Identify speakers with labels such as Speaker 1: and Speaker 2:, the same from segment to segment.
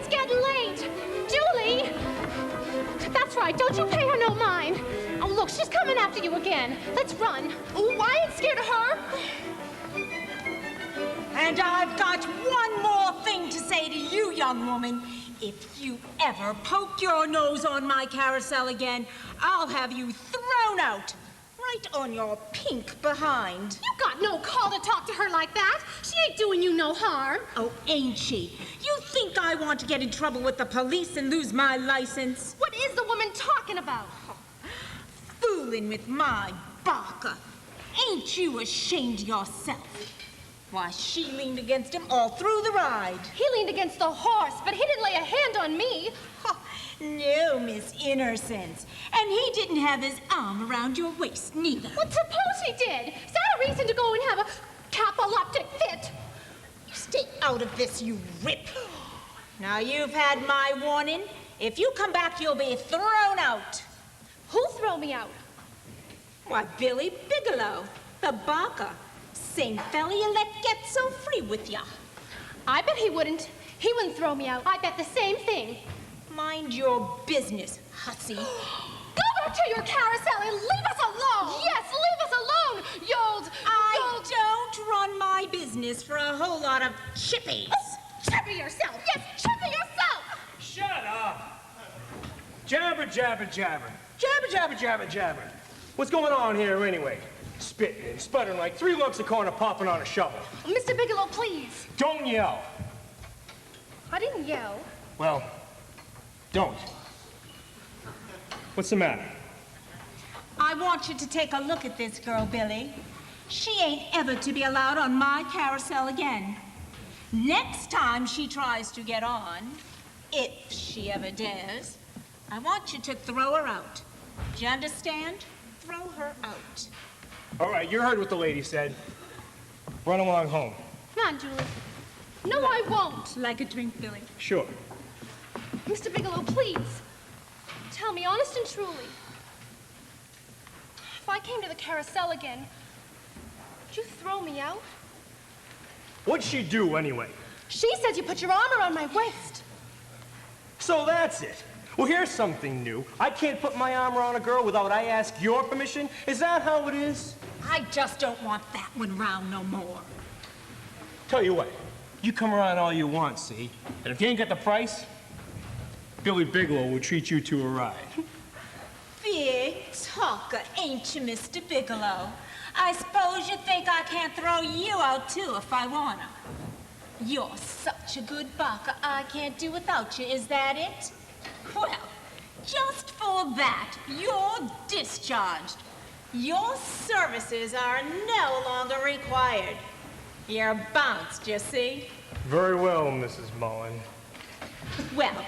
Speaker 1: it's getting late. Julie! That's right, don't you pay her no mind. Oh, look, she's coming after you again. Let's run. Oh, I ain't scared of her.
Speaker 2: And I've got one more thing to say to you, young woman. If you ever poke your nose on my carousel again, I'll have you thrown out. Right on your pink behind.
Speaker 1: You got no call to talk to her like that. She ain't doing you no harm.
Speaker 2: Oh, ain't she? You think I want to get in trouble with the police and lose my license?
Speaker 1: What is the woman talking about?
Speaker 2: Fooling with my Barker. Ain't you ashamed of yourself? Why, she leaned against him all through the ride.
Speaker 1: He leaned against the horse, but he didn't lay a hand on me.
Speaker 2: No, Miss Innocence. And he didn't have his arm around your waist, neither.
Speaker 1: Well, suppose he did. Is that a reason to go and have a capiloptic fit?
Speaker 2: You stay out of this, you rip. Now, you've had my warning. If you come back, you'll be thrown out.
Speaker 1: Who'll throw me out?
Speaker 2: Why, Billy Bigelow, the Barker. Same fella you let get so free with ya.
Speaker 1: I bet he wouldn't. He wouldn't throw me out. I bet the same thing.
Speaker 2: Mind your business, hussy.
Speaker 1: Go back to your carousel and leave us alone! Yes, leave us alone, you old...
Speaker 2: I don't run my business for a whole lot of chippies.
Speaker 1: Oh, chippy yourself! Yes, chippy yourself!
Speaker 3: Shut up! Jabber, jabber, jabber. Jabber, jabber, jabber, jabber. What's going on here anyway? Spitting and sputtering like 3 lumps of corn are popping on a shovel.
Speaker 1: Mr. Bigelow, please.
Speaker 3: Don't yell.
Speaker 1: I didn't yell.
Speaker 3: Well, don't. What's the matter?
Speaker 2: I want you to take a look at this girl, Billy. She ain't ever to be allowed on my carousel again. Next time she tries to get on, if she ever dares, I want you to throw her out. Do you understand? Throw her out.
Speaker 3: All right, you heard what the lady said. Run along home.
Speaker 1: Come on, Julie. No, I won't.
Speaker 2: Like a drink, Billy?
Speaker 3: Sure.
Speaker 1: Mr. Bigelow, please. Tell me, honest and truly. If I came to the carousel again, would you throw me out?
Speaker 3: What'd she do anyway?
Speaker 1: She said you put your arm around my waist.
Speaker 3: So that's it. Well, here's something new. I can't put my arm around a girl without I ask your permission. Is that how it is?
Speaker 2: I just don't want that one round no more.
Speaker 3: Tell you what, you come around all you want, see? And if you ain't got the price, Billy Bigelow will treat you to a ride.
Speaker 2: Big talker, ain't you, Mr. Bigelow? I suppose you think I can't throw you out, too, if I wanna. You're such a good Barker, I can't do without you, is that it? Well, just for that, you're discharged. Your services are no longer required. You're bounced, you see?
Speaker 3: Very well, Mrs. Mullen.
Speaker 2: Well,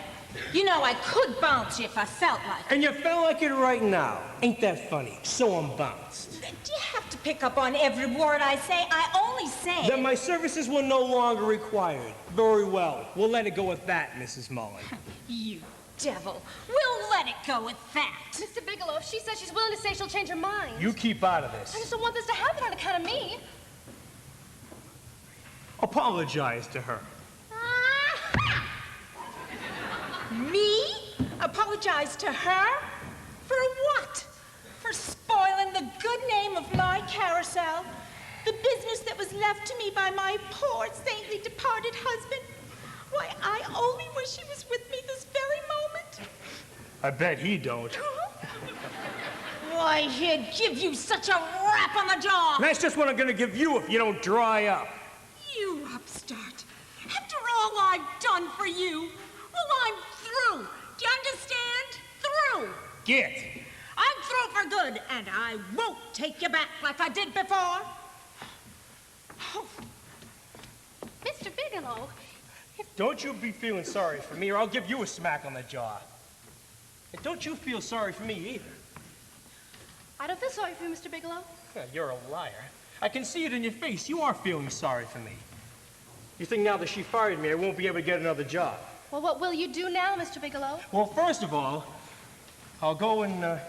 Speaker 2: you know I could bounce you if I felt like it.
Speaker 3: And you felt like it right now. Ain't that funny? So I'm bounced.
Speaker 2: Do you have to pick up on every word I say? I only say...
Speaker 3: Then my services were no longer required. Very well. We'll let it go with that, Mrs. Mullen.
Speaker 2: You devil. We'll let it go with that.
Speaker 1: Mr. Bigelow, if she says she's willing to say she'll change her mind.
Speaker 3: You keep out of
Speaker 1: I
Speaker 3: this.
Speaker 1: just don't want this to happen on account of me.
Speaker 3: Apologize to her.
Speaker 2: Me? Apologize to her? For what? For spoiling the good name of my carousel? The business that was left to me by my poor, saintly, departed husband? Why, I only wish he was with me this very moment.
Speaker 3: I bet he don't.
Speaker 2: Why, he'd give you such a rap on the jaw.
Speaker 3: And that's just what I'm gonna give you if you don't dry up.
Speaker 2: You upstart. After all I've done for you, well, I'm through. Do you understand? Through.
Speaker 3: Get.
Speaker 2: I'm through for good, and I won't take you back like I did before. Oh.
Speaker 1: Mr. Bigelow,
Speaker 3: Don't you be feeling sorry for me, or I'll give you a smack on the jaw. And don't you feel sorry for me either.
Speaker 1: I don't feel sorry for you, Mr. Bigelow.
Speaker 3: You're a liar. I can see it in your face. You are feeling sorry for me. You think now that she fired me, I won't be able to get another job.
Speaker 1: Well, what will you do now, Mr. Bigelow?
Speaker 3: Well, first of all, I'll go and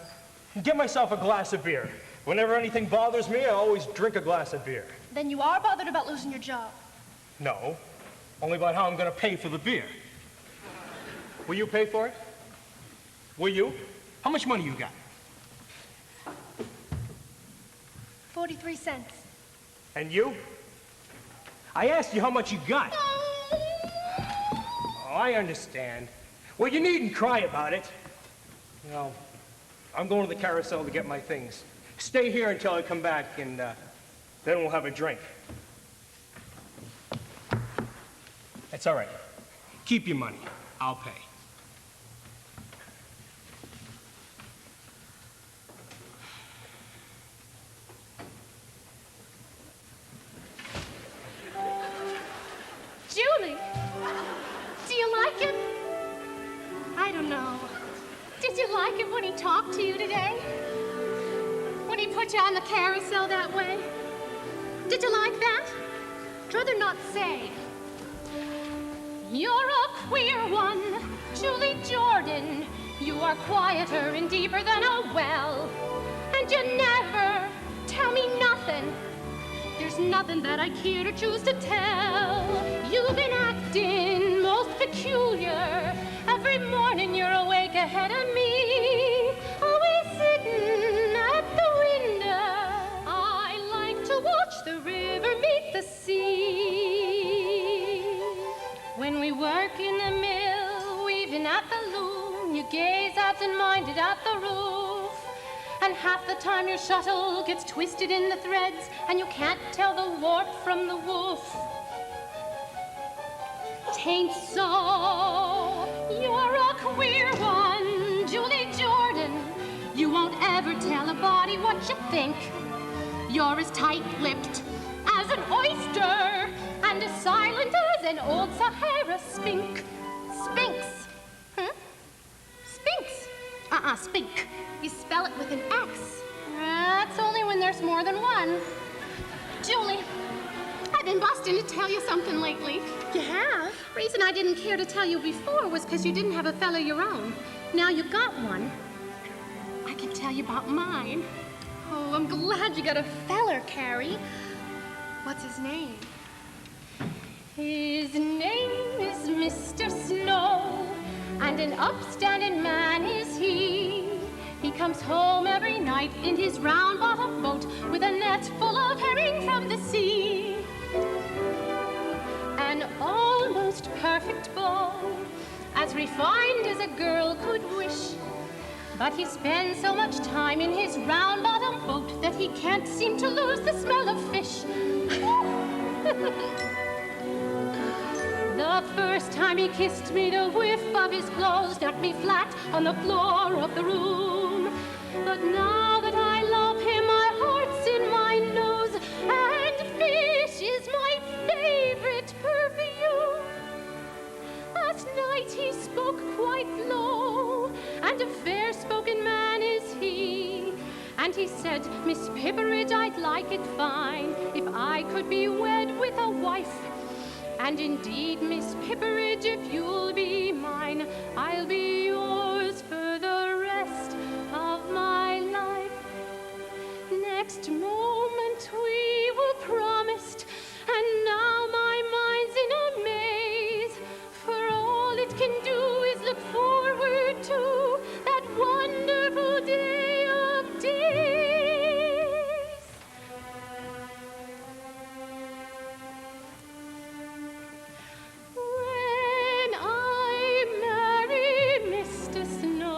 Speaker 3: get myself a glass of beer. Whenever anything bothers me, I always drink a glass of beer.
Speaker 1: Then you are bothered about losing your job.
Speaker 3: No, only about how I'm going to pay for the beer. Will you pay for it? Will you? How much money you got?
Speaker 1: 43 cents.
Speaker 3: And you? I asked you how much you got. Oh, I understand. Well, you needn't cry about it. You know, I'm going to the Carousel to get my things. Stay here until I come back, and then we'll have a drink. That's all right. Keep your money. I'll pay.
Speaker 1: Julie, do you like him? I don't know. Did you like it when he talked to you today? When he put you on the carousel that way? Did you like that? I'd rather not say. You're a queer one, Julie Jordan. You are quieter and deeper than a well. And you never tell me nothing. There's nothing that I care to choose to tell. You've been acting most peculiar. Every morning you're awake ahead of me, always sitting at the window. I like to watch the river meet the sea. When we work in the mill, weaving at the loom, you gaze absent-minded at the roof. And half the time your shuttle gets twisted in the threads, and you can't tell the warp from the woof. Tain't so. You're a queer one, Julie Jordan. You won't ever tell a body what you think. You're as tight-lipped as an oyster, and as silent as an old Sahara spink. Sphinx. Sphinx. Spink. You spell it with an X. That's only when there's more than one. Julie, I've been busting to tell you something lately. You have? Reason I didn't care to tell you before was because you didn't have a fella your own. Now you got one. I can tell you about mine. Oh, I'm glad you got a feller, Carrie. What's his name? His name is Mr. Snow, and an upstanding man is he. He comes home every night in his round-bottomed boat with a net full of herring from the sea. An almost perfect beau, as refined as a girl could wish. But he spends so much time in his round-bottomed boat that he can't seem to lose the smell of fish. The first time he kissed me, the whiff of his clothes knocked me flat on the floor of the room. But now that I love him, my heart's in my nose, and fish is my favorite perfume. Last night he spoke quite low, and a fair-spoken man is he. And he said, Miss Pipperidge, I'd like it fine if I could be wed with a wife. And indeed, Miss Pipperidge, if you'll be mine, I'll be yours for the rest of my life. Next moment we were promised, and now my mind's in a maze. For all it can do is look forward to that wonderful day of days. When I marry Mr. Snow,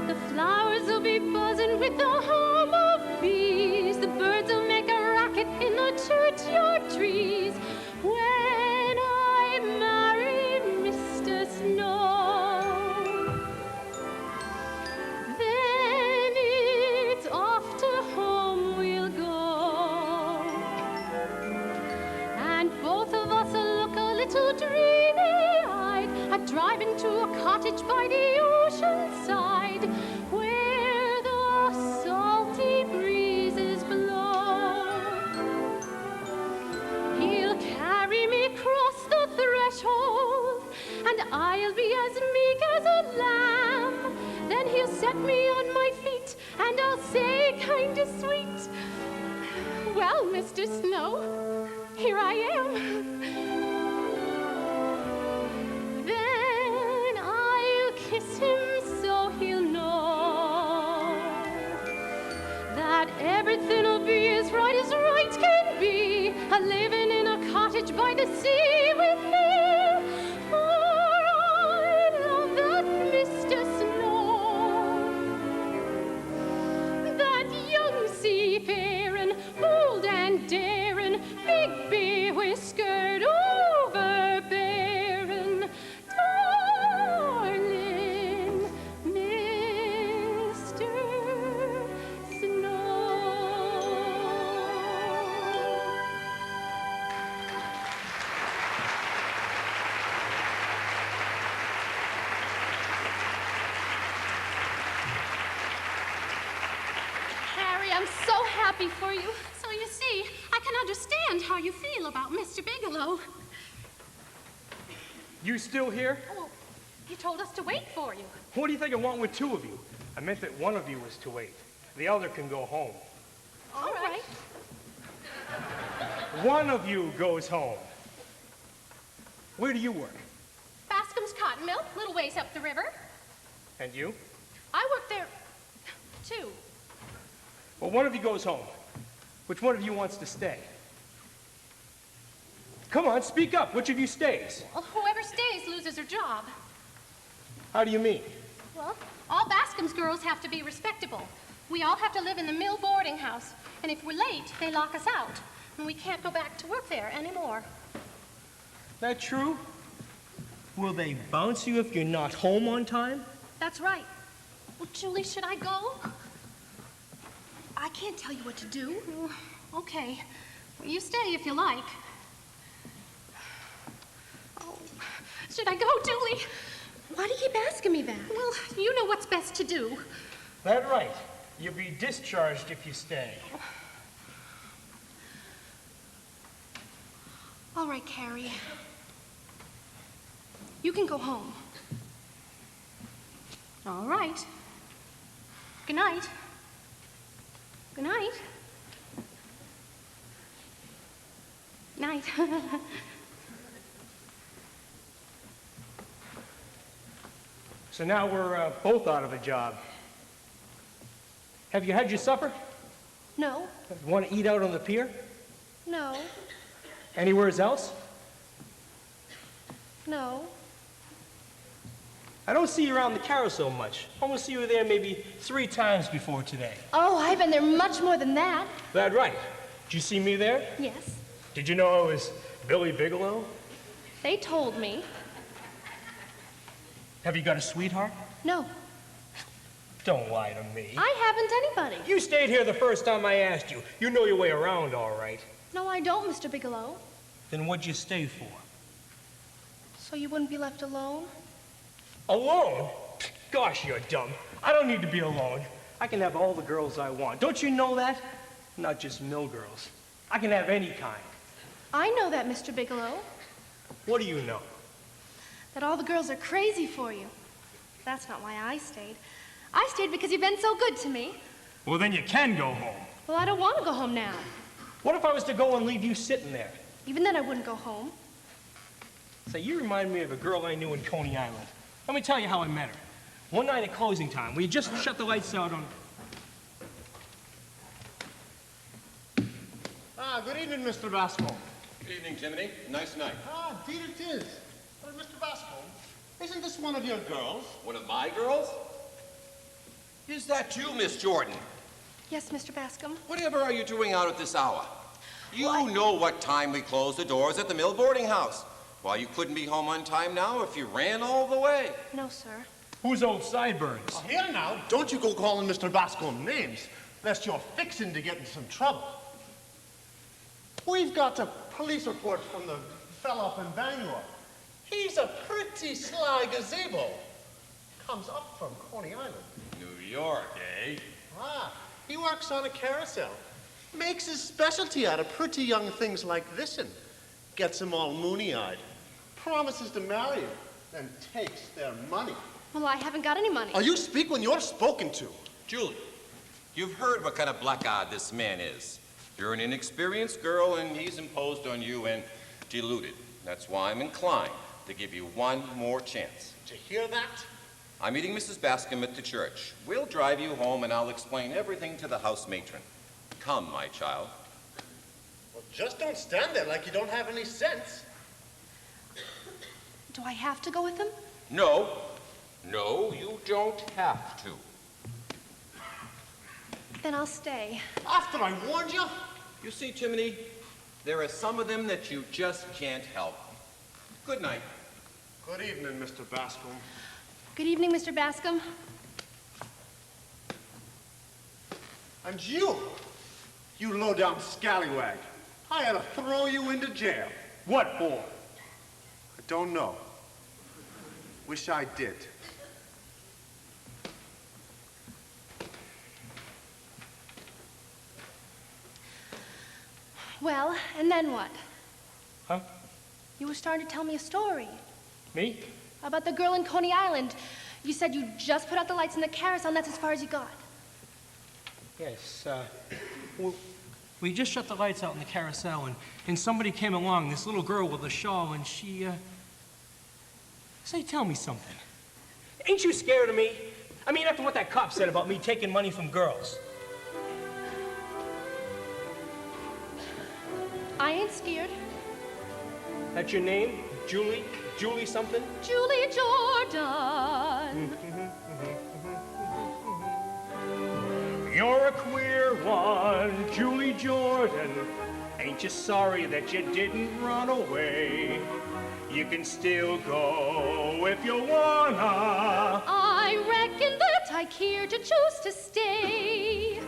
Speaker 1: the flowers will be buzzing with the hum of bees. The birds will make a racket in the churchyard trees. When I marry Mr. Snow, then it's off to home we'll go. And both of us will look a little dreamy-eyed at driving to a cottage by the ocean side, where the salty breezes blow. He'll carry me across the threshold, and I'll be as meek as a lamb. Then he'll set me on my feet, and I'll say kinda sweet, well, Mr. Snow, here I am. by the sea with me, for I love that Mr. Snow, that young seafaring, bold and daring, big be-whiskered, overbearing, darling Mr. Snow. Harry, I'm so happy for you. So you see, I can understand how you feel about Mr. Bigelow.
Speaker 3: You still here?
Speaker 1: Oh, he told us to wait for you.
Speaker 3: What do you think I want with two of you? I meant that one of you was to wait. The other can go home.
Speaker 1: All right.
Speaker 3: One of you goes home. Where do you work?
Speaker 1: Bascom's Cotton Mill, little ways up the river.
Speaker 3: And you?
Speaker 1: I work there, too.
Speaker 3: Well, one of you goes home. Which one of you wants to stay? Come on, speak up. Which of you stays?
Speaker 1: Well, whoever stays loses her job.
Speaker 3: How do you mean?
Speaker 1: Well, all Bascom's girls have to be respectable. We all have to live in the mill boarding house. And if we're late, they lock us out. And we can't go back to work there anymore.
Speaker 3: That true? Will they bounce you if you're not home on time?
Speaker 1: That's right. Well, Julie, should I go? I can't tell you what to do. Okay. Well, you stay if you like. Oh, should I go, Julie?
Speaker 4: Why do you keep asking me that?
Speaker 1: Well, you know what's best to do.
Speaker 3: That right. You'll be discharged if you stay.
Speaker 1: All right, Carrie. You can go home. All right. Good night. Good night. Night.
Speaker 3: So now we're both out of a job. Have you had your supper?
Speaker 1: No.
Speaker 3: Want to eat out on the pier?
Speaker 1: No.
Speaker 3: Anywhere else?
Speaker 1: No.
Speaker 3: I don't see you around the Carousel much. I only see you there maybe 3 times before today.
Speaker 1: Oh, I've been there much more than that.
Speaker 3: That right. Did you see me there?
Speaker 1: Yes.
Speaker 3: Did you know I was Billy Bigelow?
Speaker 1: They told me.
Speaker 3: Have you got a sweetheart?
Speaker 1: No.
Speaker 3: Don't lie to me.
Speaker 1: I haven't anybody.
Speaker 3: You stayed here the first time I asked you. You know your way around, all right.
Speaker 1: No, I don't, Mr. Bigelow.
Speaker 3: Then what'd you stay for?
Speaker 1: So you wouldn't be left alone?
Speaker 3: Alone? Gosh, you're dumb. I don't need to be alone. I can have all the girls I want. Don't you know that? Not just mill girls. I can have any kind.
Speaker 1: I know that, Mr. Bigelow.
Speaker 3: What do you know?
Speaker 1: That all the girls are crazy for you. That's not why I stayed. I stayed because you've been so good to me.
Speaker 3: Well, then you can go home.
Speaker 1: Well, I don't want to go home now.
Speaker 3: What if I was to go and leave you sitting there?
Speaker 1: Even then, I wouldn't go home.
Speaker 3: Say, you remind me of a girl I knew in Coney Island. Let me tell you how I met her. One night at closing time, we had just shut the lights out on...
Speaker 5: Good evening, Mr. Bascom.
Speaker 6: Good evening, Jiminy. Nice night.
Speaker 5: Indeed it is. But, Mr. Bascom, isn't this one of your girls?
Speaker 6: One of my girls? Is that you, Miss Jordan?
Speaker 1: Yes, Mr. Bascom.
Speaker 6: Whatever are you doing out at this hour? You know what time we close the doors at the mill boarding house. Why, you couldn't be home on time now if you ran all the way.
Speaker 1: No, sir.
Speaker 3: Who's old Sideburns?
Speaker 5: Here now, don't you go calling Mr. Bascom names, lest you're fixing to get in some trouble. We've got a police report from the fella up in Bangor. He's a pretty sly gazebo. Comes up from Coney Island.
Speaker 6: New York, eh?
Speaker 5: He works on a carousel. Makes his specialty out of pretty young things like this and gets them all moony-eyed. Promises to marry them, then takes their money.
Speaker 1: Well, I haven't got any money.
Speaker 5: Oh, you speak when you're spoken to.
Speaker 6: Julie, you've heard what kind of blackguard this man is. You're an inexperienced girl, and he's imposed on you and deluded. That's why I'm inclined to give you one more chance.
Speaker 5: Did you hear that?
Speaker 6: I'm meeting Mrs. Bascom at the church. We'll drive you home, and I'll explain everything to the house matron. Come, my child.
Speaker 5: Well, Just don't stand there like you don't have any sense.
Speaker 4: Do I have to go with him?
Speaker 6: No. No, you don't have to.
Speaker 4: Then I'll stay.
Speaker 5: After I warned you?
Speaker 6: You see, Timothy, there are some of them that you just can't help. Good night.
Speaker 5: Good evening, Mr. Bascom.
Speaker 4: Good evening, Mr. Bascom.
Speaker 5: And you low-down scallywag. I had to throw you into jail.
Speaker 3: What for?
Speaker 5: I don't know. Wish I did.
Speaker 4: Well, and then what?
Speaker 3: Huh?
Speaker 4: You were starting to tell me a story.
Speaker 3: Me?
Speaker 4: About the girl in Coney Island. You said you just put out the lights in the carousel, and that's as far as you got.
Speaker 3: Yes, well, we just shut the lights out in the carousel, and somebody came along, this little girl with a shawl, and she, Say, tell me something. Ain't you scared of me? I mean, after what that cop said about me taking money from girls.
Speaker 4: I ain't scared.
Speaker 3: That's your name? Julie? Julie something?
Speaker 4: Julie Jordan.
Speaker 3: You're a queer one, Julie Jordan. Ain't you sorry that you didn't run away? You can still go if you wanna.
Speaker 4: I reckon that I care to choose to stay.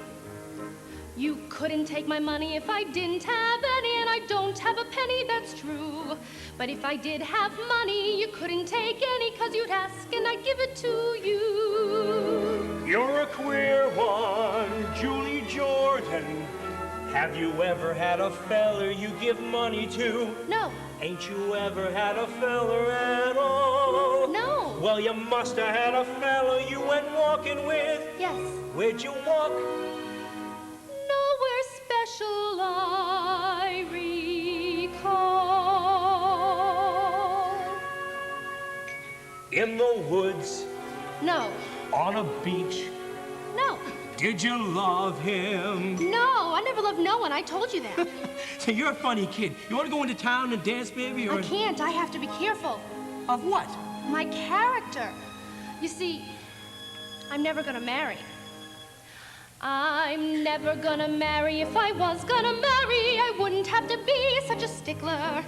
Speaker 4: You couldn't take my money if I didn't have any, and I don't have a penny, that's true. But if I did have money, you couldn't take any, 'cause you'd ask and I'd give it to you.
Speaker 3: You're a queer one, Julie Jordan. Have you ever had a feller you give money to?
Speaker 4: No.
Speaker 3: Ain't you ever had a feller at all?
Speaker 4: No.
Speaker 3: Well, you must have had a feller you went walking with.
Speaker 4: Yes.
Speaker 3: Where'd you walk?
Speaker 4: Nowhere special I recall.
Speaker 3: In the woods,
Speaker 4: No.
Speaker 3: on a beach.
Speaker 4: No.
Speaker 3: Did you love him?
Speaker 4: No, I never loved no one. I told you that.
Speaker 3: So you're a funny kid. You want to go into town and dance, baby, or
Speaker 4: I can't. I have to be careful.
Speaker 3: of what?
Speaker 4: My character. You see, I'm never gonna marry. I'm never gonna marry. If I was gonna marry, I wouldn't have to be such a stickler.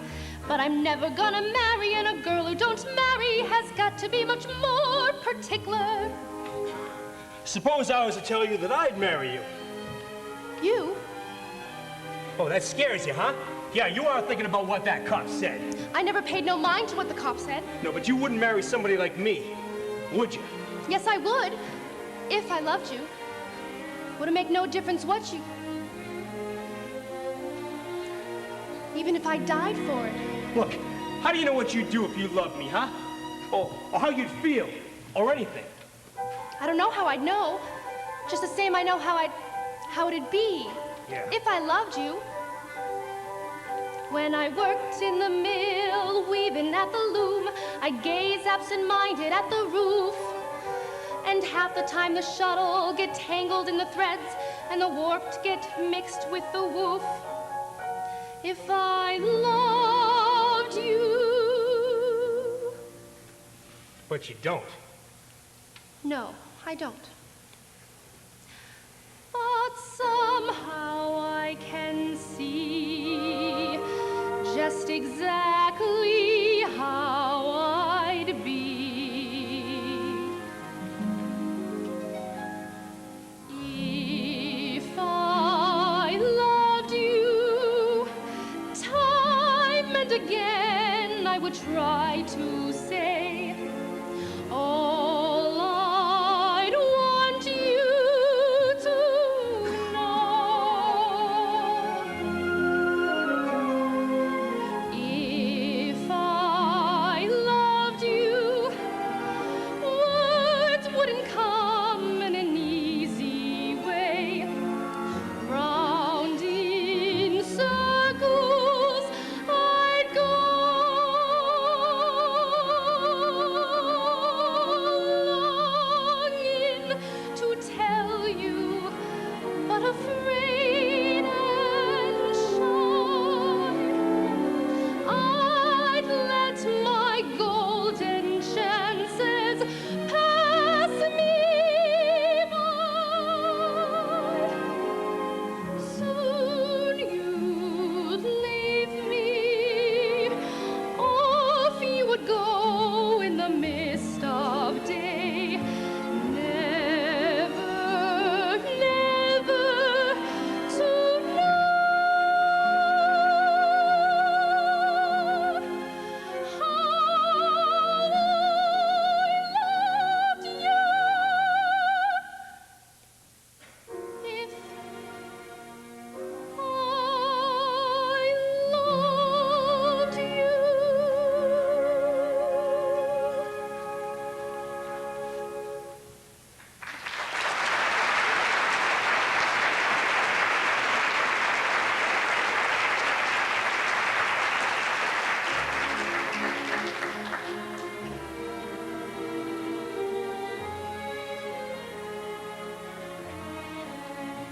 Speaker 4: But I'm never gonna marry, and a girl who don't marry has got to be much more particular.
Speaker 3: Suppose I was to tell you that I'd marry you.
Speaker 4: You?
Speaker 3: Oh, that scares you, huh? Yeah, you are thinking about what that cop said.
Speaker 4: I never paid no mind to what the cop said.
Speaker 3: No, but you wouldn't marry somebody like me, would you?
Speaker 4: Yes, I would, if I loved you. Would it make no difference what you... Even if I died for it.
Speaker 3: Look, how do you know what you'd do if you loved me, huh? Or how you'd feel, or anything?
Speaker 4: I don't know how I'd know. Just the same I know how it'd be.
Speaker 3: Yeah.
Speaker 4: If I loved you. When I worked in the mill, weaving at the loom, I'd gaze absent-minded at the roof. And half the time the shuttle get tangled in the threads, and the warped get mixed with the woof. If I loved you.
Speaker 3: But you don't.
Speaker 4: No, I don't. But somehow I can see just exactly how I'd be. If I loved you, time and again I would try to say, all I'd want you to know. If I loved you, words wouldn't come in an easy way. Round in circles I'd go.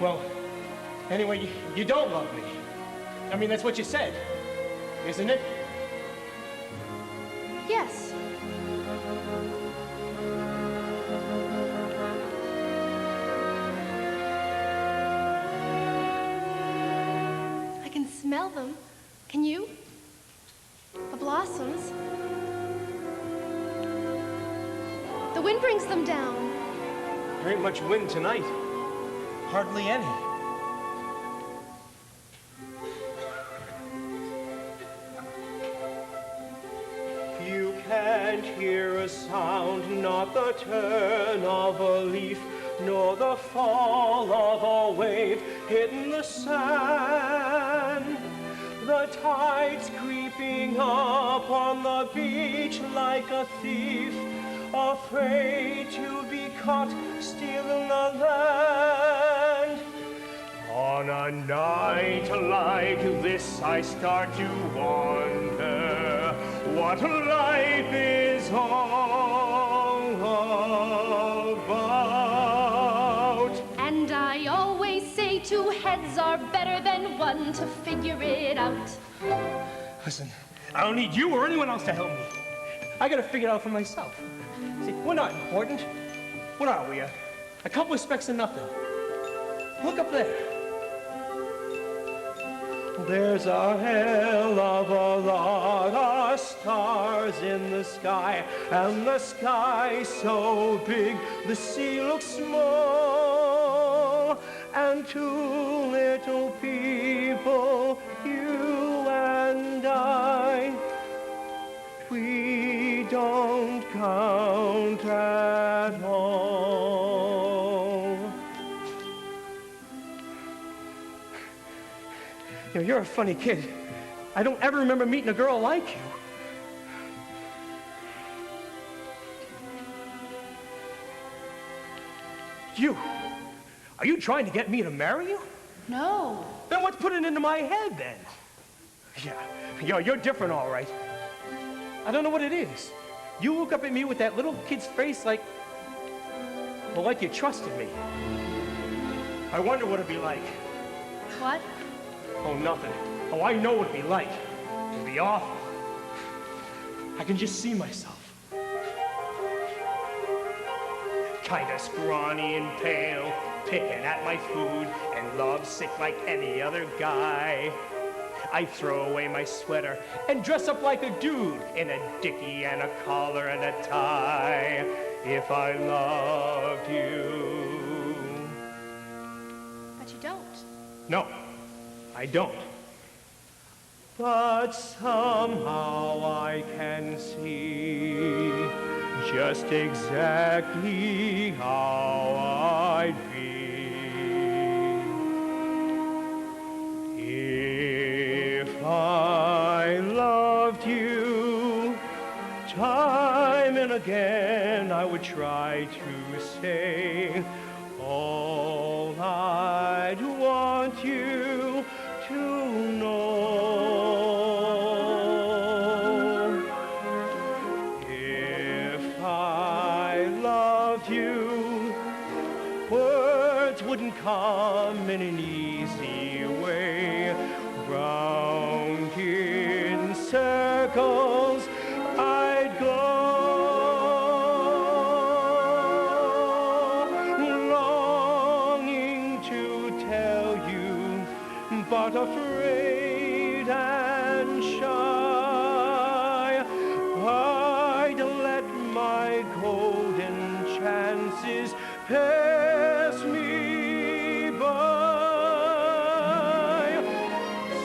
Speaker 3: Well, anyway, you don't love me. I mean, that's what you said, isn't it?
Speaker 4: Yes. I can smell them. Can you? The blossoms. The wind brings them down.
Speaker 3: There ain't much wind tonight. Hardly any. You can't hear a sound, not the turn of a leaf, nor the fall of a wave hitting the sand. The tide's creeping up on the beach like a thief, afraid to be caught stealing the land. On a night like this, I start to wonder what life is all about.
Speaker 4: And I always say 2 heads are better than 1 to figure it out.
Speaker 3: Listen, I don't need you or anyone else to help me. I gotta figure it out for myself. See, we're not important. What are we, a couple of specks of nothing? Look up there. There's a hell of a lot of stars in the sky, and the sky so big the sea looks small, and 2 little people, you and I, we don't count at all. You know, you're a funny kid. I don't ever remember meeting a girl like you. You? Are you trying to get me to marry you?
Speaker 4: No.
Speaker 3: Then what's putting it into my head, then? Yeah, you're different, all right. I don't know what it is. You look up at me with that little kid's face like, well, like you trusted me. I wonder what it'd be like.
Speaker 4: What?
Speaker 3: Oh, nothing. Oh, I know what it'd be like. It'd be awful. I can just see myself. Kinda scrawny and pale, picking at my food, and lovesick like any other guy. I throw away my sweater and dress up like a dude in a dickie and a collar and a tie. If I loved you.
Speaker 4: But you don't.
Speaker 3: No, I don't. But somehow I can see just exactly how I'd be if I loved you. Time and again I would try to say all I'd want you to know. If I loved you, words wouldn't come in an easy way. Round in circles I'd go, longing to tell you, but afraid and shy. I'd let my golden chances pass me by.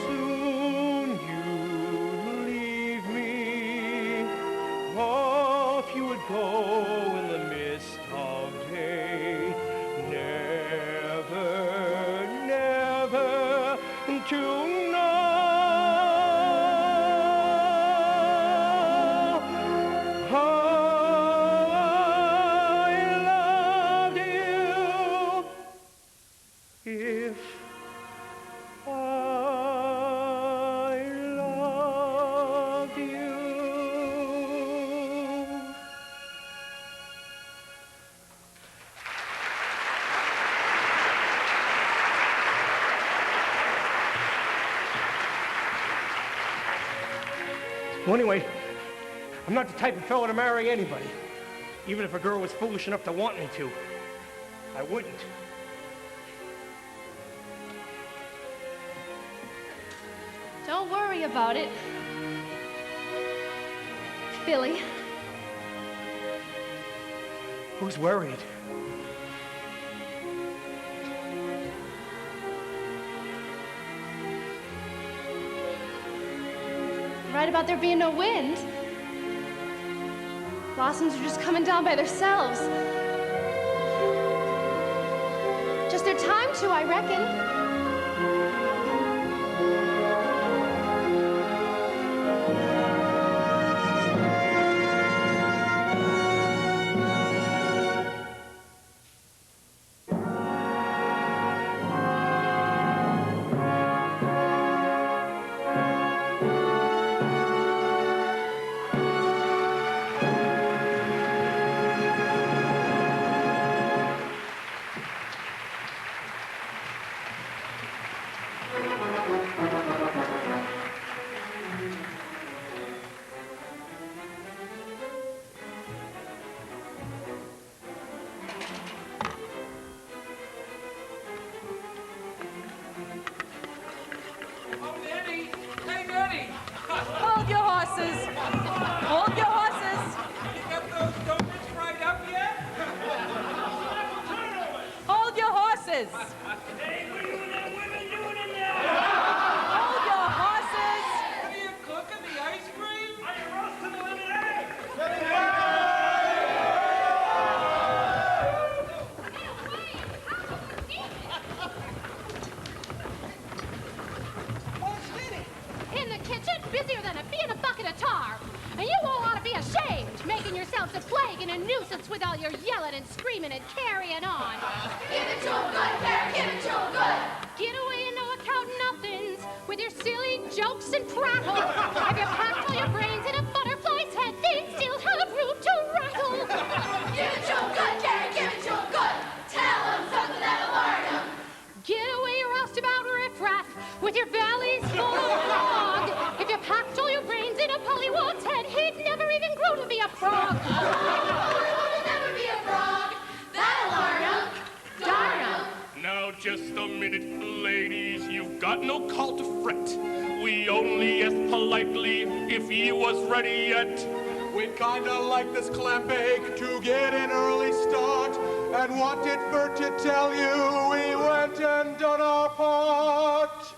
Speaker 3: Soon you'd leave me Well, anyway, I'm not the type of fellow to marry anybody. Even if a girl was foolish enough to want me to, I wouldn't.
Speaker 4: Don't worry about it, Billy.
Speaker 3: Who's worried?
Speaker 4: Right about there being no wind. Blossoms are just coming down by themselves. Just their time to, I reckon.
Speaker 7: Hold your horses. Hold your horses.
Speaker 8: You got those donuts fried up yet?
Speaker 7: Hold your horses.
Speaker 8: Hey, what are you and that women doing in there?
Speaker 7: Hold your horses.
Speaker 8: What are you cooking, the ice cream? Are you roasting the lemonade?
Speaker 1: In the kitchen, busier than a bee in a bucket of tar. And you all ought to be ashamed, making yourselves a plague and a nuisance with all your yelling and screaming and carrying on.
Speaker 4: Give it to 'em good, Bear, give it to 'em good.
Speaker 1: Get away and no account nothings with your silly jokes and prattle. Have you packed all your brains in a butterfly's head, they'd still have room to rattle.
Speaker 4: Give it to 'em good, Gary, give it to 'em good. Tell 'em something that'll learn 'em.
Speaker 1: Get away, you roustabout riffraff, with your bellies full of frog. If you packed all your brains in a pollywog's head, he'd never even grow to be a frog.
Speaker 4: Will never be a frog. That'll learn 'em. Darn 'em.
Speaker 9: Now just a minute, ladies, you've got no call to fret. We only asked politely if you was ready yet.
Speaker 10: We'd kinda like this clam bake to get an early start, and wanted for to tell you we went and done our part.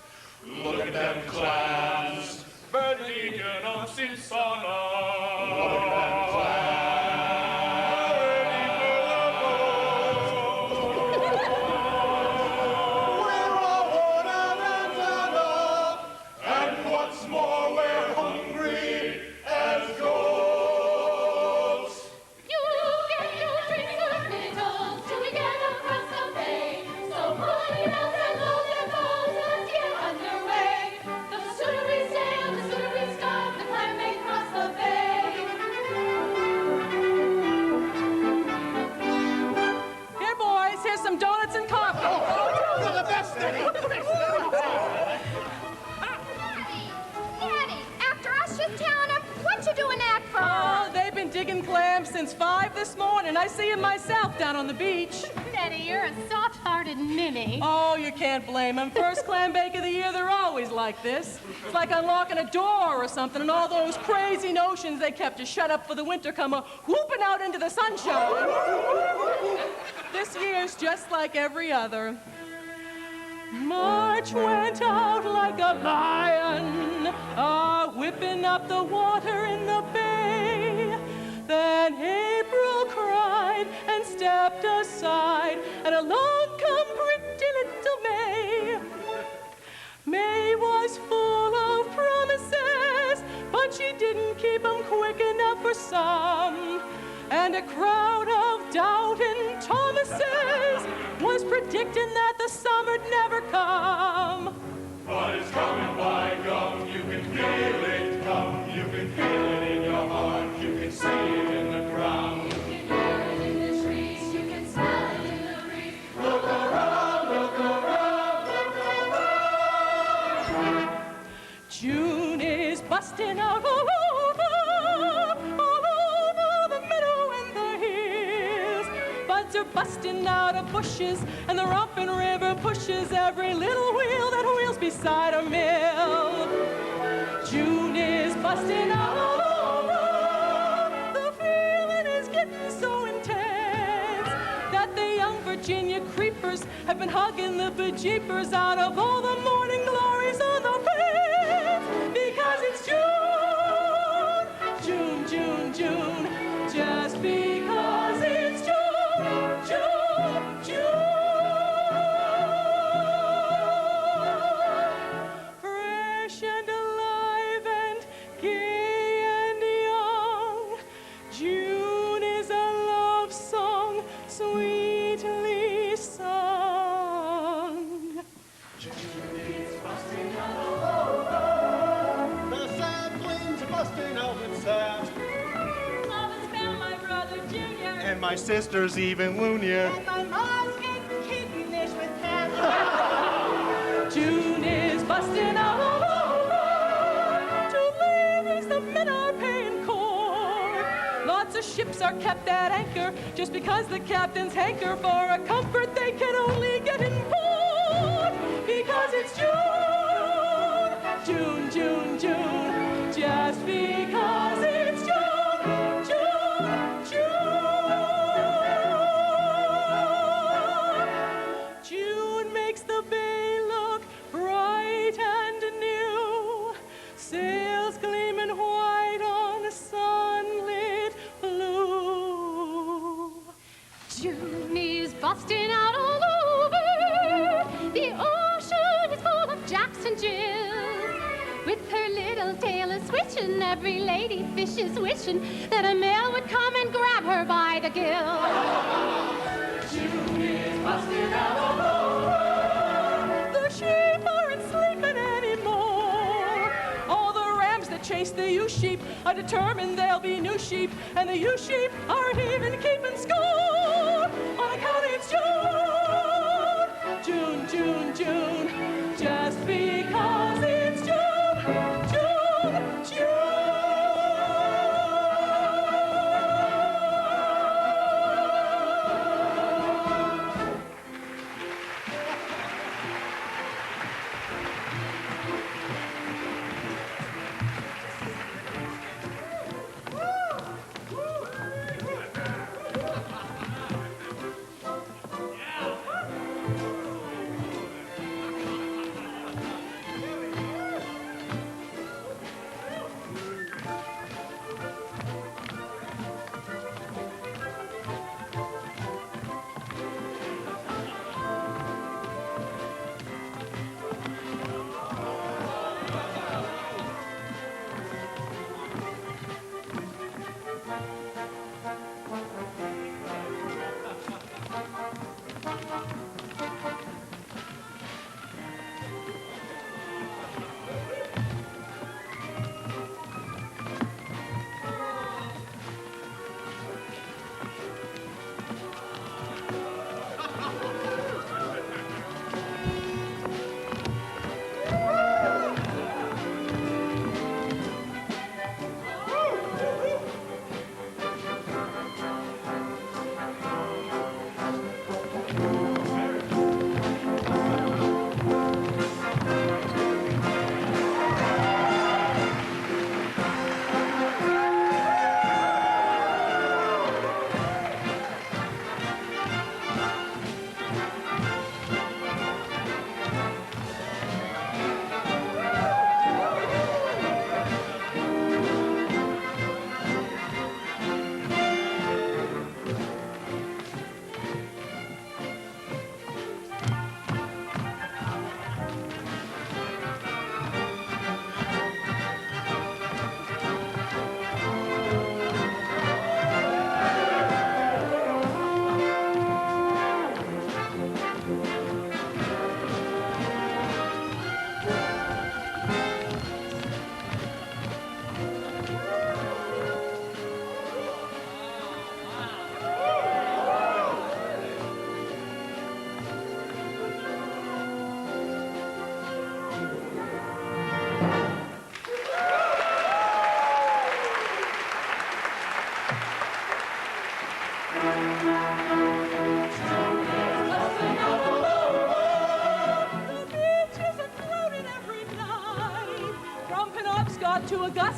Speaker 9: Look at them clams, verdigen uns in Sonne. Look at them
Speaker 10: We're all worn out and done up, and what's more, we're hungry as goats.
Speaker 1: You get your drinks of victuals till we get across the bay. So pull your bells and load your bows, let's get underway. The sooner we sail, the sooner we start, the climb may cross the bay.
Speaker 7: Here, boys, here's some donuts and coffee.
Speaker 5: You're the best, Eddie.
Speaker 1: Daddy, after us, you telling her what you doing that for?
Speaker 7: Oh, they've been digging clams since 5 this morning. I see them myself down on the beach.
Speaker 1: Daddy, you're a soft-hearted ninny.
Speaker 7: Oh, you can't blame them. First clam bake of the year, they're always like this. It's like unlocking a door or something, and all those crazy notions they kept you shut up for the winter come whooping out into the sunshine. This year's just like every other. March went out like a lion, whipping up the water in the bay. Then April cried and stepped aside, and along come pretty little May. May was full of promises, but she didn't keep 'em quick enough for some. And a crowd of doubting Thomases was predicting that the summer'd never come.
Speaker 9: But it's coming, by gum, you can feel it come. You can feel it in your heart, you can see it in the ground.
Speaker 4: You can hear it in the trees, you can smell it in the breeze.
Speaker 9: Look around, look around, look around.
Speaker 7: June is busting out, oh, busting out of bushes, and the romping river pushes every little wheel that wheels beside a mill. June is busting out all over. The feeling is getting so intense that the young Virginia creepers have been hugging the bejeepers out of all the morning glories on the fence. Because it's June, June, June, June. Just because it's June, June, June. Fresh and alive and gay and young, June is a love song sweetly sung.
Speaker 5: June is busting all over. The sad flames busting out and sad.
Speaker 2: Love has found my brother Junior.
Speaker 5: And my sister's even loonier.
Speaker 2: And my mom's getting kittenish with cats.
Speaker 7: June is busting out all over. To ladies the men are paying court. Lots of ships are kept at anchor just because the captains hanker for a comfort they can only get in port. Because it's June, June, June, June. Just because it's June, June, June. June makes the bay look bright and new. Sails gleaming white on a sunlit blue.
Speaker 4: June is busting out all over. The ocean is full of Jacks and Jills. With her little tail a switching, every lady fish is wishing that a male would come and grab her by the gill.
Speaker 7: June is busting out all over. The sheep aren't sleeping anymore. All the rams that chase the ewe sheep are determined there'll be new sheep, and the ewe sheep aren't even keeping score. On account it's June, June, June, June. Just because it's June, June, June.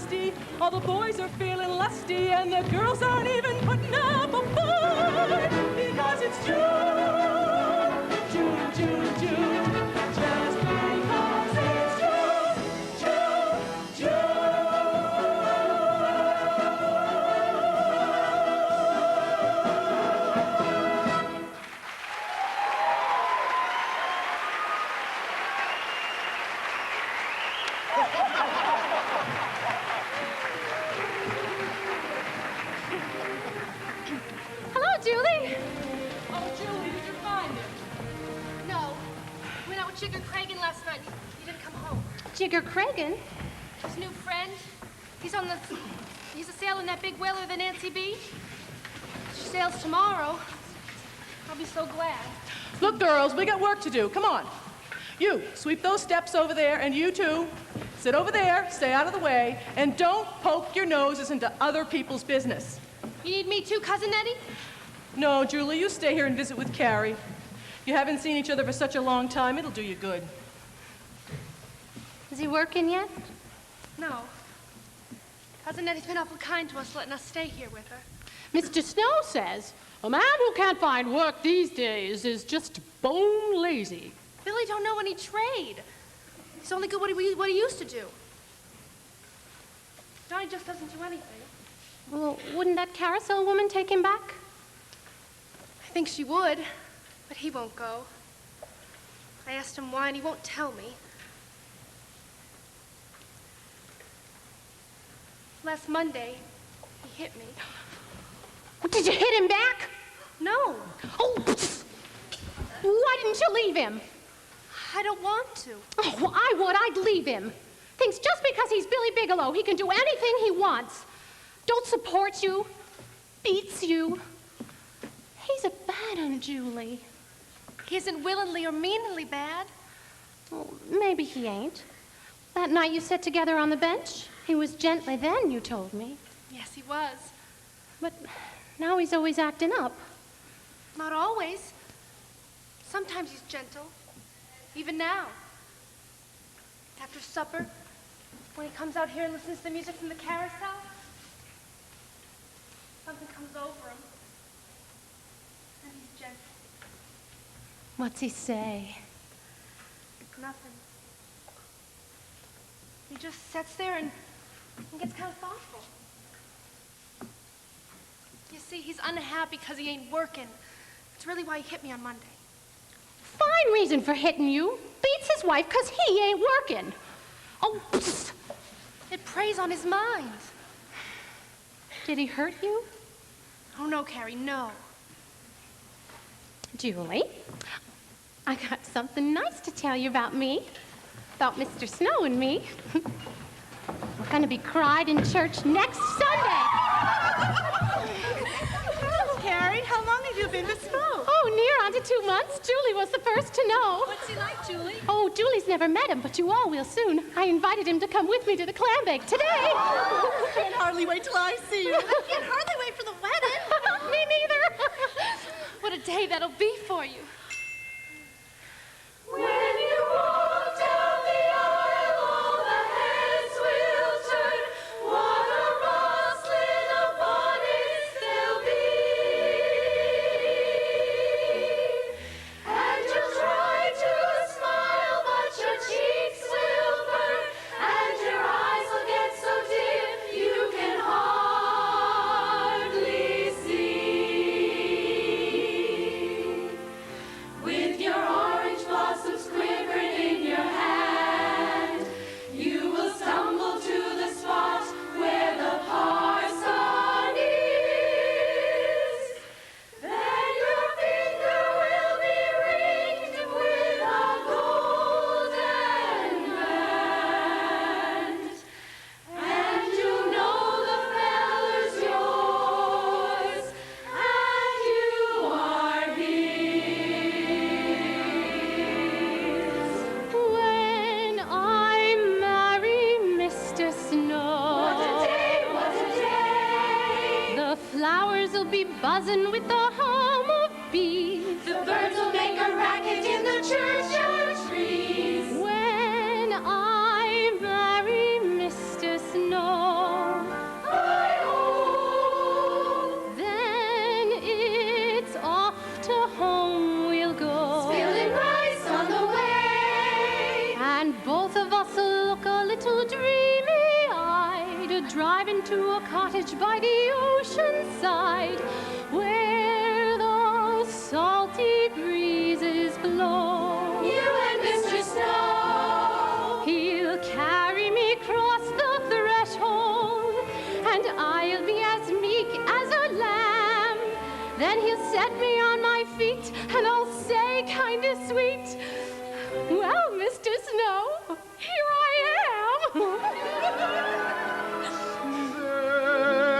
Speaker 7: dusty. All the boys are feeling lusty, and the girls aren't even putting up a fight because it's June, June, June, June. Just because it's June, June, June.
Speaker 4: Hello, Julie.
Speaker 7: Oh, Julie, did you find him?
Speaker 4: No. Went out with Jigger Cragen last night. He didn't come home. Jigger Cragen? His new friend. He's a sailing that big whaler, the Nancy B. She sails tomorrow. I'll be so glad.
Speaker 7: Look, girls, we got work to do. Come on. You, sweep those steps over there, and you too. Sit over there, stay out of the way, and don't poke your noses into other people's business.
Speaker 4: You need me too, Cousin Eddie?
Speaker 7: No, Julie, you stay here and visit with Carrie. You haven't seen each other for such a long time. It'll do you good.
Speaker 4: Is he working yet? No. Cousin Eddie's been awful kind to us, letting us stay here with her.
Speaker 1: Mr. Snow says a man who can't find work these days is just bone lazy.
Speaker 4: Billy don't know any trade. He's only good what he used to do. Johnny just doesn't do anything.
Speaker 1: Well, wouldn't that Carousel woman take him back?
Speaker 4: I think she would, but he won't go. I asked him why, and he won't tell me. Last Monday, he hit me.
Speaker 1: Did you hit him back?
Speaker 4: No,
Speaker 1: Oh, why didn't you leave him?
Speaker 4: I don't want to.
Speaker 1: Oh, well, I would. I'd leave him. Thinks just because he's Billy Bigelow, he can do anything he wants. Don't support you. Beats you. He's a bad one, Julie.
Speaker 4: He isn't willingly or meanly bad.
Speaker 1: Well, maybe he ain't. That night you sat together on the bench, he was gently then, you told me.
Speaker 4: Yes, he was.
Speaker 1: But now he's always acting up.
Speaker 4: Not always. Sometimes he's gentle. Even now. After supper, when he comes out here and listens to the music from the carousel, something comes over him. And he's gentle.
Speaker 1: What's he say?
Speaker 4: Nothing. He just sits there and gets kind of thoughtful. You see, he's unhappy because he ain't working. That's really why he hit me on Monday.
Speaker 1: Fine reason for hitting you. Beats his wife because he ain't working. Oh, psst.
Speaker 4: It preys on his mind.
Speaker 1: Did he hurt you?
Speaker 4: Oh, no, Carrie, no.
Speaker 1: Julie, I got something nice to tell you about me. About Mr. Snow and me. We're gonna be cried in church next Sunday.
Speaker 2: Well, Carrie, how long have you been to Snow?
Speaker 1: Oh, near onto 2 months. Julie was the first to know.
Speaker 2: What's he like, Julie?
Speaker 1: Oh, Julie's never met him, but you all will soon. I invited him to come with me to the clam bake today.
Speaker 2: I can't hardly wait till I see you.
Speaker 4: I can't hardly wait for the wedding.
Speaker 1: Me neither.
Speaker 4: What a day that'll be for you.
Speaker 11: When you walk down the aisle, all the heads will turn. What a rustling of bonnets there'll be. And you'll try to smile, but your cheeks will burn. And your eyes will get so dim, you can hardly see. With your orange blossoms quivering in your hand, you will stumble to the spot where the parson is. Then your finger will be ringed with a golden band, and you know the feller's yours, and you are his.
Speaker 1: When I marry Mr. Snow,
Speaker 11: What a day, what a day!
Speaker 1: the flowers will be buzzing with the hum of bees.
Speaker 11: The birds will make a racket in the churchyard trees.
Speaker 1: When I marry Mr. Snow, driving to a cottage by the ocean side, where the salty breezes blow.
Speaker 11: You and Mr. Snow.
Speaker 1: He'll carry me across the threshold, and I'll be as meek as a lamb. Then he'll set me on my feet, and I'll say kind of sweet, well, Mr. Snow, here I am.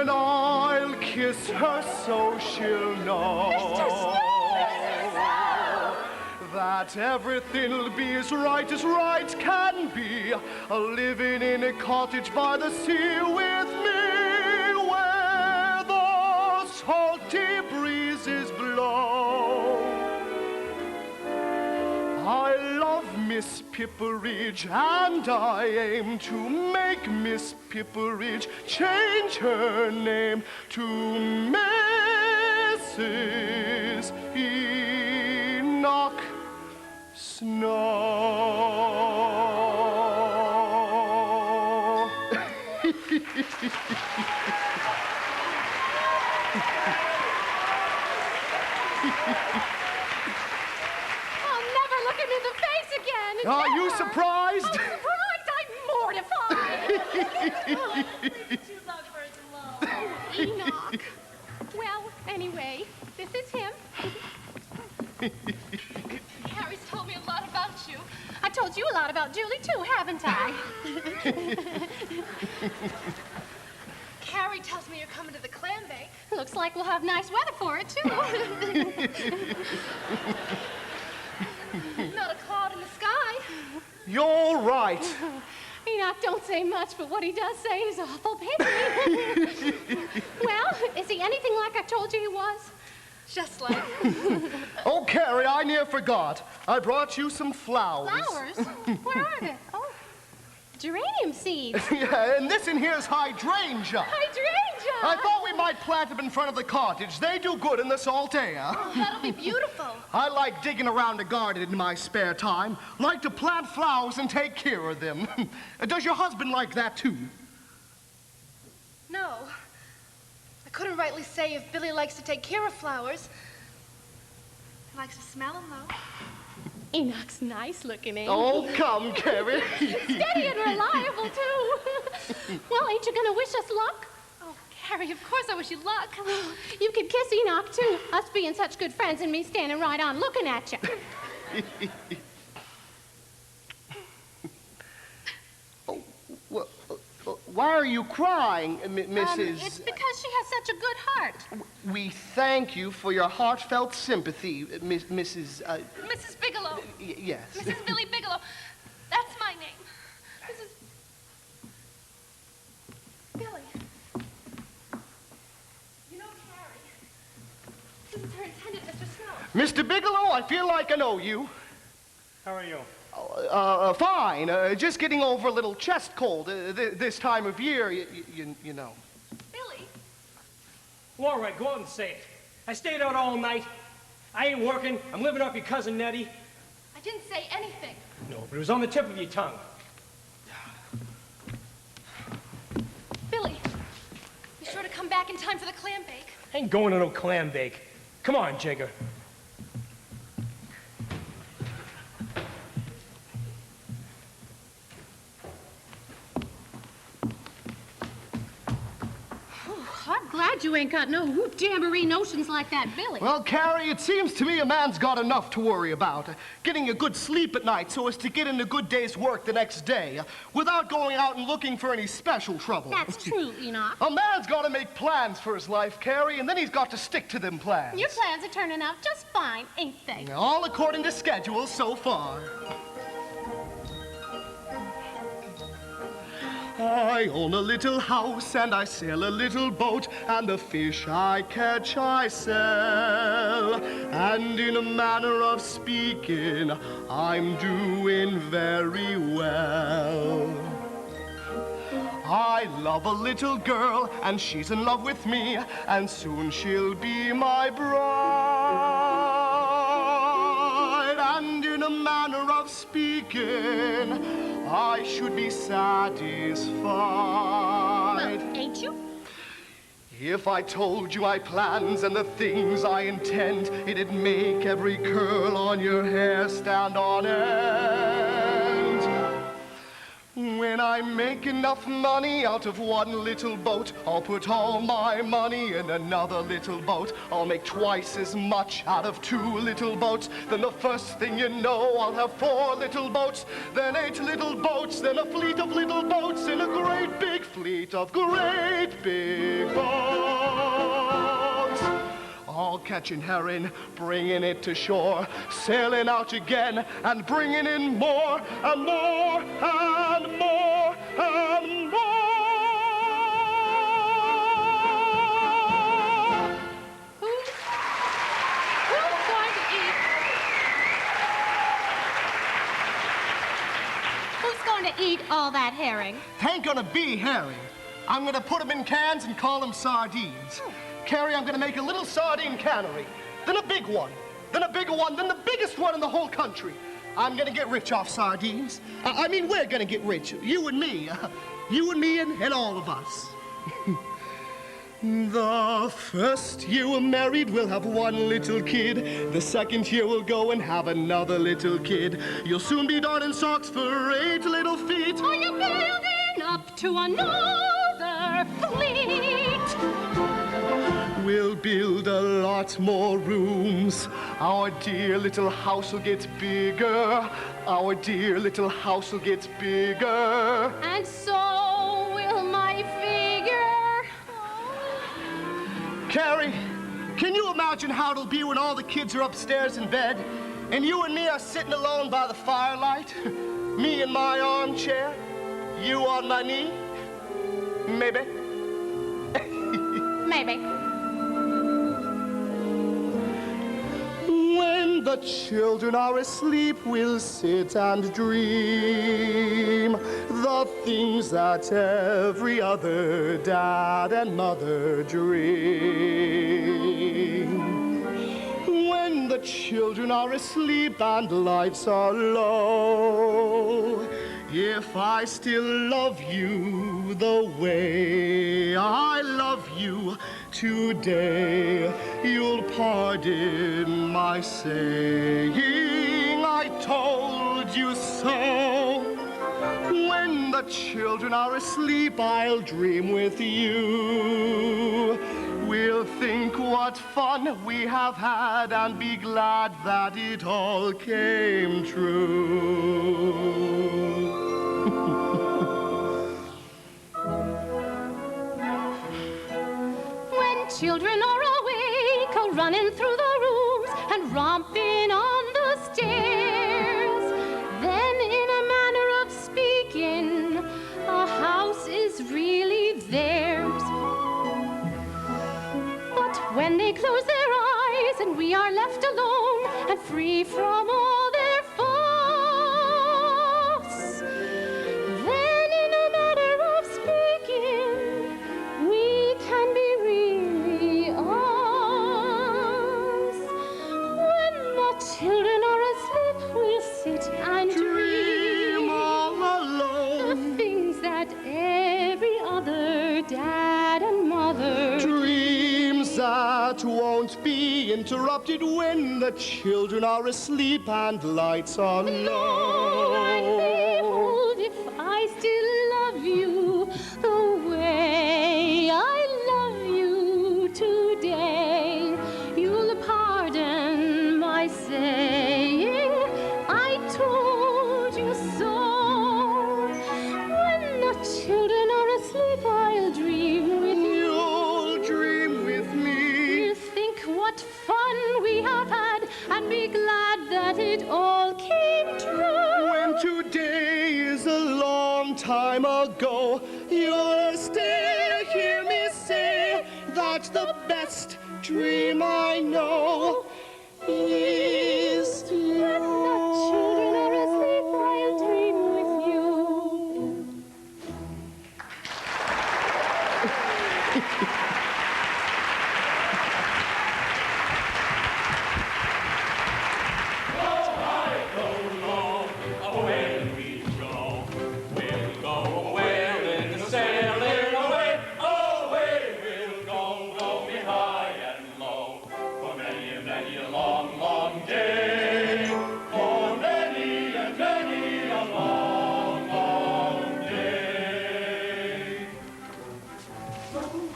Speaker 10: Then I'll kiss her so she'll know that everything'll be as right can be, living in a cottage by the sea with me, where the salty breezes blow. I love Miss Pipperidge, and I aim to make Miss Pipperidge change her name to Mrs. Enoch Snow.
Speaker 1: I'll never look him in the face again.
Speaker 10: Are you
Speaker 1: never.
Speaker 10: surprised?
Speaker 1: I'm surprised. I'm mortified.
Speaker 11: Two lovebirds alone.
Speaker 1: Enoch. Well, anyway, this is him. Harry's told me a lot about you. I told you a lot about Julie, too, haven't I? Carrie tells me you're coming to the clam bake. Looks like we'll have nice weather for it, too. Not a cloud in the sky.
Speaker 10: You're right.
Speaker 1: Enoch don't say much, but what he does say is awful picky. Well, is he anything like I told you he was? Just like.
Speaker 10: Oh, Carrie, I near forgot. I brought you some flowers.
Speaker 1: Flowers? Where are they? Oh, geranium seeds.
Speaker 10: Yeah, and this in here's hydrangea.
Speaker 1: Hydrangea!
Speaker 10: I thought we might plant them in front of the cottage. They do good in the salt air.
Speaker 1: Oh, that'll be beautiful.
Speaker 10: I like digging around a garden in my spare time. Like to plant flowers and take care of them. Does your husband like that, too?
Speaker 4: No. I couldn't rightly say if Billy likes to take care of flowers. He likes to smell them, though.
Speaker 1: Enoch's nice looking, ain't he?
Speaker 10: Oh, come, Carrie.
Speaker 1: Steady and reliable, too. Well, ain't you gonna wish us luck? Oh, Carrie, of course I wish you luck. You could kiss Enoch, too, us being such good friends and me standing right on looking at you.
Speaker 10: Why are you crying, Mrs.?
Speaker 1: It's because she has such a good heart.
Speaker 10: We thank you for your heartfelt sympathy, Mrs.
Speaker 4: Mrs. Bigelow.
Speaker 10: Yes.
Speaker 4: Mrs. Billy Bigelow. That's my name. Mrs. Billy. You know Carrie. This is her intended, Mr. Snow.
Speaker 10: Mr. Bigelow, I feel like I know you.
Speaker 3: How are you?
Speaker 10: Fine. Just getting over a little chest cold this time of year, you know.
Speaker 4: Billy.
Speaker 3: Well, all right, go out and say it. I stayed out all night. I ain't working. I'm living off your cousin Nettie.
Speaker 4: I didn't say anything.
Speaker 3: No, but it was on the tip of your tongue.
Speaker 4: Billy. Be sure to come back in time for the clam bake.
Speaker 3: I ain't going to no clam bake. Come on, Jigger.
Speaker 1: I'm glad you ain't got no hoot-jamboree notions like that, Billy.
Speaker 10: Well, Carrie, it seems to me a man's got enough to worry about. Getting a good sleep at night so as to get in a good day's work the next day, without going out and looking for any special trouble.
Speaker 1: That's true, Enoch.
Speaker 10: A man's got to make plans for his life, Carrie, and then he's got to stick to them plans.
Speaker 1: Your plans are turning out just fine, ain't they?
Speaker 10: All according to schedule so far. I own a little house and I sail a little boat, and the fish I catch I sell. And in a manner of speaking, I'm doing very well. I love a little girl and she's in love with me, and soon she'll be my bride. And in a manner of speaking, I should be satisfied.
Speaker 1: Well,
Speaker 10: If I told you my plans and the things I intend, it'd make every curl on your hair stand on end. When I make enough money out of one little boat, I'll put all my money in another little boat. I'll make twice as much out of 2 little boats. Then the first thing you know, I'll have 4 little boats, then 8 little boats, then a fleet of little boats, and a great big fleet of great big boats. All catching herring, bringing it to shore, sailing out again and bringing in more and more and more and more.
Speaker 1: Who's going to eat all that herring?
Speaker 10: Ain't gonna be herring. I'm gonna put them in cans and call them sardines. Carrie, I'm gonna make a little sardine cannery, then a big one, then a bigger one, then the biggest one in the whole country. I'm gonna get rich off sardines. I mean, we're gonna get rich, you and me. You and me and all of us. The first year we're married, we'll have 1 little kid. The second year we'll go and have another little kid. You'll soon be darning socks for 8 little feet.
Speaker 1: Are you building up to another fleet?
Speaker 10: We'll build a lot more rooms. Our dear little house will get bigger. Our dear little house will get bigger.
Speaker 1: And so will my figure.
Speaker 10: Carrie, can you imagine how it'll be when all the kids are upstairs in bed and you and me are sitting alone by the firelight? Me in my armchair, you on my knee? Maybe.
Speaker 1: Maybe.
Speaker 10: When the children are asleep, we'll sit and dream the things that every other dad and mother dream. When the children are asleep and lights are low, if I still love you the way I love you today, you'll pardon my saying I told you so. When the children are asleep, I'll dream with you. We'll think what fun we have had and be glad that it all came true.
Speaker 1: Children are awake, running through the rooms and romping on the stairs. Then, in a manner of speaking, a house is really theirs. But when they close their eyes and we are left alone and free from all their fuss, then, in a manner of speaking, we can be children are asleep, we'll sit and dream
Speaker 10: all alone.
Speaker 1: The things that every other dad and mother
Speaker 10: dreams that won't be interrupted when the children are asleep and lights are low.
Speaker 1: And behold, if I still love you the way I love you today, you'll pardon my saying I told you so. When the children are asleep, I'll dream with you.
Speaker 10: You'll dream with me.
Speaker 1: We'll think what fun we have had and be glad that it all came true.
Speaker 10: When today is a long time ago, you'll still hear me say that's the best dream I know. Is you.
Speaker 1: When the children are asleep, I'll dream with you.
Speaker 8: We'll go whaling and sailing away, away we'll go.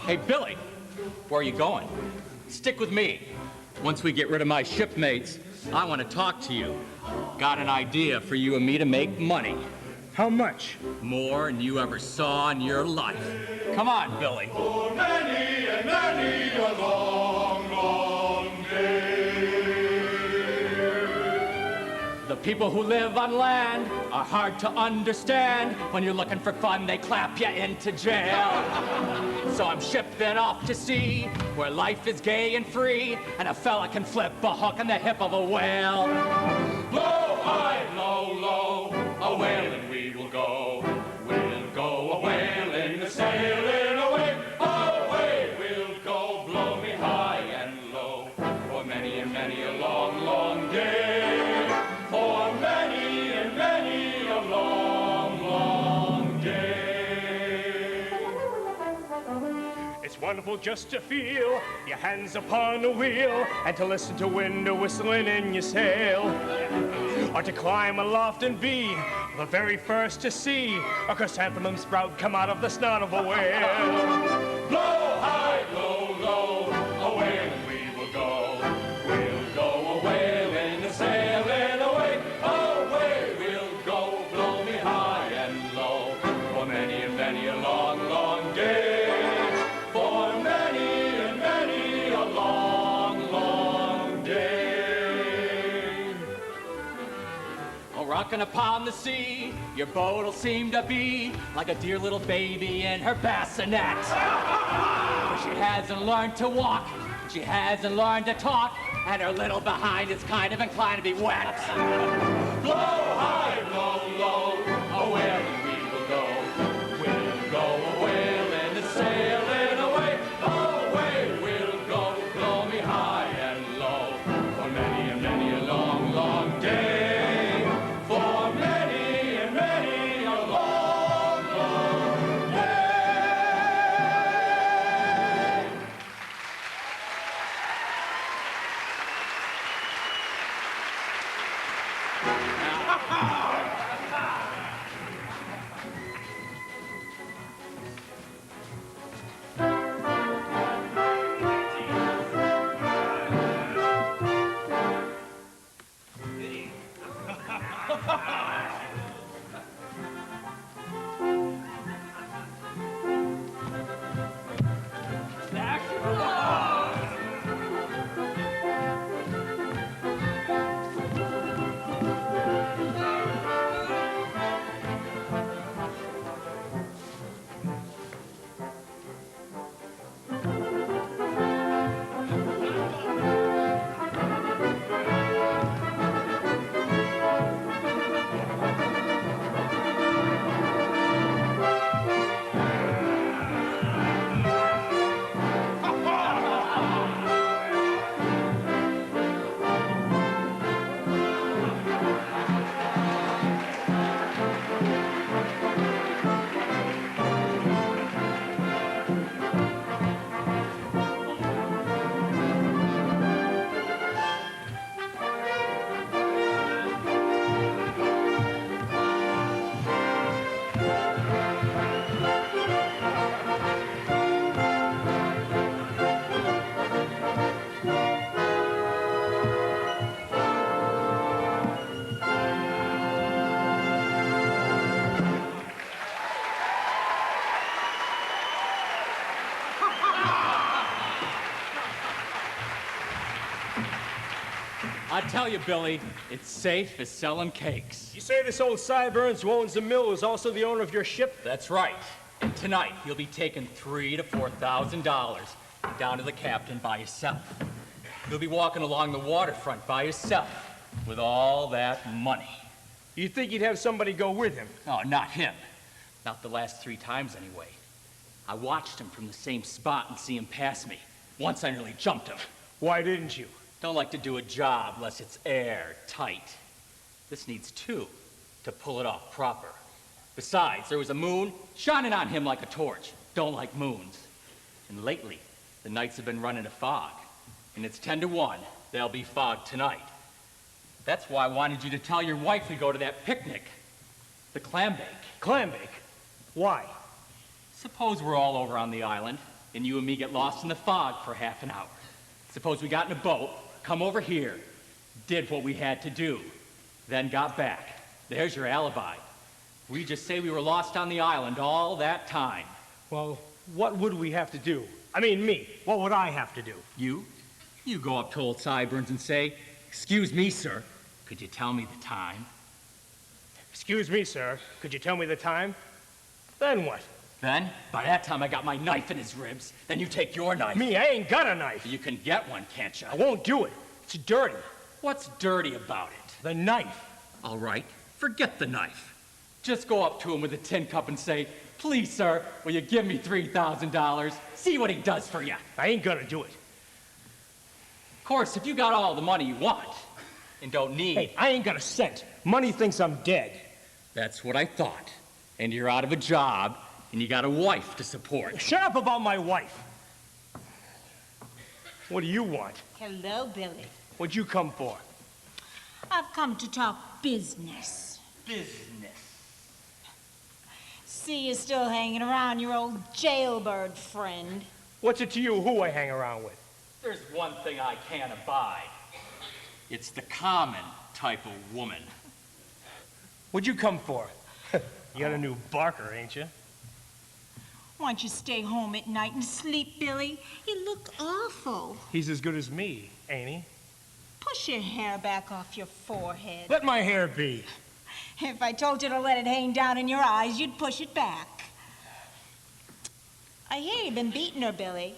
Speaker 12: Hey, Billy, where are you going? Stick with me. Once we get rid of my shipmates, I want to talk to you. Got an idea for you and me to make money.
Speaker 3: How much?
Speaker 12: More than you ever saw in your life. Come on, Billy.
Speaker 11: For many and many a long, long day.
Speaker 12: The people who live on land are hard to understand. When you're looking for fun, they clap you into jail. So I'm shipping off to sea, where life is gay and free, and a fella can flip a hook in the hip of a whale.
Speaker 11: Low, high, low, low, a whaling we will go. We'll go a whaling, a sailing away. Away we'll go, blow me high and low. For many and many a long, long day. For many and many a long, long day.
Speaker 3: It's wonderful just to feel your hands upon the wheel and to listen to wind whistling in your sail. Or to climb aloft and be the very first to see a chrysanthemum sprout come out of the snout of a whale.
Speaker 11: Blow high, low, low, a whaling we will go. We'll go a whaling, a sailing away. Away we'll go, blow me high and low. For many and many a long, long day. For many and many a long, long day.
Speaker 12: Rocking upon the sea, your boat'll seem to be like a dear little baby in her bassinet. For she hasn't learned to walk, she hasn't learned to talk, and her little behind is kind of inclined to be wet.
Speaker 11: Blow high, low, low, a whaling we will go. We'll go a whaling, a sailing away. Away we'll go, blow me high and low. For many and many a long, long day. For many and many a long, long day.
Speaker 12: I tell you, Billy, it's safe as selling cakes.
Speaker 3: You say this old Sideburns who owns the mill is also the owner of your ship?
Speaker 12: That's right. And tonight, you'll be taking $3,000 to $4,000 down to the captain by yourself. You'll be walking along the waterfront by yourself with all that money.
Speaker 3: You'd think you'd have somebody go with him.
Speaker 12: No, not him. Not the last 3 times, anyway. I watched him from the same spot and see him pass me. Once I nearly jumped him.
Speaker 3: Why didn't you?
Speaker 12: Don't like to do a job unless it's airtight. This needs 2 to pull it off proper. Besides, there was a moon shining on him like a torch. Don't like moons. And lately, the nights have been running a fog. And it's 10 to 1. There'll be fog tonight. That's why I wanted you to tell your wife we go to that picnic. The clam bake.
Speaker 3: Clam bake? Why?
Speaker 12: Suppose we're all over on the island. then you and me get lost in the fog for half an hour. Suppose we got in a boat, come over here, did what we had to do, then got back. There's your alibi. We just say we were lost on the island all that time.
Speaker 3: Well, what would we have to do? I mean, me. What would I have to do?
Speaker 12: You go up to old Sideburns and say, "Excuse me, sir, could you tell me the time?"
Speaker 3: Excuse me, sir. Could you tell me the time? Then what?
Speaker 12: Then, by that time, I got my knife in his ribs. Then you take your knife.
Speaker 3: Me, I ain't got a knife.
Speaker 12: You can get one, can't you?
Speaker 3: I won't do it. It's dirty.
Speaker 12: What's dirty about it?
Speaker 3: The knife.
Speaker 12: All right, forget the knife. Just go up to him with a tin cup and say, "Please, sir, will you give me $3,000? See what he does for you."
Speaker 3: I ain't gonna do it.
Speaker 12: Of course, if you got all the money you want and don't need...
Speaker 3: Hey, I ain't got a cent. Money thinks I'm dead.
Speaker 12: That's what I thought. And you're out of a job, and you got a wife to support.
Speaker 3: Shut up about my wife. What do you want?
Speaker 2: Hello, Billy.
Speaker 3: What'd you come for?
Speaker 2: I've come to talk business.
Speaker 12: Business.
Speaker 2: See you still hanging around your old jailbird friend.
Speaker 3: What's it to you who I hang around with?
Speaker 12: There's one thing I can't abide. It's the common type of woman.
Speaker 3: What'd you come for? You got a new barker, ain't you?
Speaker 2: Why don't you stay home at night and sleep, Billy? You look awful.
Speaker 3: He's as good as me, ain't he?
Speaker 2: Push your hair back off your forehead.
Speaker 3: Let my hair be.
Speaker 2: If I told you to let it hang down in your eyes, you'd push it back. I hear you've been beating her, Billy.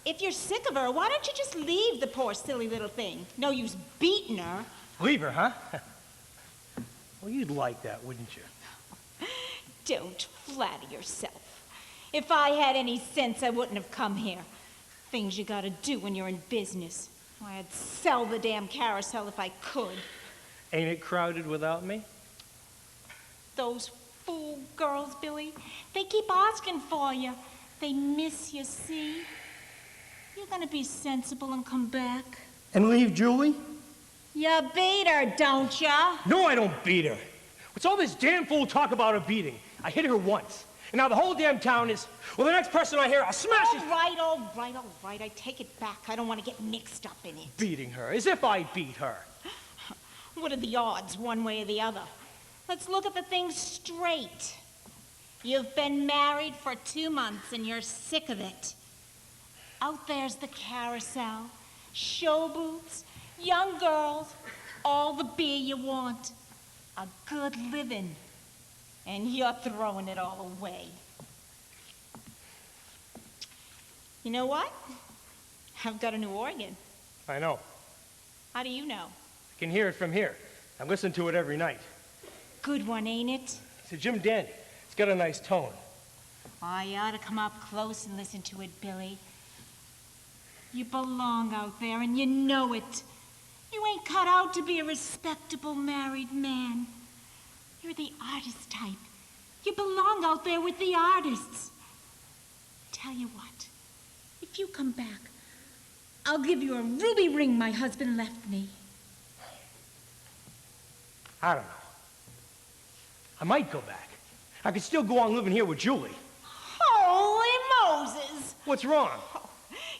Speaker 2: If you're sick of her, why don't you just leave the poor silly little thing? No use beating her.
Speaker 3: Leave her, huh? Well, you'd like that, wouldn't you?
Speaker 2: Don't flatter yourself. If I had any sense, I wouldn't have come here. Things you gotta do when you're in business. Why, I'd sell the damn carousel if I could.
Speaker 3: Ain't it crowded without me?
Speaker 2: Those fool girls, Billy, they keep asking for you. They miss you, see? You're gonna be sensible and come back.
Speaker 3: And leave Julie?
Speaker 2: You beat her, don't ya?
Speaker 3: No, I don't beat her. What's all this damn fool talk about a beating? I hit her once. And now the whole damn town is, well, the next person I hear, I'll smash his...
Speaker 2: All right. I take it back. I don't want to get mixed up in it.
Speaker 3: Beating her, as if I beat her.
Speaker 2: What are the odds, one way or the other? Let's look at the thing straight. You've been married for 2 months and you're sick of it. Out there's the carousel, show booths, young girls, all the beer you want, a good living, and you're throwing it all away. You know what? I've got a new organ.
Speaker 3: I know.
Speaker 2: How do you know?
Speaker 3: I can hear it from here. I listen to it every night.
Speaker 2: Good one, ain't it?
Speaker 3: It's a Jim Dandy. It's got a nice tone.
Speaker 2: Why, you ought to come up close and listen to it, Billy. You belong out there, and you know it. You ain't cut out to be a respectable married man. You're the artist type. You belong out there with the artists. Tell you what, if you come back, I'll give you a ruby ring my husband left me.
Speaker 3: I don't know. I might go back. I could still go on living here with Julie.
Speaker 2: Holy Moses!
Speaker 3: What's wrong?
Speaker 2: Oh,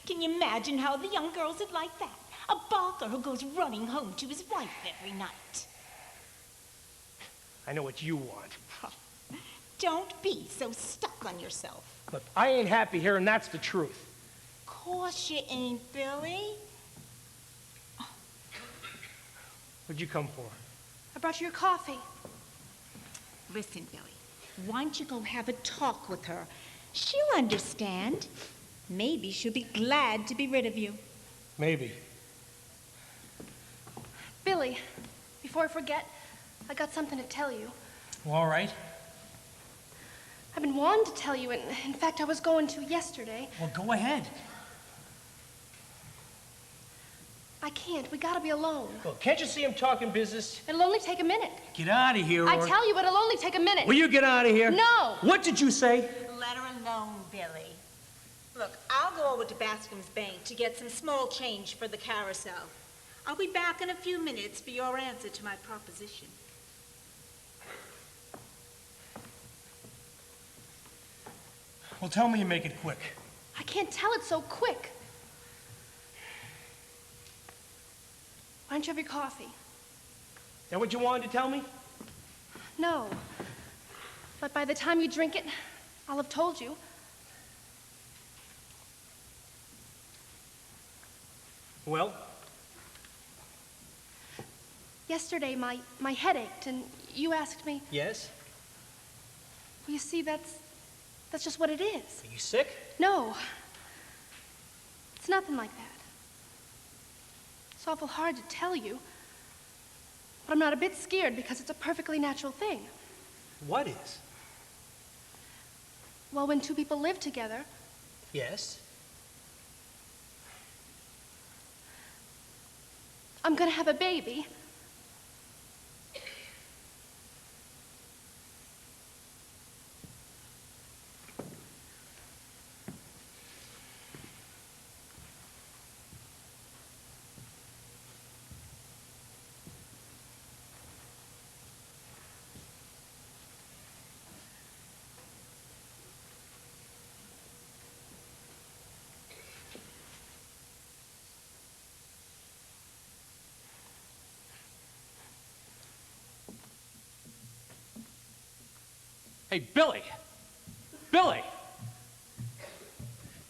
Speaker 2: can you imagine how the young girls would like that? A barker who goes running home to his wife every night.
Speaker 3: I know what you want.
Speaker 2: Don't be so stuck on yourself.
Speaker 3: Look, I ain't happy here, and that's the truth.
Speaker 2: Course you ain't, Billy.
Speaker 3: What'd you come for?
Speaker 4: I brought you your coffee.
Speaker 2: Listen, Billy, why don't you go have a talk with her? She'll understand. Maybe she'll be glad to be rid of you.
Speaker 3: Maybe.
Speaker 4: Billy, before I forget, I got something to tell you.
Speaker 3: Well, all right.
Speaker 4: I've been wanting to tell you, and in fact, I was going to yesterday.
Speaker 3: Well, go ahead.
Speaker 4: I can't. We gotta be alone.
Speaker 3: Well, can't you see I'm talking business?
Speaker 4: It'll only take a minute.
Speaker 3: Get out of here,
Speaker 4: I tell you, it'll only take a minute.
Speaker 3: Will you get out of here?
Speaker 4: No!
Speaker 3: What did you say?
Speaker 2: Let her alone, Billy. Look, I'll go over to Bascom's Bank to get some small change for the carousel. I'll be back in a few minutes for your answer to my proposition.
Speaker 3: Well, tell me you make it quick.
Speaker 4: I can't tell it so quick. Why don't you have your coffee?
Speaker 3: That what you wanted to tell me?
Speaker 4: No. But by the time you drink it, I'll have told you.
Speaker 3: Well?
Speaker 4: Yesterday, my head ached, and you asked me...
Speaker 3: Yes?
Speaker 4: Well, you see, that's just what it is.
Speaker 3: Are you sick?
Speaker 4: No. It's nothing like that. It's awful hard to tell you. But I'm not a bit scared because it's a perfectly natural thing.
Speaker 3: What is?
Speaker 4: Well, when two people live together...
Speaker 3: Yes?
Speaker 4: I'm gonna have a baby.
Speaker 12: Hey, Billy! Billy!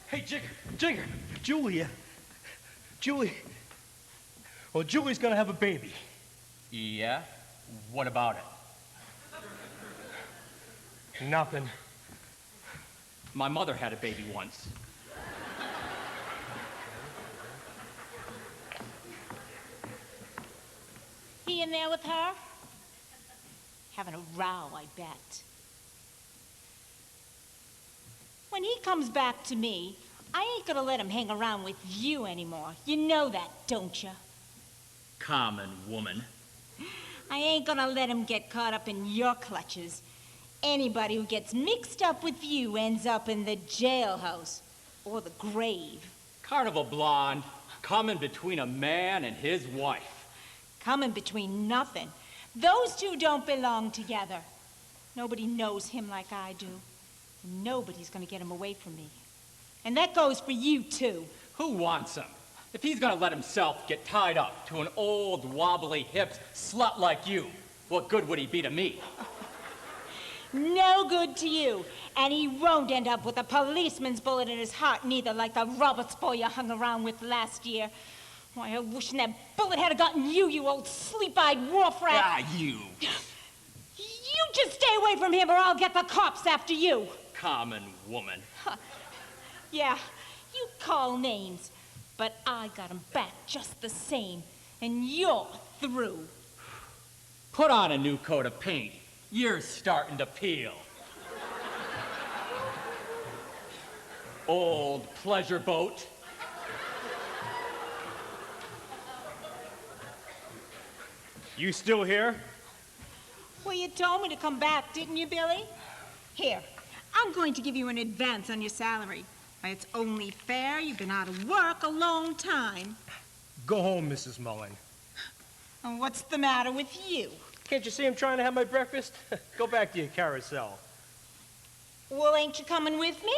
Speaker 3: Hey, Jigger, Julia. Well, Julie's gonna have a baby.
Speaker 12: Yeah? What about it?
Speaker 3: Nothing.
Speaker 12: My mother had a baby once.
Speaker 2: He in there with her? Having a row, I bet. When he comes back to me, I ain't gonna let him hang around with you anymore. You know that, don't you?
Speaker 12: Common woman.
Speaker 2: I ain't gonna let him get caught up in your clutches. Anybody who gets mixed up with you ends up in the jailhouse or the grave.
Speaker 12: Carnival blonde, coming between a man and his wife.
Speaker 2: Coming between nothing. Those two don't belong together. Nobody knows him like I do. And nobody's gonna get him away from me. And that goes for you, too.
Speaker 12: Who wants him? If he's gonna let himself get tied up to an old, wobbly hips slut like you, what good would he be to me?
Speaker 2: No good to you. And he won't end up with a policeman's bullet in his heart, neither, like the Roberts boy you hung around with last year. Why, I wish that bullet had gotten you, you old sleep-eyed wharf rat.
Speaker 12: Ah, you.
Speaker 2: You just stay away from him or I'll get the cops after you.
Speaker 12: Common woman.
Speaker 2: Huh. Yeah, you call names, but I got him back just the same, and you're through.
Speaker 12: Put on a new coat of paint. You're starting to peel. Old pleasure boat.
Speaker 3: You still here?
Speaker 2: Well, you told me to come back, didn't you, Billy? Here, I'm going to give you an advance on your salary. Why, it's only fair. You've been out of work a long time.
Speaker 3: Go home, Mrs. Mullen.
Speaker 2: And what's the matter with you?
Speaker 3: Can't you see I'm trying to have my breakfast? Go back to your carousel.
Speaker 2: Well, ain't you coming with me?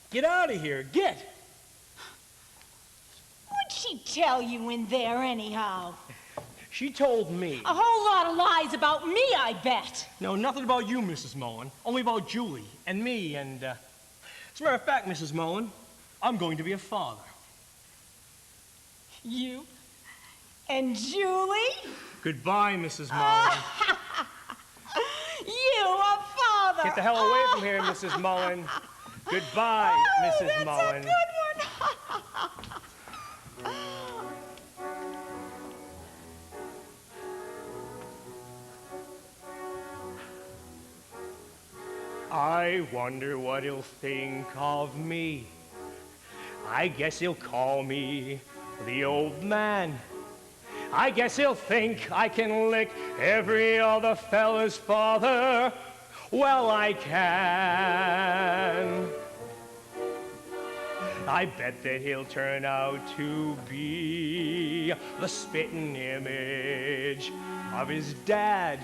Speaker 3: Get out of here, get!
Speaker 2: What'd she tell you in there, anyhow?
Speaker 3: She told me.
Speaker 2: A whole lot of lies about me, I bet.
Speaker 3: No, nothing about you, Mrs. Mullen. Only about Julie and me and, as a matter of fact, Mrs. Mullen, I'm going to be a father.
Speaker 2: You and Julie?
Speaker 3: Goodbye, Mrs. Mullen.
Speaker 2: You a father!
Speaker 3: Get the hell away from here, Mrs. Mullen. Goodbye, Mrs.
Speaker 2: That's
Speaker 3: Mullen.
Speaker 2: a good one.
Speaker 3: I wonder what he'll think of me. I guess he'll call me the old man. I guess he'll think I can lick every other fella's father. Well, I can. I bet that he'll turn out to be the spitting image of his dad.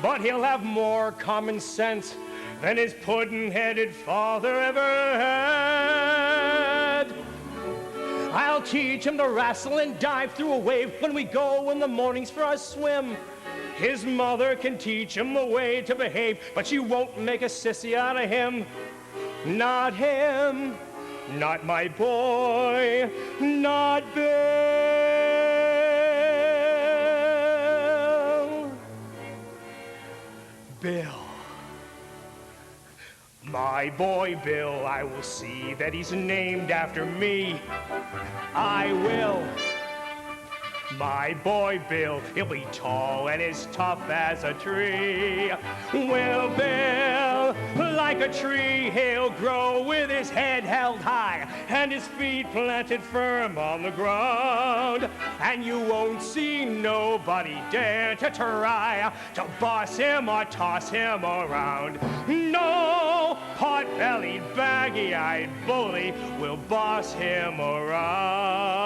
Speaker 3: But he'll have more common sense than his puddin'-headed father ever had. I'll teach him to wrestle and dive through a wave when we go in the mornings for a swim. His mother can teach him the way to behave, but she won't make a sissy out of him. Not him, not my boy, not Bill. Bill. My boy Bill, I will see that he's named after me. I will. My boy Bill, he'll be tall and as tough as a tree. Will Bill, like a tree, he'll grow with his head held high and his feet planted firm on the ground. And you won't see nobody dare to try to boss him or toss him around. No pot-bellied, baggy-eyed bully will boss him around.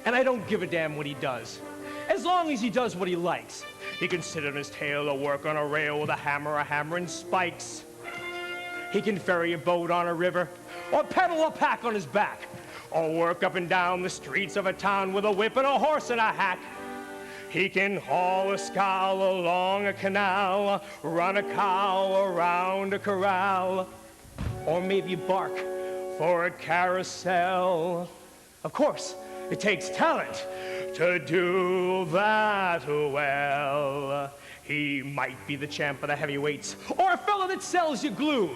Speaker 3: And I don't give a damn what he does, as long as he does what he likes. He can sit on his tail or work on a rail with a hammer and spikes. He can ferry a boat on a river, or pedal a pack on his back, or work up and down the streets of a town with a whip and a horse and a hack. He can haul a scow along a canal, run a cow around a corral, or maybe bark for a carousel. Of course, it takes talent to do that well. He might be the champ of the heavyweights, or a fellow that sells you glue,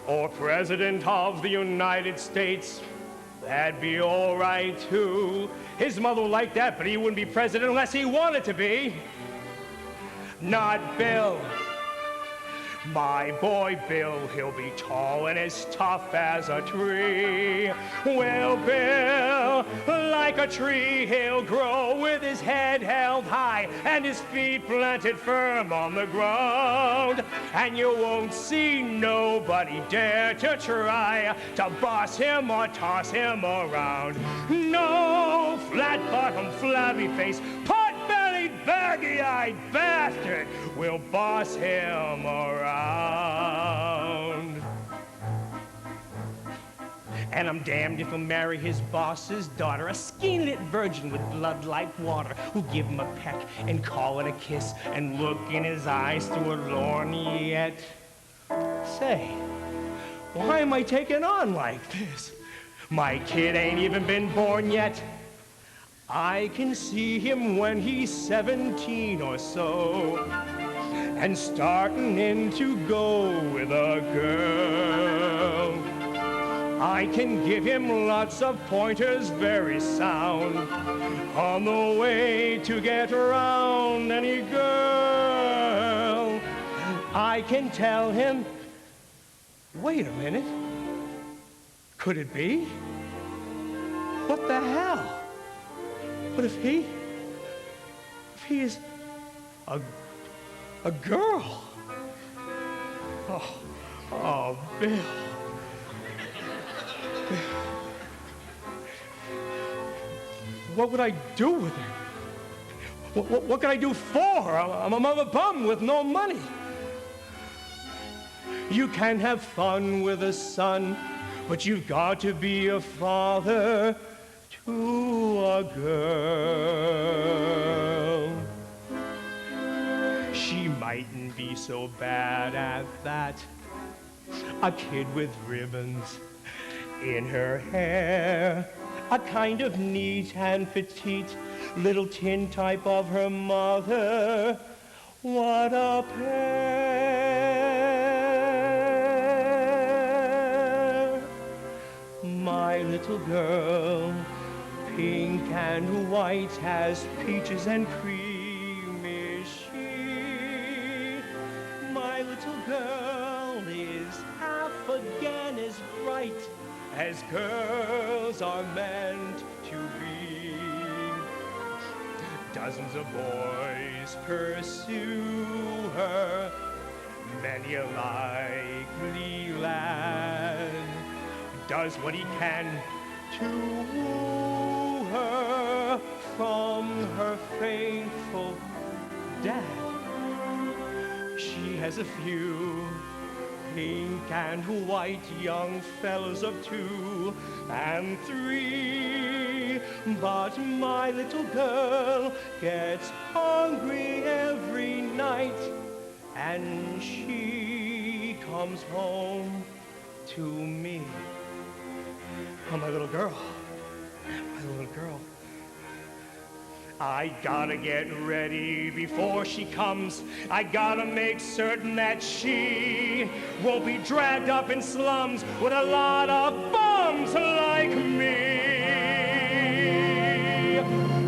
Speaker 3: or president of the United States. That'd be all right, too. His mother would like that, but he wouldn't be president unless he wanted to be. Not Bill. My boy Bill, he'll be tall and as tough as a tree. Well, Bill, like a tree, he'll grow with his head held high and his feet planted firm on the ground. And you won't see nobody dare to try to boss him or toss him around. No flat-bottomed, flabby-faced, pot-bellied, baggy-eyed bastard will boss him around. And I'm damned if he'll marry his boss's daughter, a skin-lit virgin with blood like water, who'll give him a peck and call it a kiss and look in his eyes through a lorgnette. Say, why am I taking on like this? My kid ain't even been born yet. I can see him when he's 17 or so, and starting in to go with a girl. I can give him lots of pointers, very sound, on the way to get around any girl. I can tell him, wait a minute, could it be? What the hell? What if he is a girl? Oh, Bill. What would I do with her? What can I do for her? I'm a bum with no money. You can have fun with a son, but you've got to be a father to a girl. She mightn't be so bad at that. A kid with ribbons in her hair, a kind of neat and petite little tin type of her mother. What a pair! My little girl, pink and white as peaches and cream is she. My little girl is half again as bright as girls are meant to be. Dozens of boys pursue her, many a likely lad does what he can to woo her from her faithful dad. She has a few
Speaker 10: pink and white young fellas of 2 and 3. But my little girl gets hungry every night, and she comes home to me. Oh, my little girl. My little girl. I gotta get ready before she comes. I gotta make certain that she won't be dragged up in slums with a lot of bums like me.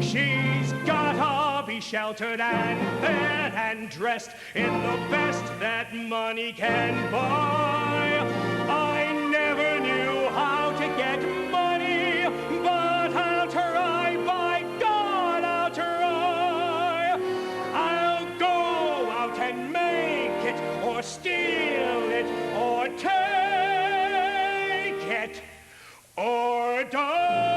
Speaker 10: She's gotta be sheltered and fed and dressed in the best that money can buy. I never knew how to get money, but I'll try, by God, I'll try. I'll go out and make it, or steal it, or take it, or die.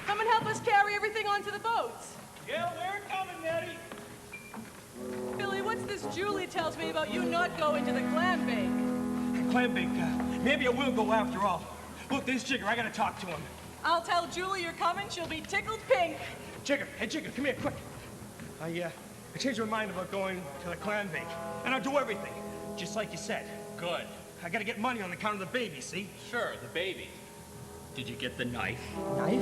Speaker 7: Come and help us carry everything onto the boats.
Speaker 3: Yeah, we're coming, Nettie.
Speaker 7: Billy, what's this Julie tells me about you not going to the clam bake?
Speaker 3: Clam bake, maybe I will go after all. Look, there's Jigger. I gotta talk to him.
Speaker 7: I'll tell Julie you're coming. She'll be tickled pink.
Speaker 3: Jigger, hey Jigger, come here, quick. I changed my mind about going to the clam bake, and I'll do everything, just like you said.
Speaker 12: Good.
Speaker 3: I gotta get money on the count of the baby, see?
Speaker 12: Sure, the baby. Did you get the knife?
Speaker 3: Knife?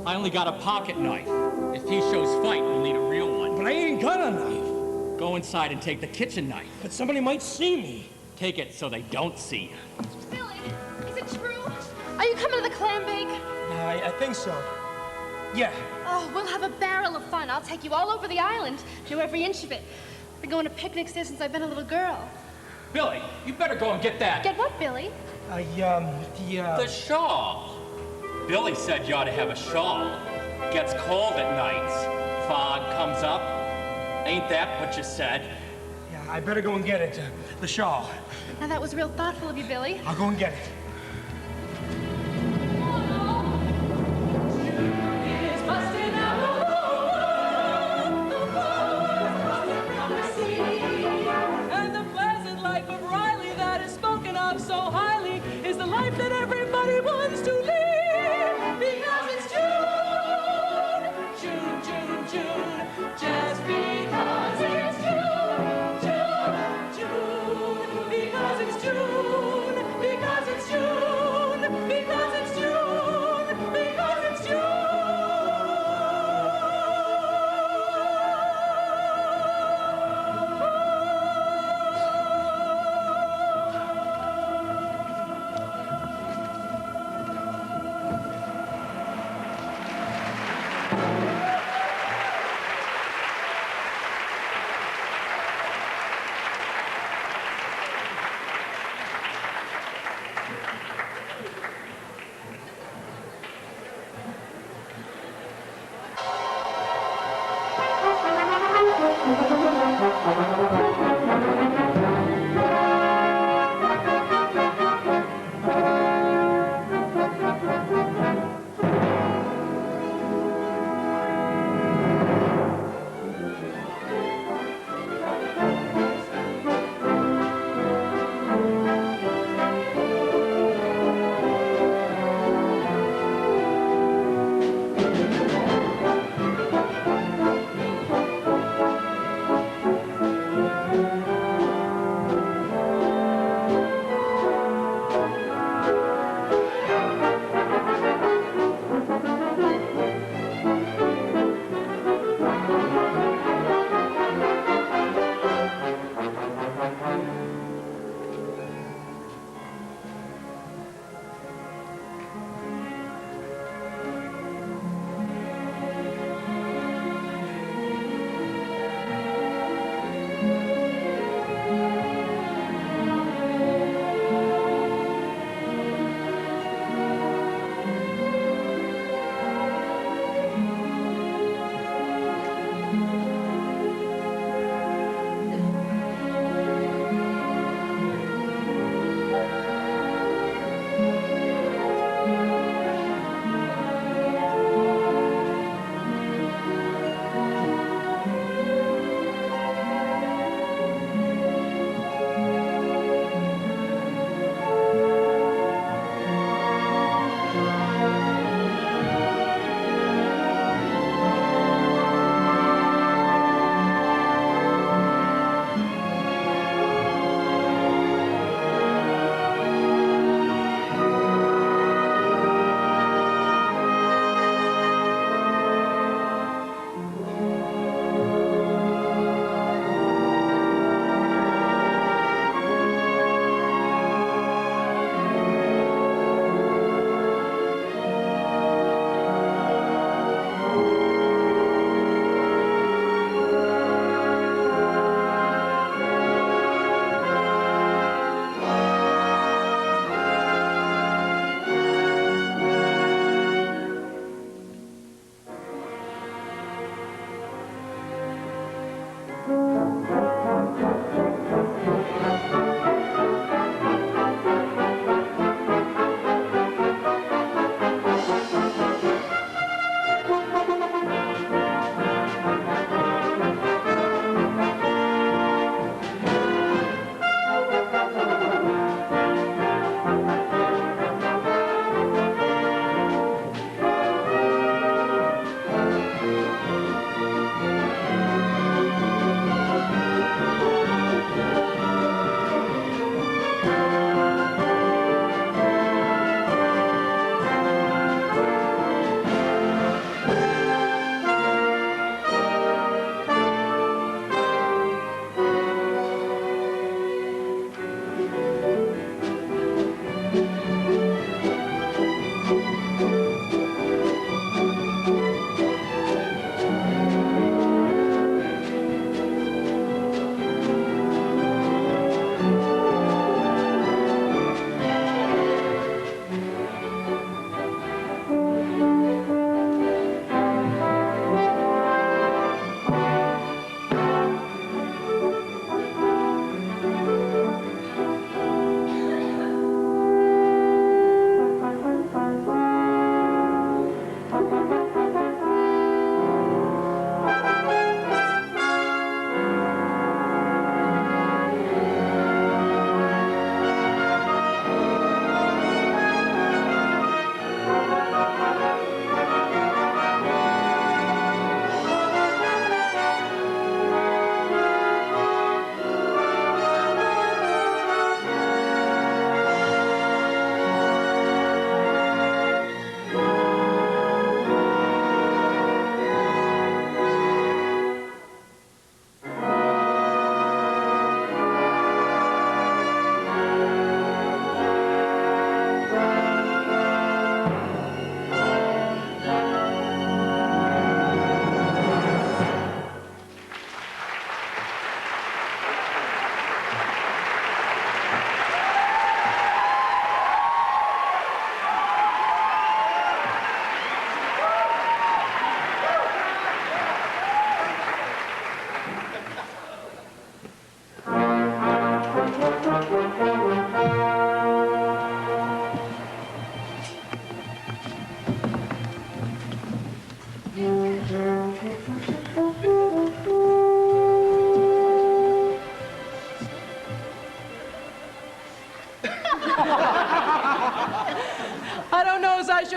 Speaker 12: I only got a pocket knife. If he shows fight, we'll need a real one.
Speaker 3: But I ain't got a knife.
Speaker 12: Go inside and take the kitchen knife.
Speaker 3: But somebody might see me.
Speaker 12: Take it so they don't see you.
Speaker 4: Billy, is it true? Are you coming to the clam bake?
Speaker 3: I think so. Yeah.
Speaker 4: Oh, we'll have a barrel of fun. I'll take you all over the island. Know every inch of it. Been going to picnics there since I've been a little girl.
Speaker 12: Billy, you better go and get that.
Speaker 4: Get what, Billy?
Speaker 12: The shawl. Billy said you ought to have a shawl. Gets cold at nights. Fog comes up. Ain't that what you said?
Speaker 3: Yeah, I better go and get it. The shawl.
Speaker 4: Now, that was real thoughtful of you, Billy.
Speaker 3: I'll go and get it.
Speaker 7: And the pleasant life of Riley that is spoken of so highly is the life that everybody wants to live. Because it's June, June, June, June. Just because it's June, June, June. Because it's June, because it's June.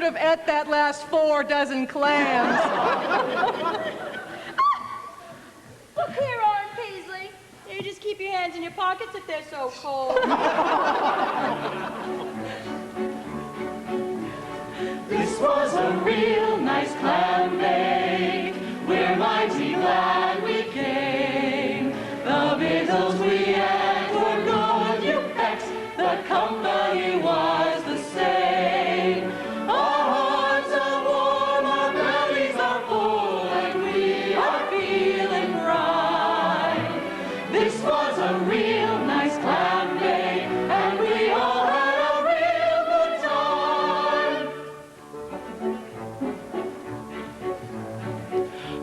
Speaker 7: should have ate that last 4 dozen clams.
Speaker 13: Look here, Arn Paisley. You just keep your hands in your pockets if they're so cold.
Speaker 11: This was a real nice clam bake. We're mighty glad we came. The victuals we ate were good, you bet. The company was the same. Our hearts are warm, our bellies are full, and we are feeling right. This was a real nice clam bake, and we all had a real good time.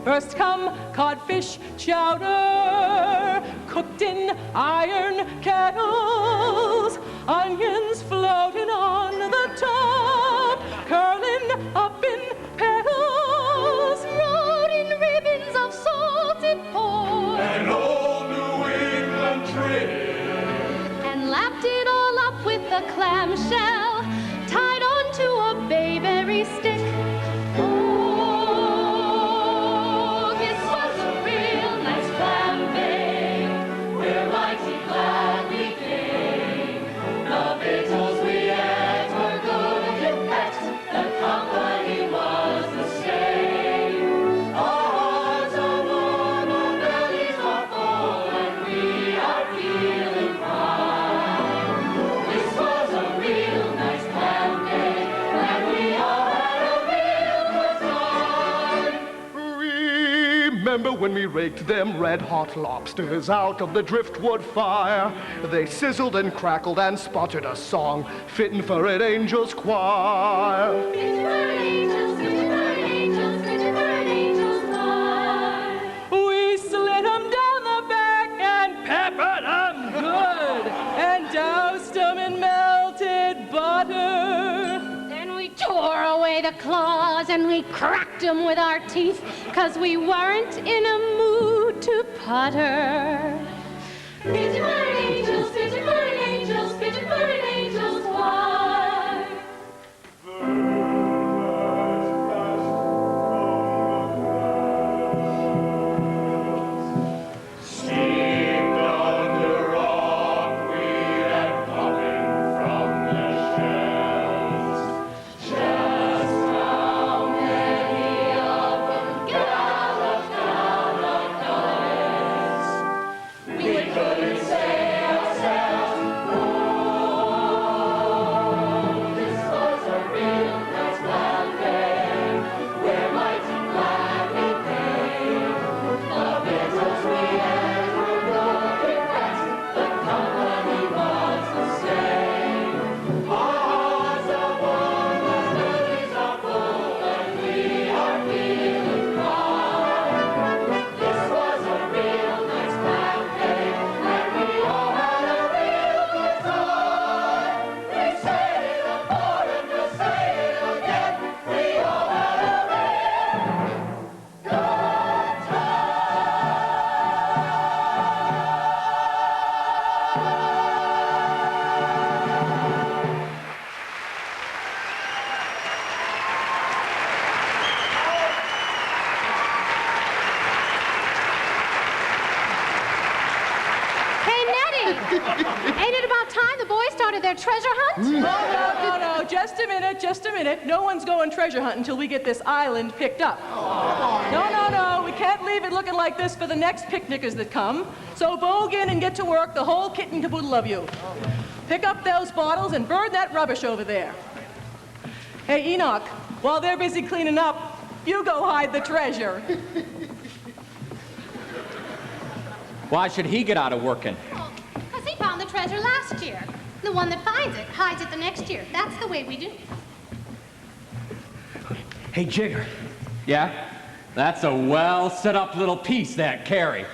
Speaker 7: First come codfish chowder, cooked in iron kettles, onions floating on the top, curling up in petals, rolled in ribbons of salted pork,
Speaker 11: An old New England trick.
Speaker 4: and lapped it all up with a clamshell tied onto a bayberry stick. Oh, this was a real nice clam bake.
Speaker 11: We're mighty glad we came. The victuals we ate were good, you bet. The company was the same. Our hearts are warm, our bellies are full, and we are feeling fine. This was a real nice clam bake, and we all had a real good time.
Speaker 10: Remember when we raked them red-hot lobsters out of the driftwood fire? They sizzled and crackled and sputtered a song fitting for an angel's choir.
Speaker 7: We slid 'em down the back and peppered 'em good, and doused 'em in melted butter.
Speaker 4: Then we tore away the claws and we cracked them with our teeth, 'cause we weren't in a mood to putter.
Speaker 11: Pigeon for an angels, pigeon for an angels, pigeon for an angels, why? Steamed under rockweed and popping from the shells. Just how many of them galloped down the gullies? We couldn't say ourselves. Oh, this was a real nice clam bake. We're mighty glad we came. The victuals we ate were good, in fact, the company was the same. Our hearts are warm, our bellies are full, and we are feeling fine. This was a real nice clam bake, and we all had a real good time. We said it before and we'll say it again. We all had a real good time.
Speaker 4: Hey, Nettie! Ain't it about time the boys started their treasure hunt?
Speaker 7: No, just a minute. No one's going treasure hunt until we get this island picked up. No, we can't leave it looking like this for the next picnickers that come. So vogue in and get to work, the whole kit and caboodle of you. Pick up those bottles and burn that rubbish over there. Hey, Enoch, while they're busy cleaning up, you go hide the treasure.
Speaker 12: Why should he get out of working?
Speaker 4: Because he found the treasure last year. The one that finds it hides it the next year. That's the way we do.
Speaker 3: Hey, Jigger.
Speaker 12: Yeah? That's a well-set-up little piece, that Carrie.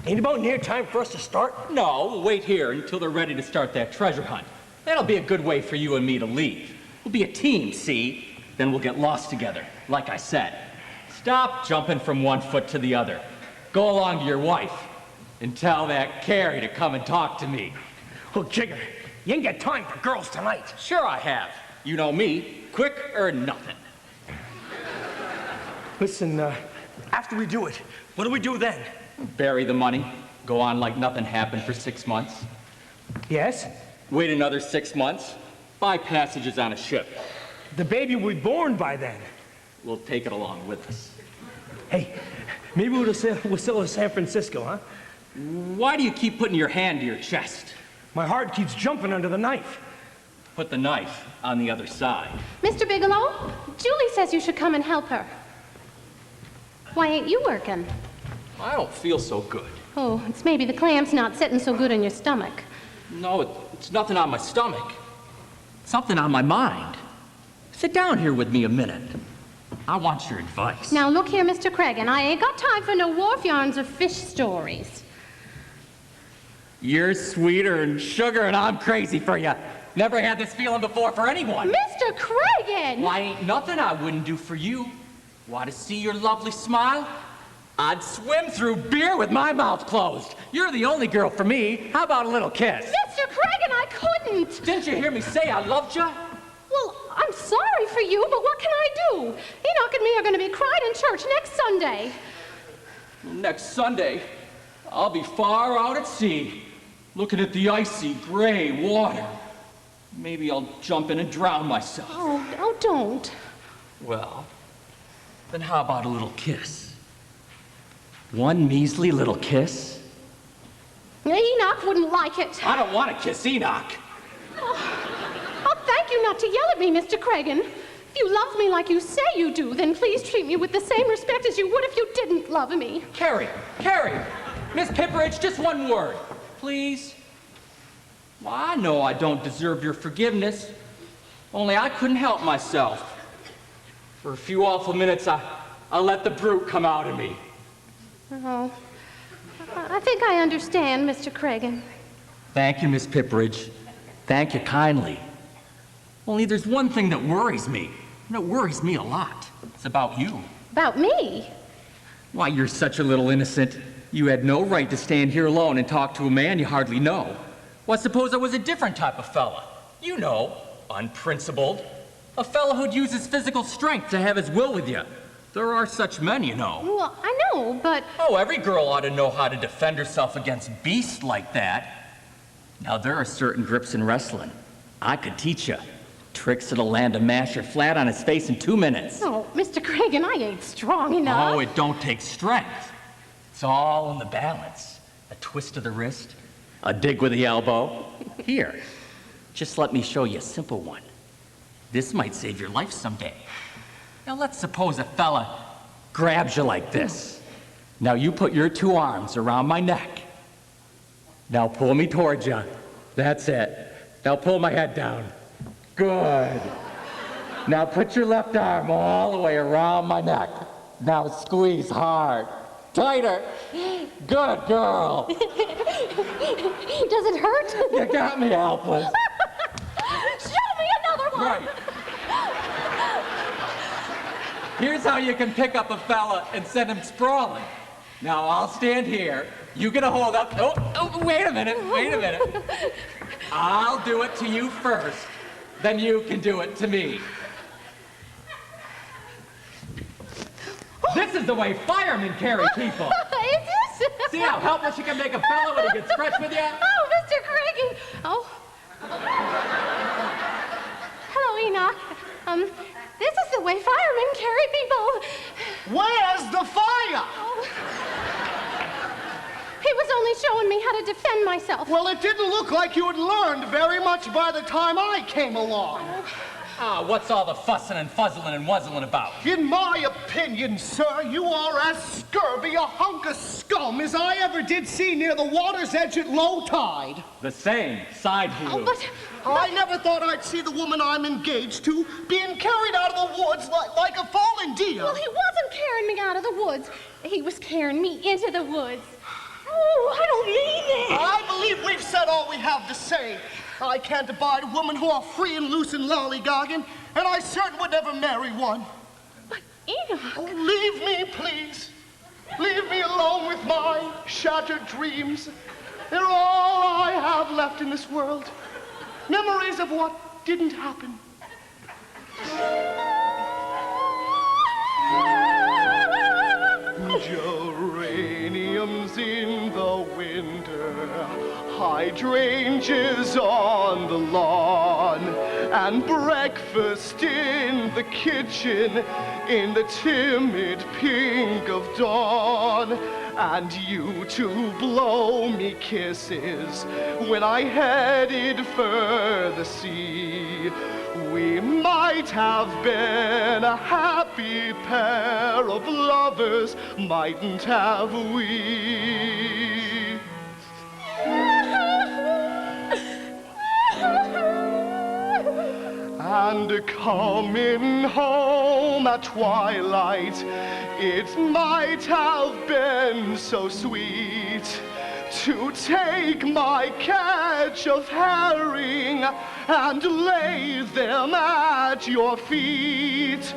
Speaker 3: Ain't about near time for us to start?
Speaker 12: No, wait here until they're ready to start that treasure hunt. That'll be a good way for you and me to leave. We'll be a team, see? Then we'll get lost together, like I said. Stop jumping from one foot to the other. Go along to your wife and tell that Carrie to come and talk to me.
Speaker 3: Well, Jigger, you ain't got time for girls tonight.
Speaker 12: Sure I have. You know me, quick or nothing.
Speaker 3: Listen, after we do it, what do we do then?
Speaker 12: Bury the money, go on like nothing happened for 6 months.
Speaker 3: Yes?
Speaker 12: Wait another 6 months, buy passages on a ship.
Speaker 3: The baby will be born by then.
Speaker 12: We'll take it along with us.
Speaker 3: Hey, maybe we'll sail to San Francisco, huh?
Speaker 12: Why do you keep putting your hand to your chest?
Speaker 3: My heart keeps jumping under the knife.
Speaker 12: Put the knife on the other side.
Speaker 4: Mr. Bigelow, Julie says you should come and help her. Why ain't you working?
Speaker 12: I don't feel so good.
Speaker 4: Oh, it's maybe the clams not sitting so good in your stomach.
Speaker 12: No, it's nothing on my stomach. Something on my mind. Sit down here with me a minute. I want your advice.
Speaker 4: Now, look here, Mr. Cregan. I ain't got time for no wharf yarns or fish stories.
Speaker 12: You're sweeter and sugar, and I'm crazy for you. Never had this feeling before for anyone.
Speaker 4: Mr. Cregan!
Speaker 12: Why, ain't nothing I wouldn't do for you. Want to see your lovely smile? I'd swim through beer with my mouth closed. You're the only girl for me. How about a little kiss?
Speaker 4: Mr. Cregan, I couldn't!
Speaker 12: Didn't you hear me say I loved you?
Speaker 4: Well, I'm sorry for you, but what can I do? Enoch and me are going to be crying in church next Sunday.
Speaker 12: Next Sunday, I'll be far out at sea, looking at the icy, gray water. Maybe I'll jump in and drown myself.
Speaker 4: Oh, don't.
Speaker 12: Well, then how about a little kiss? One measly little kiss?
Speaker 4: Enoch wouldn't like it.
Speaker 12: I don't want to kiss Enoch.
Speaker 4: Oh, thank you not to yell at me, Mr. Cregan. If you love me like you say you do, then please treat me with the same respect as you would if you didn't love me.
Speaker 12: Carrie, Miss Pipperidge, just one word, please. Well, I know I don't deserve your forgiveness, only I couldn't help myself. For a few awful minutes, I let the brute come out of me.
Speaker 4: Oh, I think I understand, Mr. Cregan.
Speaker 12: Thank you, Miss Pipperidge. Thank you kindly. Only there's one thing that worries me, and it worries me a lot. It's about you.
Speaker 4: About me?
Speaker 12: Why, you're such a little innocent. You had no right to stand here alone and talk to a man you hardly know. Well, suppose I was a different type of fella. You know, unprincipled. A fella who'd use his physical strength to have his will with you. There are such men, you know.
Speaker 4: Well, I know, but...
Speaker 12: Oh, every girl ought to know how to defend herself against beasts like that. Now, there are certain grips in wrestling I could teach you. Tricks that'll land a masher flat on his face in 2 minutes.
Speaker 4: Oh, Mr. Cregan, I ain't strong enough.
Speaker 12: Oh, it don't take strength. It's all in the balance. A twist of the wrist, a dig with the elbow. Here, just let me show you a simple one. This might save your life someday. Now, let's suppose a fella grabs you like this. Now, you put your 2 arms around my neck. Now, pull me towards you. That's it. Now, pull my head down. Good. Now, put your left arm all the way around my neck. Now, squeeze hard. Tighter. Good girl.
Speaker 4: Does it hurt?
Speaker 12: You got me helpless.
Speaker 4: Show me another one.
Speaker 12: Right. Here's how you can pick up a fella and send him sprawling. Now, I'll stand here. You get a hold up. Oh, wait a minute. I'll do it to you first. Then you can do it to me. This is the way firemen carry people.
Speaker 4: Is this?
Speaker 12: See how helpless you can make a fellow when he gets fresh with you?
Speaker 4: Oh, Mr. Cregan. Oh. Hello, Enoch. This is the way firemen carry people.
Speaker 10: Where's the fire?
Speaker 4: Oh. He was only showing me how to defend myself.
Speaker 10: Well, it didn't look like you had learned very much by the time I came along.
Speaker 12: What's all the fussing and fuzzling and wuzzling about?
Speaker 10: In my opinion, sir, you are as scurvy a hunk of scum as I ever did see near the water's edge at low tide.
Speaker 12: The same side view.
Speaker 4: Oh, but
Speaker 10: I never thought I'd see the woman I'm engaged to being carried out of the woods like a fallen deer.
Speaker 4: Well, he wasn't carrying me out of the woods. He was carrying me into the woods. Oh, I don't mean it.
Speaker 10: I believe we've said all we have to say. I can't abide women who are free and loose and lollygagging, and I certainly would never marry one.
Speaker 4: But, Enoch...
Speaker 10: Oh, leave me, please. Leave me alone with my shattered dreams. They're all I have left in this world. Memories of what didn't happen. Geraniums in the winter, hydrangeas on the lawn, and breakfast in the kitchen in the timid pink of dawn. And you to blow me kisses when I headed for the sea. We might have been a happy pair of lovers, mightn't have we? And coming home at twilight, it might have been so sweet to take my catch of herring and lay them at your feet.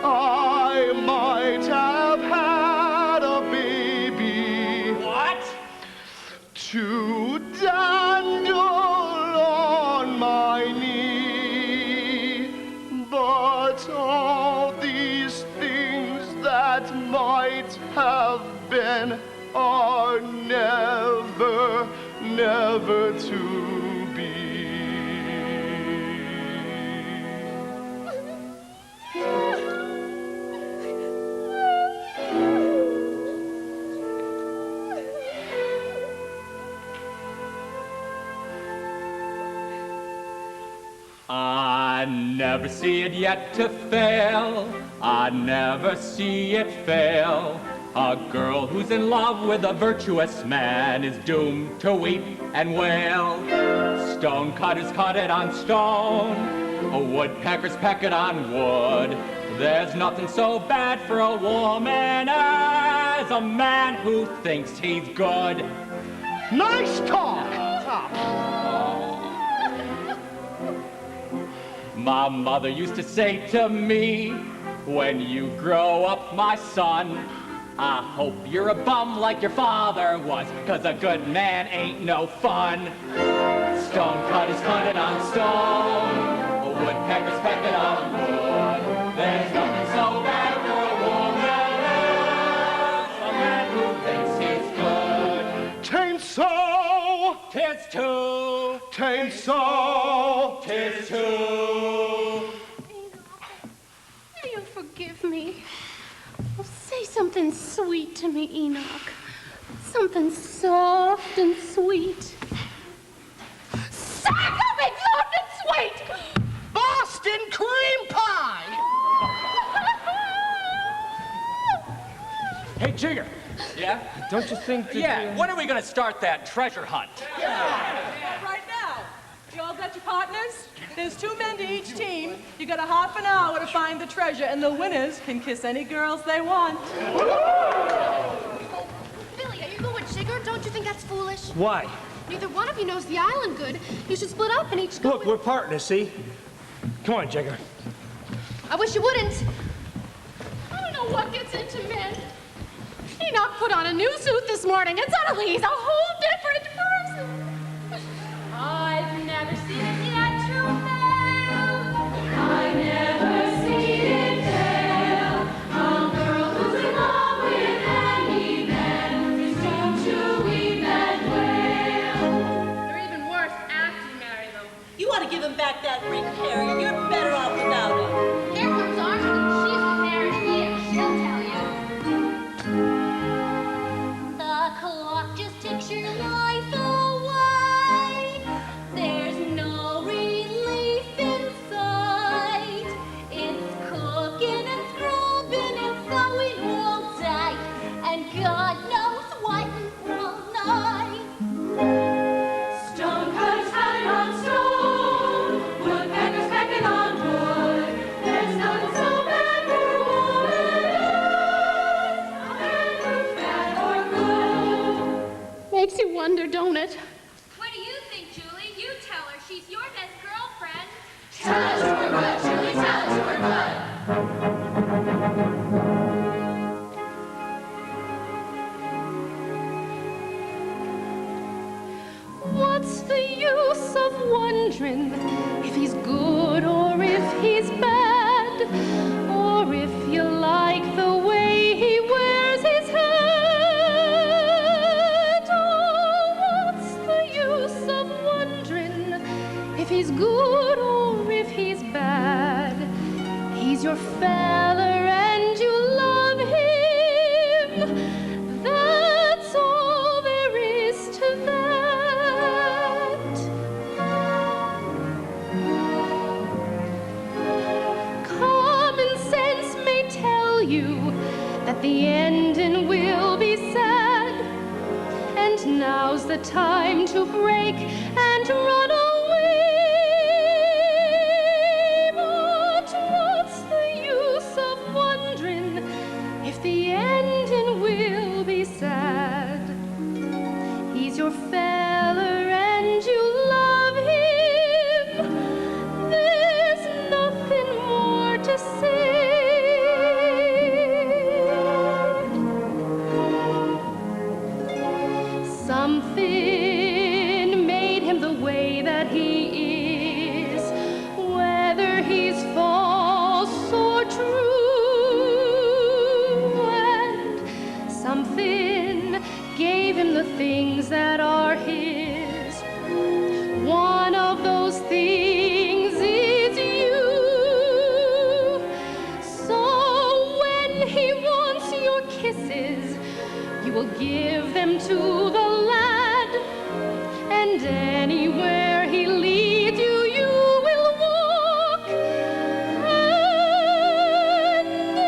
Speaker 10: I might have had a baby.
Speaker 12: What?
Speaker 10: To dandle on my knee. But all these things that might have been are never, never to be.
Speaker 12: I never see it yet to fail. I never see it fail. A girl who's in love with a virtuous man is doomed to weep and wail. Stonecutters cut it on stone, woodpeckers peck it on wood. There's nothing so bad for a woman as a man who thinks he's good.
Speaker 10: Nice talk!
Speaker 12: My mother used to say to me, when you grow up, my son, I hope you're a bum like your father was, 'cause a good man ain't no fun. Stonecutters cut it on stone, woodpeckers peck it on wood. There's nothing so bad for a woman as a man who thinks he's good.
Speaker 10: Tain't so!
Speaker 12: 'Tis too!
Speaker 10: Tain't so!
Speaker 12: 'Tis too!
Speaker 1: Will you forgive me? Oh, say something sweet to me, Enoch. Something soft and sweet. Something soft and sweet!
Speaker 10: Boston cream pie!
Speaker 12: Hey, Jigger. Yeah?
Speaker 3: Don't you think that...
Speaker 12: Yeah, when are we gonna start that treasure hunt?
Speaker 13: Right now. You all got your partners? There's 2 men to each team. You got a half an hour to find the treasure, and the winners can kiss any girls they want.
Speaker 4: Billy, are you going with Jigger? Don't you think that's foolish?
Speaker 3: Why?
Speaker 4: Neither one of you knows the island good. You should split up and each go
Speaker 3: Look, we're partners, see? Come on, Jigger.
Speaker 4: I wish you wouldn't.
Speaker 1: I don't know what gets into men. Enoch put on a new suit this morning, and suddenly he's a whole different person. I've never seen it yet to fail. I never seen it fail. A girl who's in love with any man is doomed to weep and wail. Or even worse, after you marry them.
Speaker 2: You ought to give him back that ring, Harry. You're better off without him.
Speaker 4: Here comes Archie. She's been married years. She'll tell you.
Speaker 1: The clock just ticks your life away. There's no relief in sight. It's cooking and scrubbing and sewing all day, and God knows what all night. Stonecutters cutting on stone, woodpeckers pecking on wood. There's nothing so bad for a woman as a man who's bad or good. Makes you wonder, don't it?
Speaker 4: What do you think, Julie? You tell her. She's your best girlfriend.
Speaker 1: Tell us we're good, Julie. Tell us we're good. What's the use of wondering if he's good or if he's bad?
Speaker 4: or if you like the way he wears his hat. Oh, what's the use of wondering if he's good or if he's bad? He's your feller and you love him. That's all there is to that. Common sense may tell you that the ending will be sad, and now's the time to break and run away. But what's the use of wondering if the ending will be sad? He's your feller and you love him. There's nothing more to say. Something made him the way that he is, whether he's false or true, and something gave him the things that are his. One of those things is you. So when he wants your kisses, you will give them to the lad, and anywhere he leads you, you will walk. And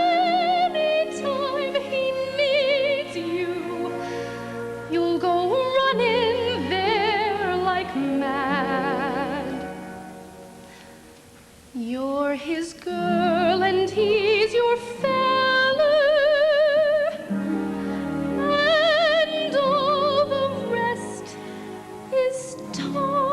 Speaker 4: anytime he needs you, you'll go running there like mad. You're his girl and he's your feller, and all the rest is talk.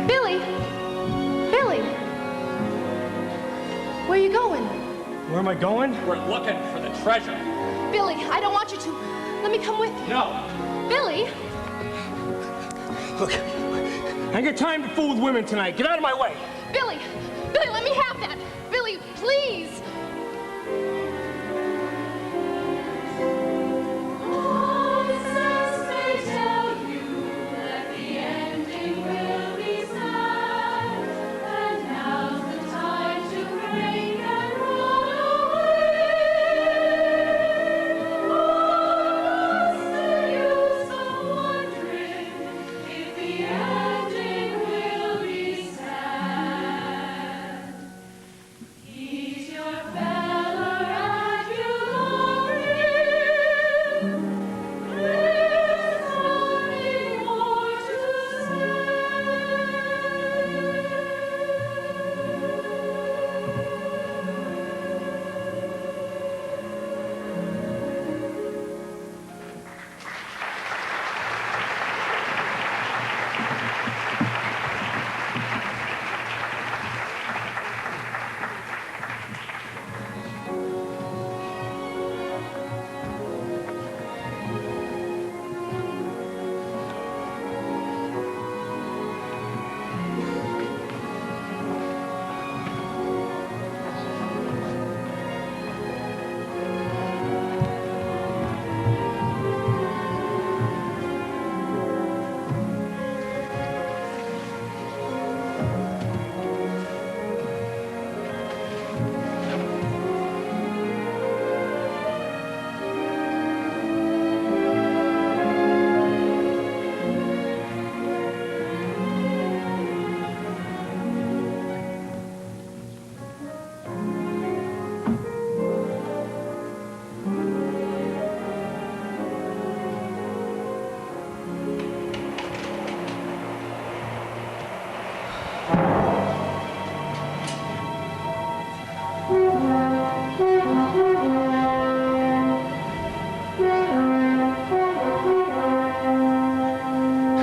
Speaker 4: Billy! Billy! Where are you going?
Speaker 3: Where am I going?
Speaker 12: We're looking for the treasure.
Speaker 4: Billy, I don't want you to. Let me come with you.
Speaker 12: No.
Speaker 4: Billy!
Speaker 3: Look, I ain't got time to fool with women tonight. Get out of my way.
Speaker 4: Billy! Billy, let me have that! Billy, please!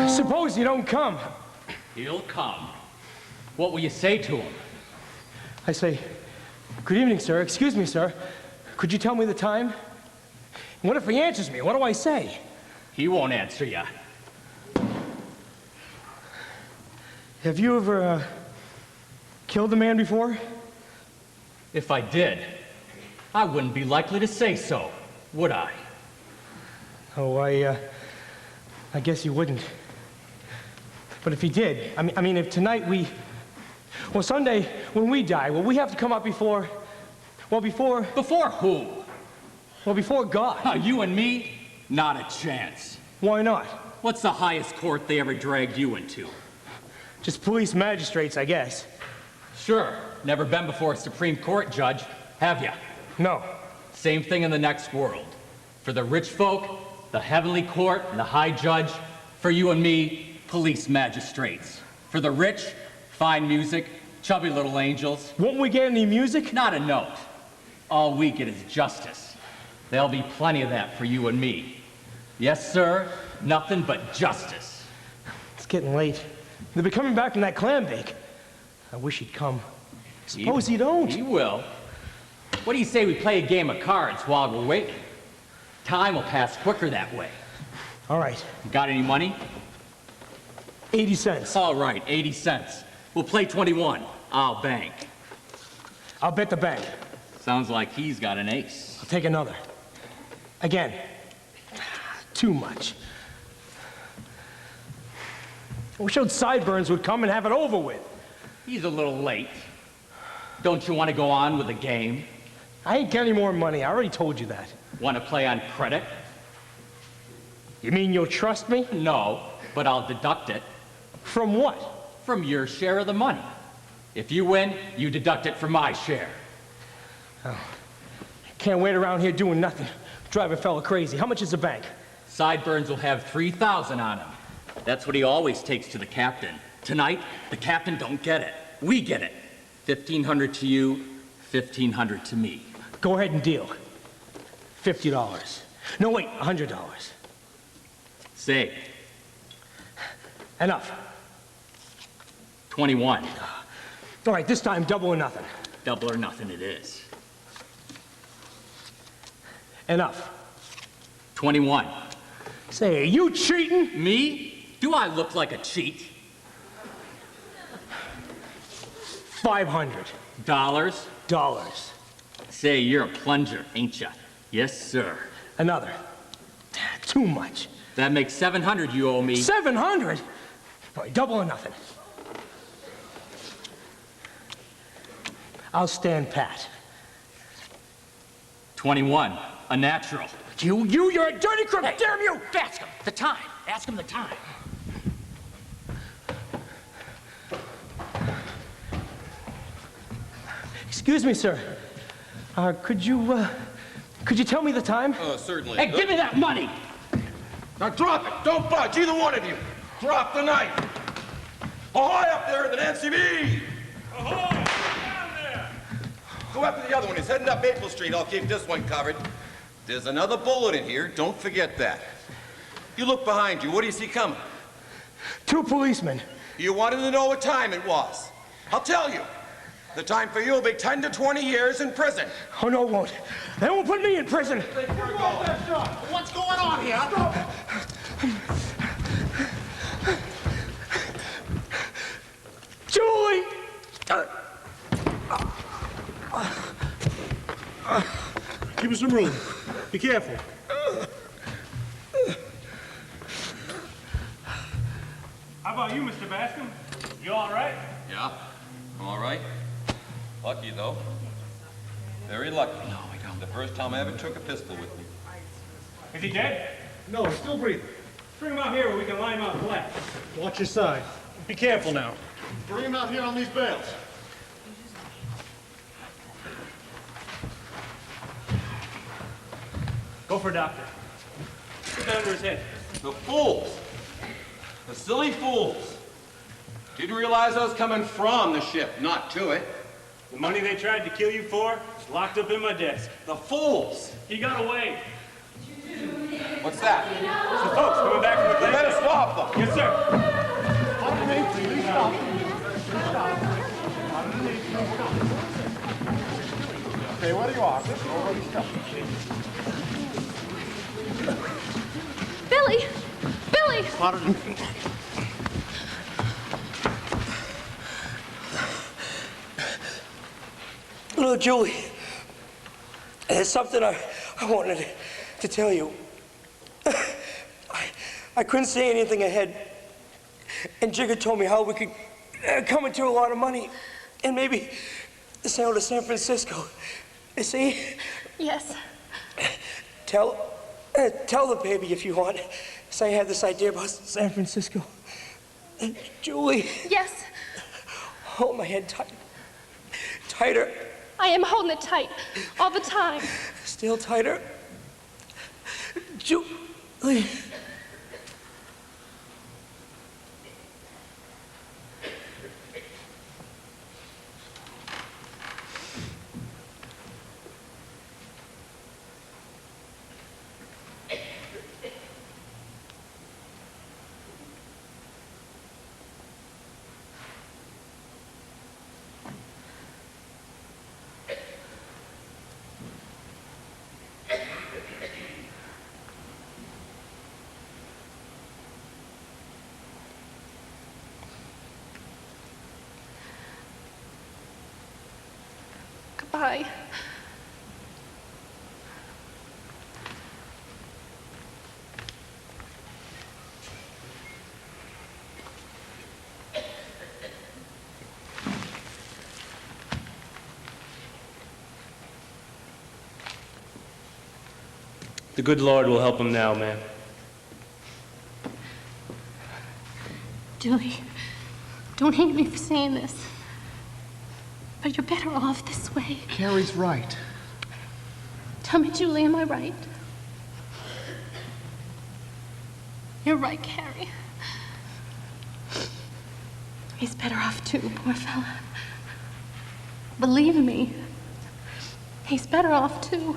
Speaker 3: Suppose you don't come.
Speaker 12: He'll come. What will you say to him?
Speaker 3: I say, "Good evening, sir. Excuse me, sir. Could you tell me the time?" And what if he answers me? What do I say?
Speaker 12: He won't answer you.
Speaker 3: Have you ever killed a man before?
Speaker 12: If I did, I wouldn't be likely to say so, would I?
Speaker 3: Oh, I guess you wouldn't. But if you did, I mean, if tonight well, Sunday, when we die, will we have to come up before, before...
Speaker 12: Before who?
Speaker 3: Well, before God.
Speaker 12: You and me? Not a chance.
Speaker 3: Why not?
Speaker 12: What's the highest court they ever dragged you into?
Speaker 3: Just police magistrates, I guess.
Speaker 12: Sure. Never been before a Supreme Court judge, have you?
Speaker 3: No.
Speaker 12: Same thing in the next world. For the rich folk, the heavenly court and the high judge. For you and me, police magistrates. For the rich, fine music, chubby little angels.
Speaker 3: Won't we get any music?
Speaker 12: Not a note. All we get is justice. There'll be plenty of that for you and me. Yes, sir, nothing but justice.
Speaker 3: It's getting late. They'll be coming back from that clam bake. I wish he'd come. Suppose he don't.
Speaker 12: He will. What do you say we play a game of cards while we're waiting? Time will pass quicker that way.
Speaker 3: All right.
Speaker 12: Got any money?
Speaker 3: 80 cents.
Speaker 12: All right, 80 cents. We'll play 21. I'll bank.
Speaker 3: I'll bet the bank.
Speaker 12: Sounds like he's got an ace.
Speaker 3: I'll take another. Again. Too much. I wish those sideburns would come and have it over with.
Speaker 12: He's a little late. Don't you want to go on with the game?
Speaker 3: I ain't got any more money. I already told you that.
Speaker 12: Want to play on credit?
Speaker 3: You mean you'll trust me?
Speaker 12: No, but I'll deduct it.
Speaker 3: From what?
Speaker 12: From your share of the money. If you win, you deduct it from my share.
Speaker 3: Oh. Can't wait around here doing nothing. Drive a fella crazy. How much is the bank?
Speaker 12: Sideburns will have 3,000 on him. That's what he always takes to the captain. Tonight, the captain don't get it. We get it. 1,500 to you, 1,500 to me.
Speaker 3: Go ahead and deal. $50. No, wait, $100.
Speaker 12: Say.
Speaker 3: Enough.
Speaker 12: 21.
Speaker 3: All right, this time, double or nothing.
Speaker 12: Double or nothing it is.
Speaker 3: Enough.
Speaker 12: 21.
Speaker 3: Say, are you cheating?
Speaker 12: Me? Do I look like a cheat?
Speaker 3: 500.
Speaker 12: Dollars?
Speaker 3: Dollars.
Speaker 12: Say, you're a plunger, ain't ya? Yes, sir.
Speaker 3: Another. Too much.
Speaker 12: That makes 700 you owe me.
Speaker 3: 700? All right, double or nothing. I'll stand pat.
Speaker 12: 21. A natural.
Speaker 3: You're a dirty crook. Hey, damn you!
Speaker 12: Ask him the time. Ask him the time.
Speaker 3: Excuse me, sir. Could you tell me the time?
Speaker 6: Certainly.
Speaker 12: Hey, give me that money!
Speaker 6: Now drop it! Don't budge, either one of you! Drop the knife! Ahoy up there in the NCB!
Speaker 9: Ahoy! Down there!
Speaker 6: Go after the other one. He's heading up Maple Street. I'll keep this one covered. There's another bullet in here. Don't forget that. You look behind you. What do you see coming?
Speaker 3: 2 policemen.
Speaker 6: You wanted to know what time it was. I'll tell you. The time for you will be 10 to 20 years in prison.
Speaker 3: Oh, no, it won't. They won't put me in prison.
Speaker 5: What's going on here?
Speaker 3: Julie!
Speaker 14: Give us some room. Be careful.
Speaker 9: How about you, Mr. Bascom? You all right?
Speaker 6: Yeah, I'm all right. Lucky, though. Very lucky.
Speaker 12: No, I don't.
Speaker 6: The first time I ever took a pistol with me.
Speaker 9: Is he dead?
Speaker 14: No, he's still breathing.
Speaker 9: Bring him out here where we can line him up flat.
Speaker 14: Watch your side. Be careful now.
Speaker 5: Bring him out here on these bales.
Speaker 9: Go for a doctor. Put that under his head.
Speaker 6: The fools! The silly fools! Didn't realize I was coming from the ship, not to it.
Speaker 9: The money they tried to kill you for is locked up in my desk.
Speaker 6: The fools!
Speaker 9: He got away.
Speaker 6: What's that?
Speaker 9: Some folks coming back from the
Speaker 6: You
Speaker 9: glacier.
Speaker 6: better swap them.
Speaker 9: Yes, sir.
Speaker 5: Underneath, please stop. Please stop. Underneath, please stop. Okay, what do you want? Already stuff.
Speaker 4: Billy! Billy!
Speaker 5: Pardon.
Speaker 15: Look, Julie, there's something I wanted to tell you. I couldn't say anything ahead, and Jigger told me how we could come into a lot of money and maybe sail to San Francisco. You see?
Speaker 4: Yes.
Speaker 15: Tell the baby if you want. Say I had this idea about San Francisco. Julie.
Speaker 4: Yes.
Speaker 15: Hold my head tight. Tighter.
Speaker 4: I am holding it tight all the time.
Speaker 15: Still tighter. Julie.
Speaker 4: Goodbye.
Speaker 14: The good Lord will help him now, ma'am.
Speaker 4: Julie, don't hate me for saying this, but you're better off this way.
Speaker 5: Carrie's right.
Speaker 4: Tell me, Julie, am I right? You're right, Carrie. He's better off too, poor fella. Believe me, he's better off too.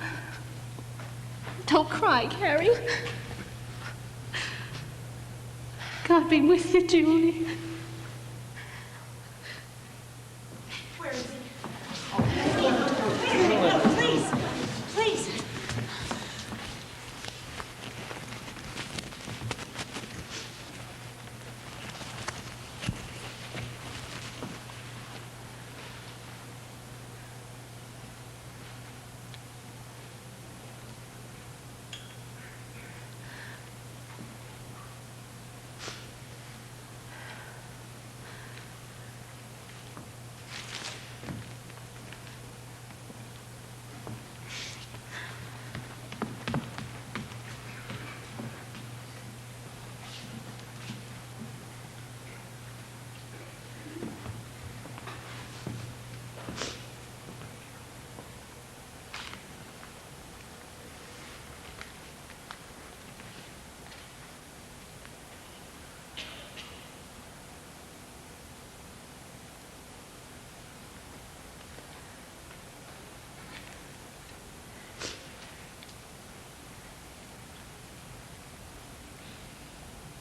Speaker 4: Don't cry, Carrie. God be with you, Julie.
Speaker 2: Where is he? Please, please.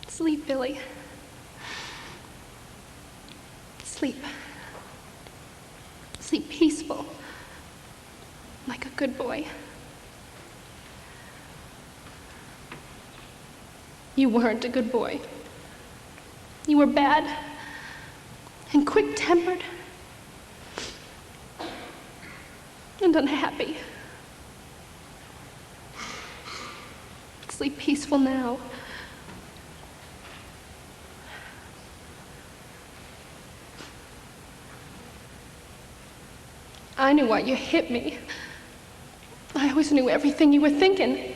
Speaker 4: Sleep, Billy. Sleep. Sleep peaceful, like a good boy. You weren't a good boy. You were bad and quick-tempered and unhappy. Sleep peaceful now. I knew why you hit me. I always knew everything you were thinking.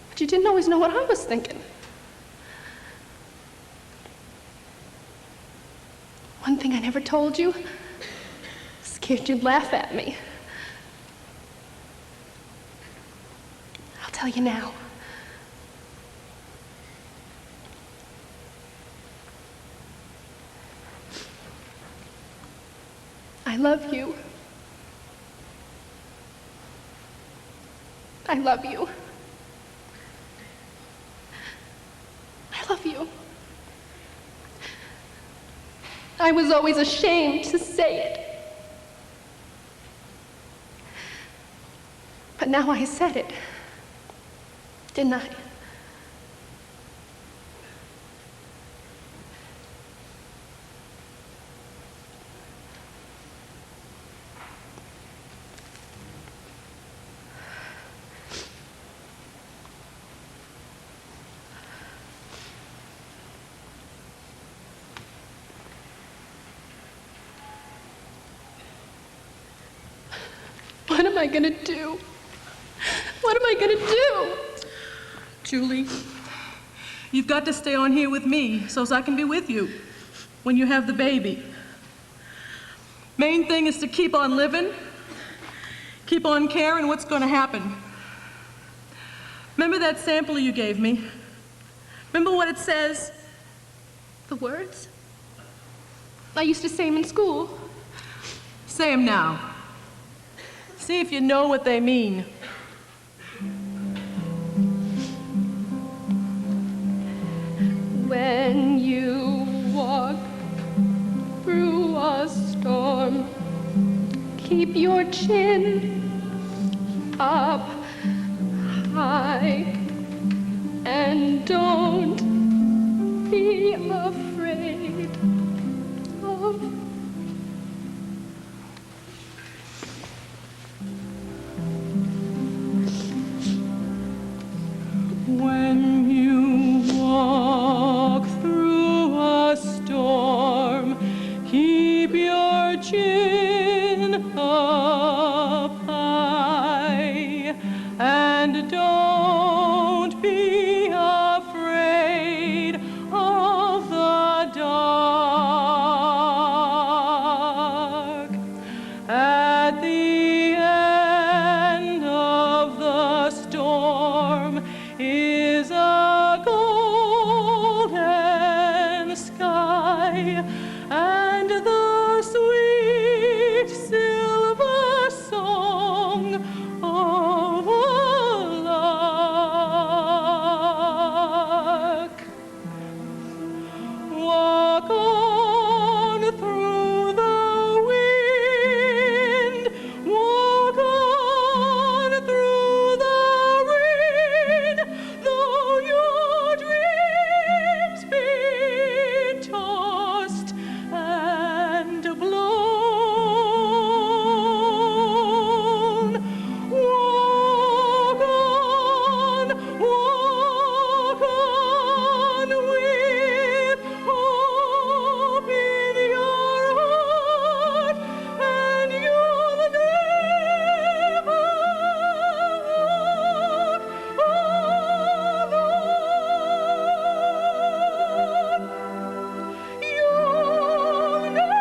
Speaker 4: But you didn't always know what I was thinking. One thing I never told you, scared you'd laugh at me. I'll tell you now. I love you. I love you. I love you. I was always ashamed to say it. But now I said it, didn't I? What am I gonna do? What am I gonna do?
Speaker 13: Julie, you've got to stay on here with me so I can be with you when you have the baby. Main thing is to keep on living, keep on caring what's gonna happen. Remember that sample you gave me? Remember what it says?
Speaker 4: The words? I used to say them in school.
Speaker 13: Say them now. See if you know what they mean.
Speaker 4: When you walk through a storm, keep your chin up high and don't be afraid of
Speaker 7: when you walk through a storm, keep your chin up high and don't be afraid of the dark. At the end of the storm is a golden sky and the sweet silver song of a lark. Walk on through the wind, walk on through the rain, though your dreams be tossed and blown. Walk on with hope in your heart, and you'll never walk alone. You'll never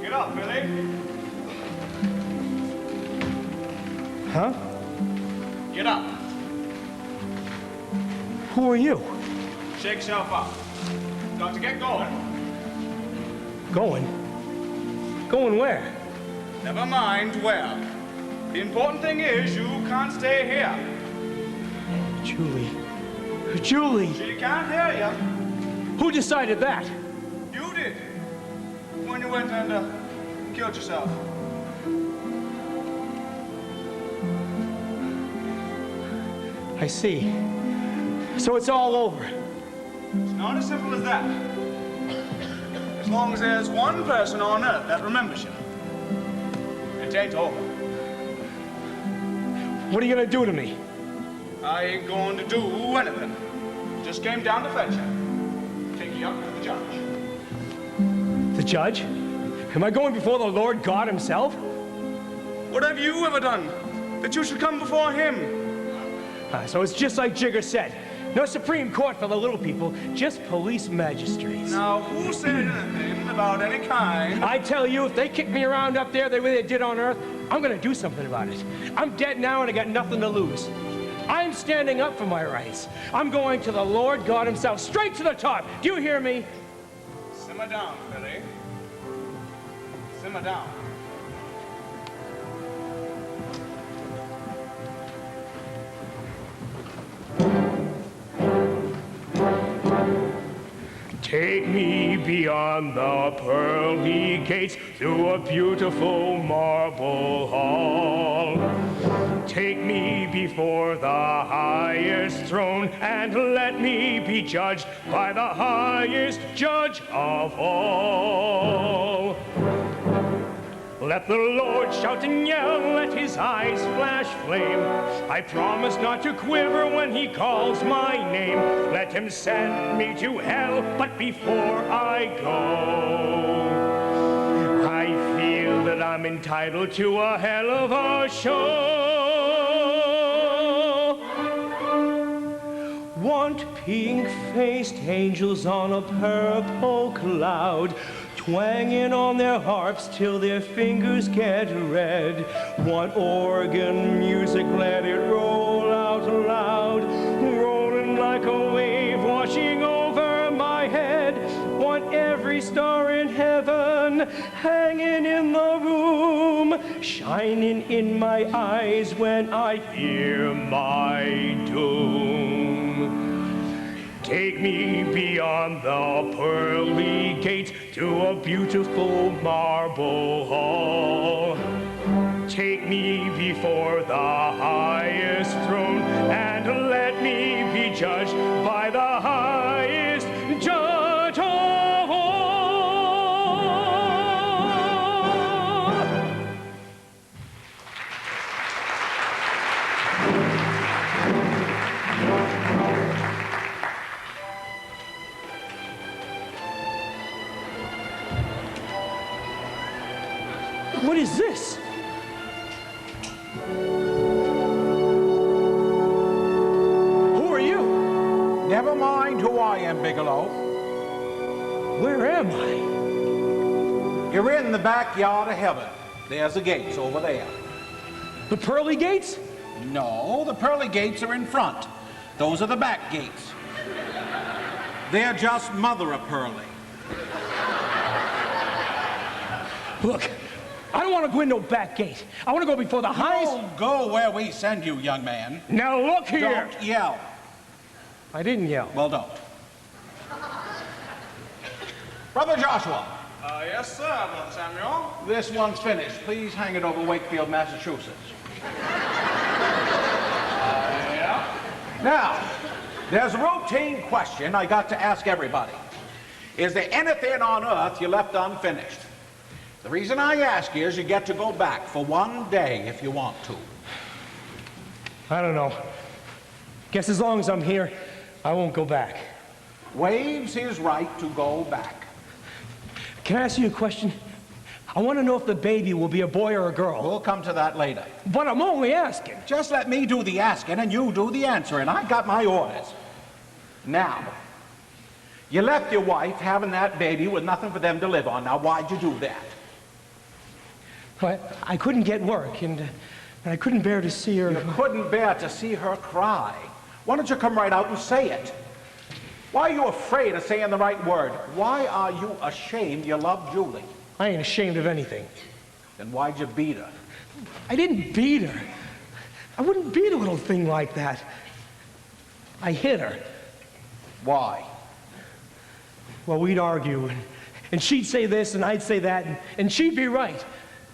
Speaker 10: Get up, Billy. Huh? Get up.
Speaker 15: Who are you?
Speaker 10: Shake yourself up. Got to get going.
Speaker 15: Going? Going where?
Speaker 10: Never mind where. The important thing is you can't stay here.
Speaker 15: Julie. Julie!
Speaker 10: She can't hear you.
Speaker 15: Who decided that?
Speaker 10: You did. When you went and killed yourself.
Speaker 15: I see. So it's all over.
Speaker 10: It's not as simple as that. As long as there's one person on Earth that remembers you, it ain't over.
Speaker 15: What are you gonna do to me?
Speaker 10: I ain't going to do anything. Just came down to fetch you. Take you up to the judge.
Speaker 15: The judge? Am I going before the Lord God himself?
Speaker 10: What have you ever done that you should come before him?
Speaker 3: So it's just like Jigger said. No Supreme Court for the little people, just police magistrates.
Speaker 8: Now, who said anything about any kind?
Speaker 3: I tell you, if they kick me around up there the way they did on Earth, I'm gonna do something about it. I'm dead now and I got nothing to lose. I'm standing up for my rights. I'm going to the Lord God himself, straight to the top. Do you hear me?
Speaker 8: Simmer down, Billy. Simmer down.
Speaker 14: Take me beyond the pearly gates through a beautiful marble hall. Take me before the highest throne and let me be judged by the highest judge of all. Let the Lord shout and yell, let his eyes flash flame. I promise not to quiver when he calls my name. Let him send me to hell, but before I go, I feel that I'm entitled to a hell of a show. Want pink-faced angels on a purple cloud, twanging on their harps till their fingers get red. Want organ music, let it roll out loud, rolling like a wave washing over my head. Want every star in heaven hanging in the room, shining in my eyes when I hear my doom. Take me beyond the pearly gates to a beautiful marble hall. Take me before the highest throne and let me be judged by the highest judge of all. What is this? Who are you?
Speaker 16: Never mind who I am, Bigelow.
Speaker 3: Where am I?
Speaker 16: You're in the backyard of heaven. There's the gates over there.
Speaker 3: The pearly gates?
Speaker 16: No, the pearly gates are in front. Those are the back gates. They're just mother of pearly.
Speaker 3: Look, I don't want to go in no back gate. I want to go before the highest...
Speaker 16: You'll go where we send you, young man.
Speaker 3: Now look here.
Speaker 16: Don't yell.
Speaker 3: I didn't yell.
Speaker 16: Well, don't. Brother Joshua.
Speaker 8: Yes, sir, Brother Samuel.
Speaker 16: This one's finished. Please hang it over Wakefield, Massachusetts.
Speaker 8: Yeah.
Speaker 16: Now, there's a routine question I got to ask everybody. Is there anything on earth you left unfinished? The reason I ask is you get to go back for one day if you want to.
Speaker 3: I don't know. Guess as long as I'm here, I won't go back.
Speaker 16: Waives his right to go back.
Speaker 3: Can I ask you a question? I want to know if the baby will be a boy or a girl.
Speaker 16: We'll come to that later.
Speaker 3: But I'm only asking.
Speaker 16: Just let me do the asking and you do the answering. I got my orders. Now, you left your wife having that baby with nothing for them to live on. Now, why'd you do that?
Speaker 3: I couldn't get work, and I couldn't bear to see her...
Speaker 16: You couldn't bear to see her cry. Why don't you come right out and say it? Why are you afraid of saying the right word? Why are you ashamed you love Julie?
Speaker 3: I ain't ashamed of anything.
Speaker 16: Then why'd you beat her?
Speaker 3: I didn't beat her. I wouldn't beat a little thing like that. I hit her.
Speaker 16: Why?
Speaker 3: Well, we'd argue, and she'd say this, and I'd say that, and she'd be right.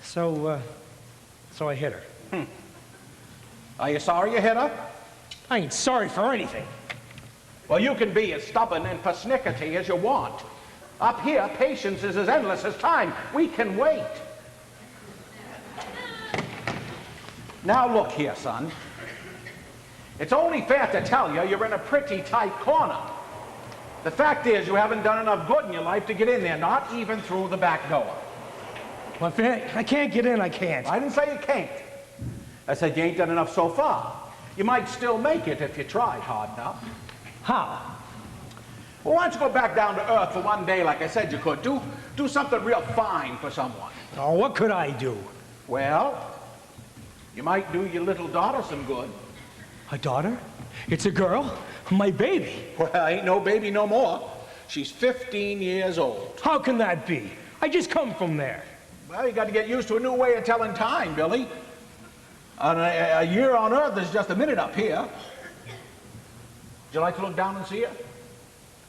Speaker 3: So I hit her.
Speaker 16: Are you sorry you hit her?
Speaker 3: I ain't sorry for anything.
Speaker 16: Well, you can be as stubborn and persnickety as you want. Up here, patience is as endless as time. We can wait. Now look here, son. It's only fair to tell you you're in a pretty tight corner. The fact is you haven't done enough good in your life to get in there, not even through the back door.
Speaker 3: Well, if I can't get in, I can't.
Speaker 16: I didn't say you can't. I said you ain't done enough so far. You might still make it if you tried hard enough.
Speaker 3: How?
Speaker 16: Well, why don't you go back down to earth for one day like I said you could? Do something real fine for someone.
Speaker 3: Oh, what could I do?
Speaker 16: Well, you might do your little daughter some good.
Speaker 3: A daughter? It's a girl? My baby.
Speaker 16: Well, ain't no baby no more. She's 15 years old.
Speaker 3: How can that be? I just come from there.
Speaker 16: Well, you got to get used to a new way of telling time, Billy. A year on earth is just a minute up here. Would you like to look down and see her?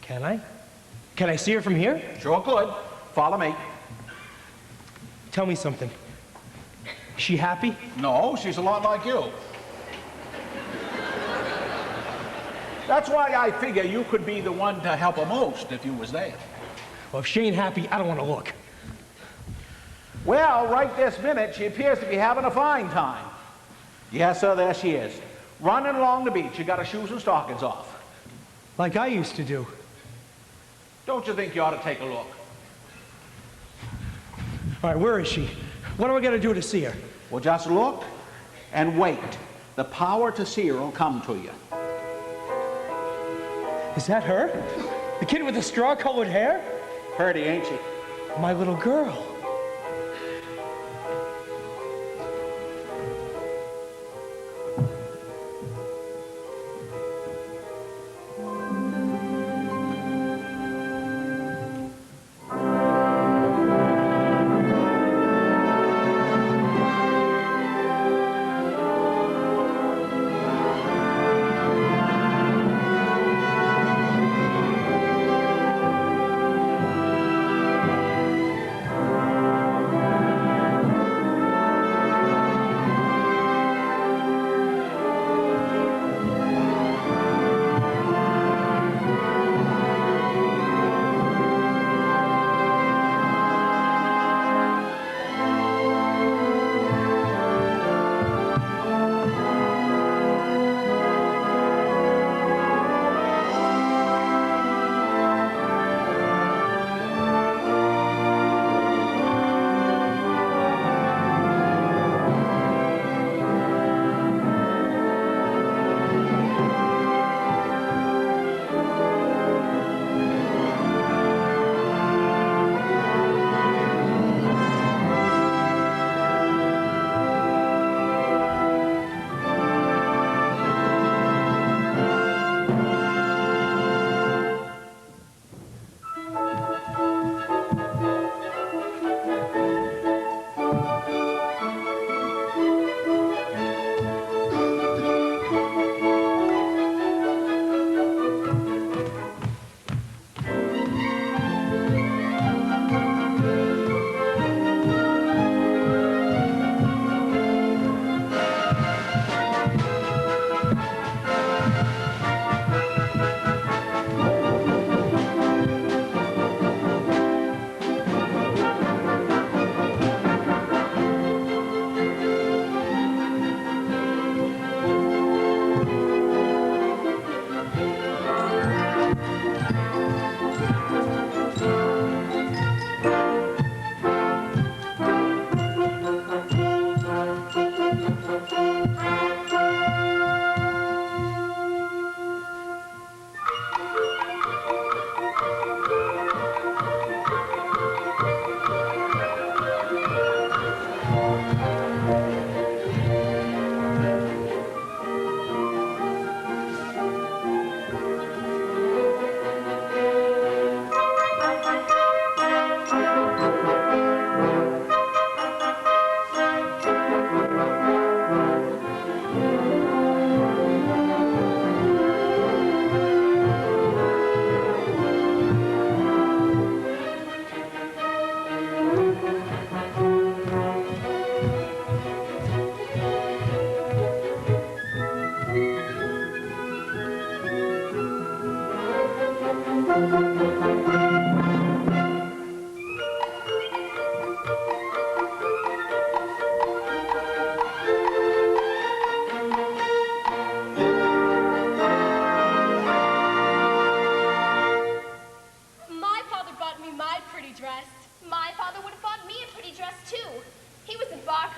Speaker 3: Can I? Can I see her from here?
Speaker 16: Sure could. Follow me.
Speaker 3: Tell me something. Is she happy?
Speaker 16: No, she's a lot like you. That's why I figure you could be the one to help her most if you was there.
Speaker 3: Well, if she ain't happy, I don't want to look.
Speaker 16: Well, right this minute, she appears to be having a fine time. Yes, sir, there she is. Running along the beach. She got her shoes and stockings off.
Speaker 3: Like I used to do.
Speaker 16: Don't you think you ought to take a look?
Speaker 3: All right, where is she? What do I got to do to see her?
Speaker 16: Well, just look and wait. The power to see her will come to you.
Speaker 3: Is that her? The kid with the straw-colored hair?
Speaker 16: Pretty, ain't she?
Speaker 3: My little girl.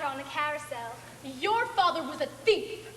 Speaker 4: On the carousel. Your father was a thief.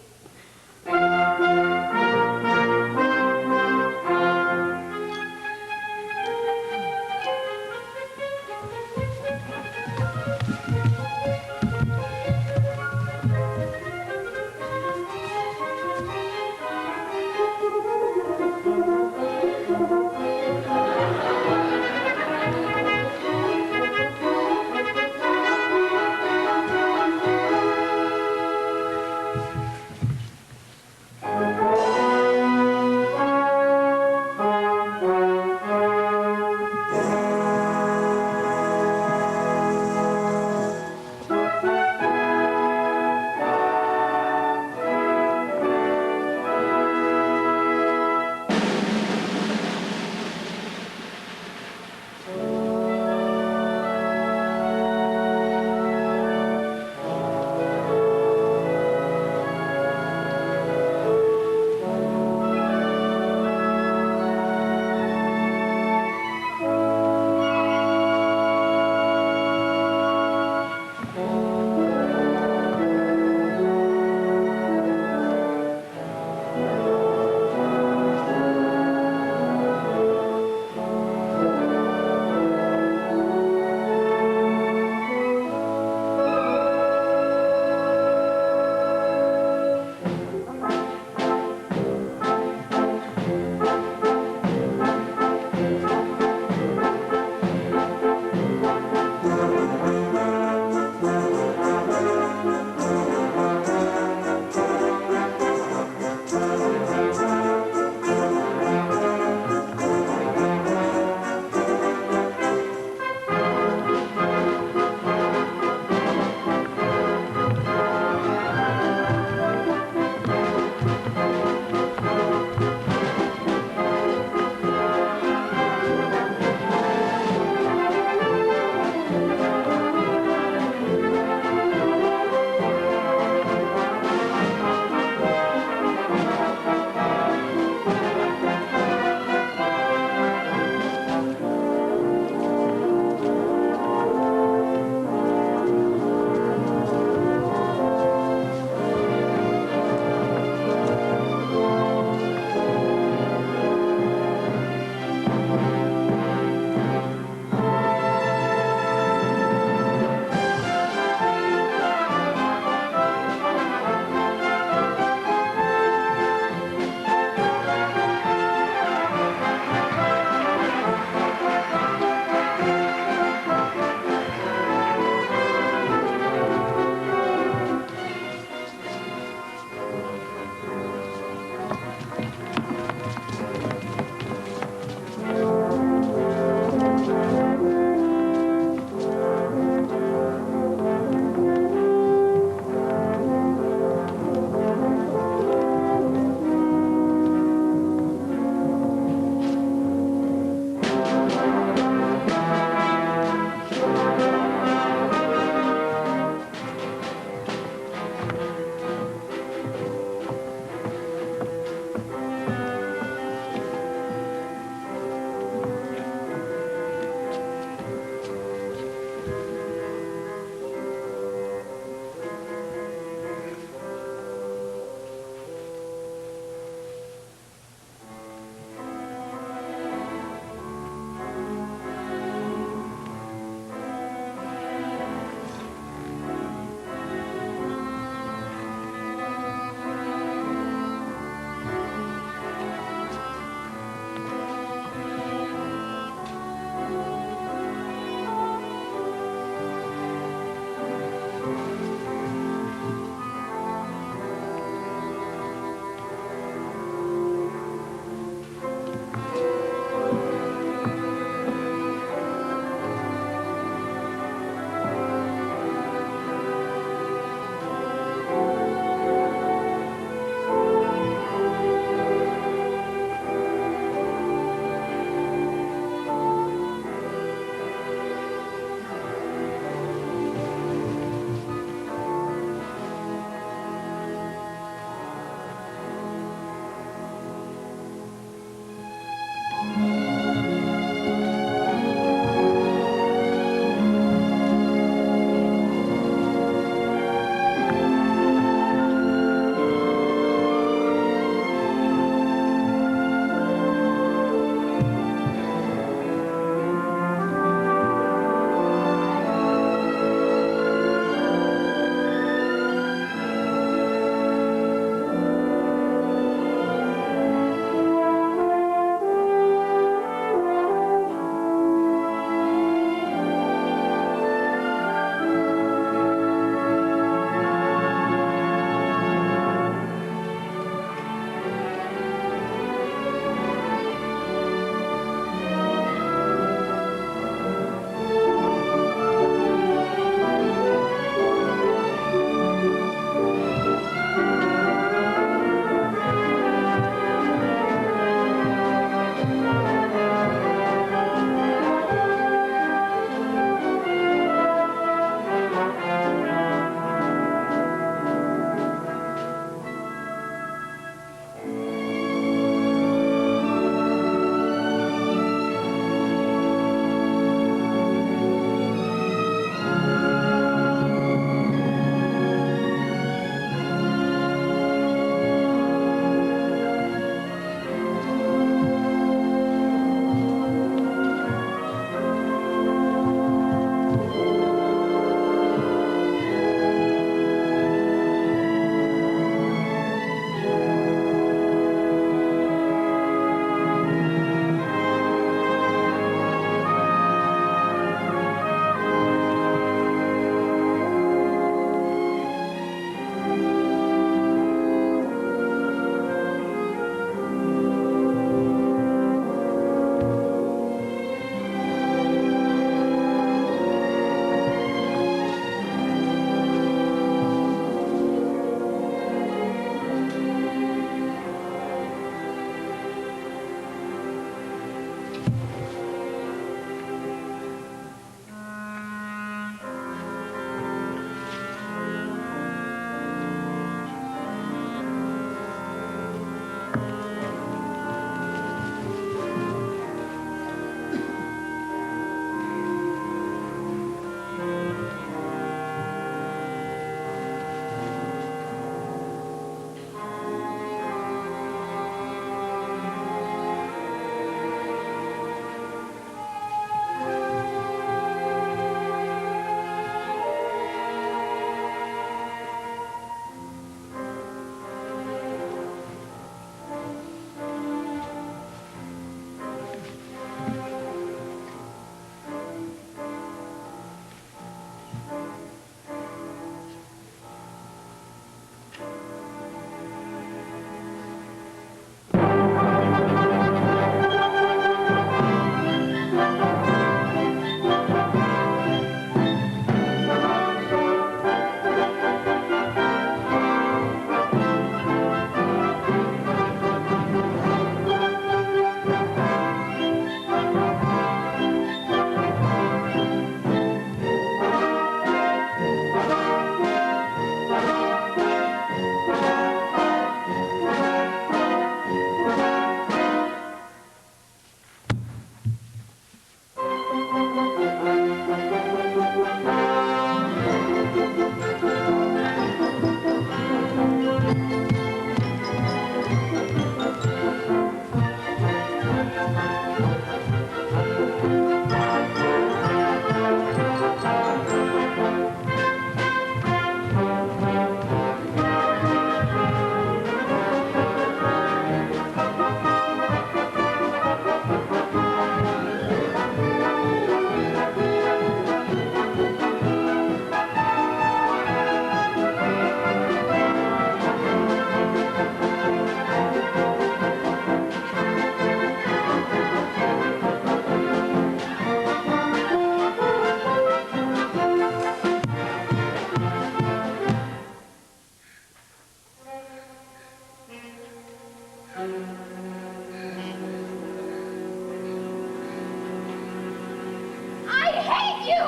Speaker 4: you!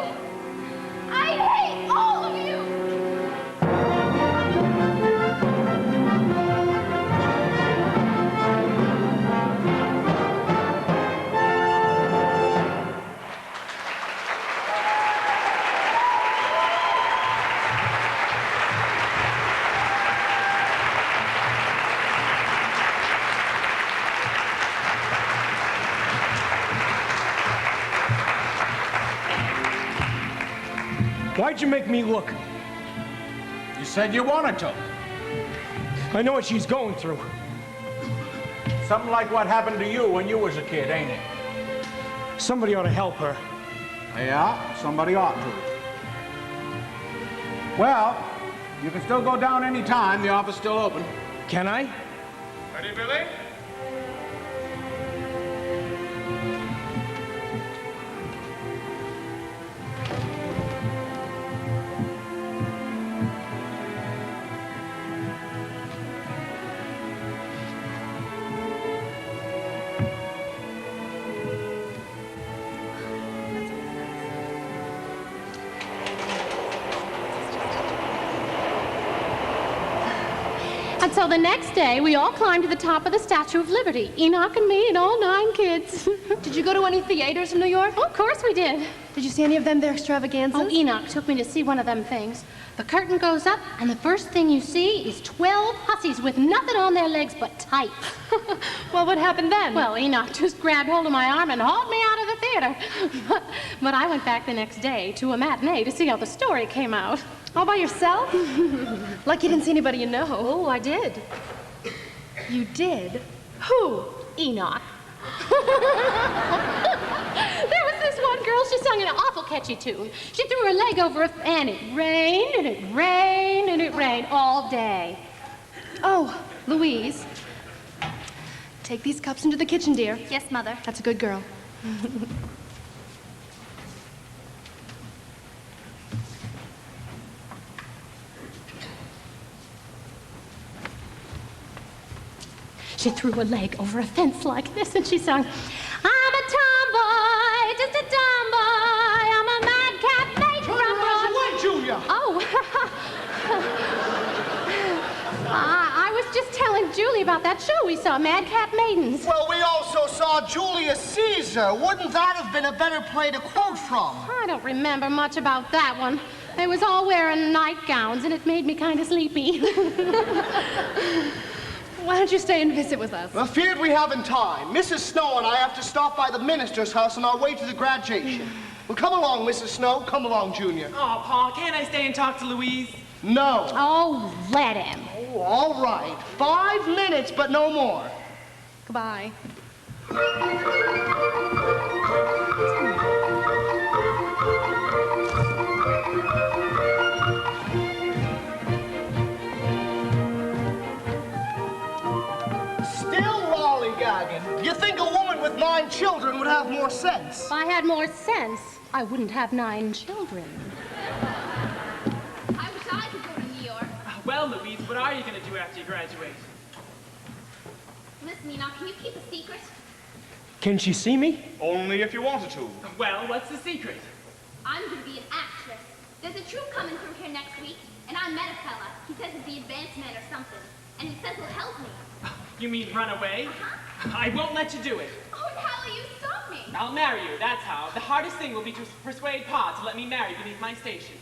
Speaker 4: I hate all of you!
Speaker 3: Why'd you make me look?
Speaker 16: You said you wanted to.
Speaker 3: I know what she's going through.
Speaker 16: Something like what happened to you when you was a kid, ain't it?
Speaker 3: Somebody ought to help her.
Speaker 16: Yeah, somebody ought to. Well, you can still go down any time. The office is still open.
Speaker 3: Can I?
Speaker 9: Ready, Billy?
Speaker 1: And so the next day, we all climbed to the top of the Statue of Liberty, Enoch and me and all 9 kids.
Speaker 4: Did you go to any theaters in New York?
Speaker 1: Oh, of course we did.
Speaker 4: Did you see any of them, their extravaganzas?
Speaker 1: Oh, Enoch took me to see one of them things. The curtain goes up, and the first thing you see is 12 hussies with nothing on their legs but tights.
Speaker 4: Well, what happened then?
Speaker 1: Well, Enoch just grabbed hold of my arm and hauled me out of the theater. But I went back the next day to a matinee to see how the story came out.
Speaker 4: All by yourself? Like you didn't see anybody you know.
Speaker 1: Oh, I did.
Speaker 4: You did?
Speaker 1: Who? Enoch. There was this one girl, she sung an awful catchy tune. She threw her leg over and it rained, and it rained, and it rained all day.
Speaker 4: Oh, Louise. Take these cups into the kitchen, dear.
Speaker 1: Yes, Mother.
Speaker 4: That's a good girl.
Speaker 1: She threw her leg over a fence like this, and she sung, I'm a tomboy, just a tomboy, I'm a madcap made from Broadway.
Speaker 10: What, Julia?
Speaker 1: Oh, I was just telling Julie about that show we saw, Madcap Maidens.
Speaker 10: Well, we also saw Julius Caesar. Wouldn't that have been a better play to quote from?
Speaker 1: I don't remember much about that one. They was all wearing nightgowns, and it made me kind of sleepy.
Speaker 4: Why don't you stay and visit with us?
Speaker 10: Afeard we haven't time. Mrs. Snow and I have to stop by the minister's house on our way to the graduation. Well, come along, Mrs. Snow. Come along, Junior.
Speaker 8: Oh, Pa, can't I stay and talk to Louise?
Speaker 10: No.
Speaker 1: Oh, let him.
Speaker 10: Oh, all right. 5 minutes, but no more.
Speaker 4: Goodbye.
Speaker 10: Still lollygagging. You think a woman with 9 children would have more sense?
Speaker 1: If I had more sense, I wouldn't have 9 children.
Speaker 4: I wish I could go to New York.
Speaker 8: Well, Louise, what are you going to do after you graduate?
Speaker 4: Listen, Enoch, can you keep a secret?
Speaker 3: Can she see me?
Speaker 9: Only if you wanted to.
Speaker 8: Well, what's the secret?
Speaker 4: I'm going to be an actress. There's a troupe coming through here next week, and I met a fella. He says he's the advanced man or something, and he says he'll help me.
Speaker 8: You mean run away? I won't let you do it.
Speaker 4: Oh, and how will you stop me?
Speaker 8: I'll marry you, that's how. The hardest thing will be to persuade Pa to let me marry beneath my station.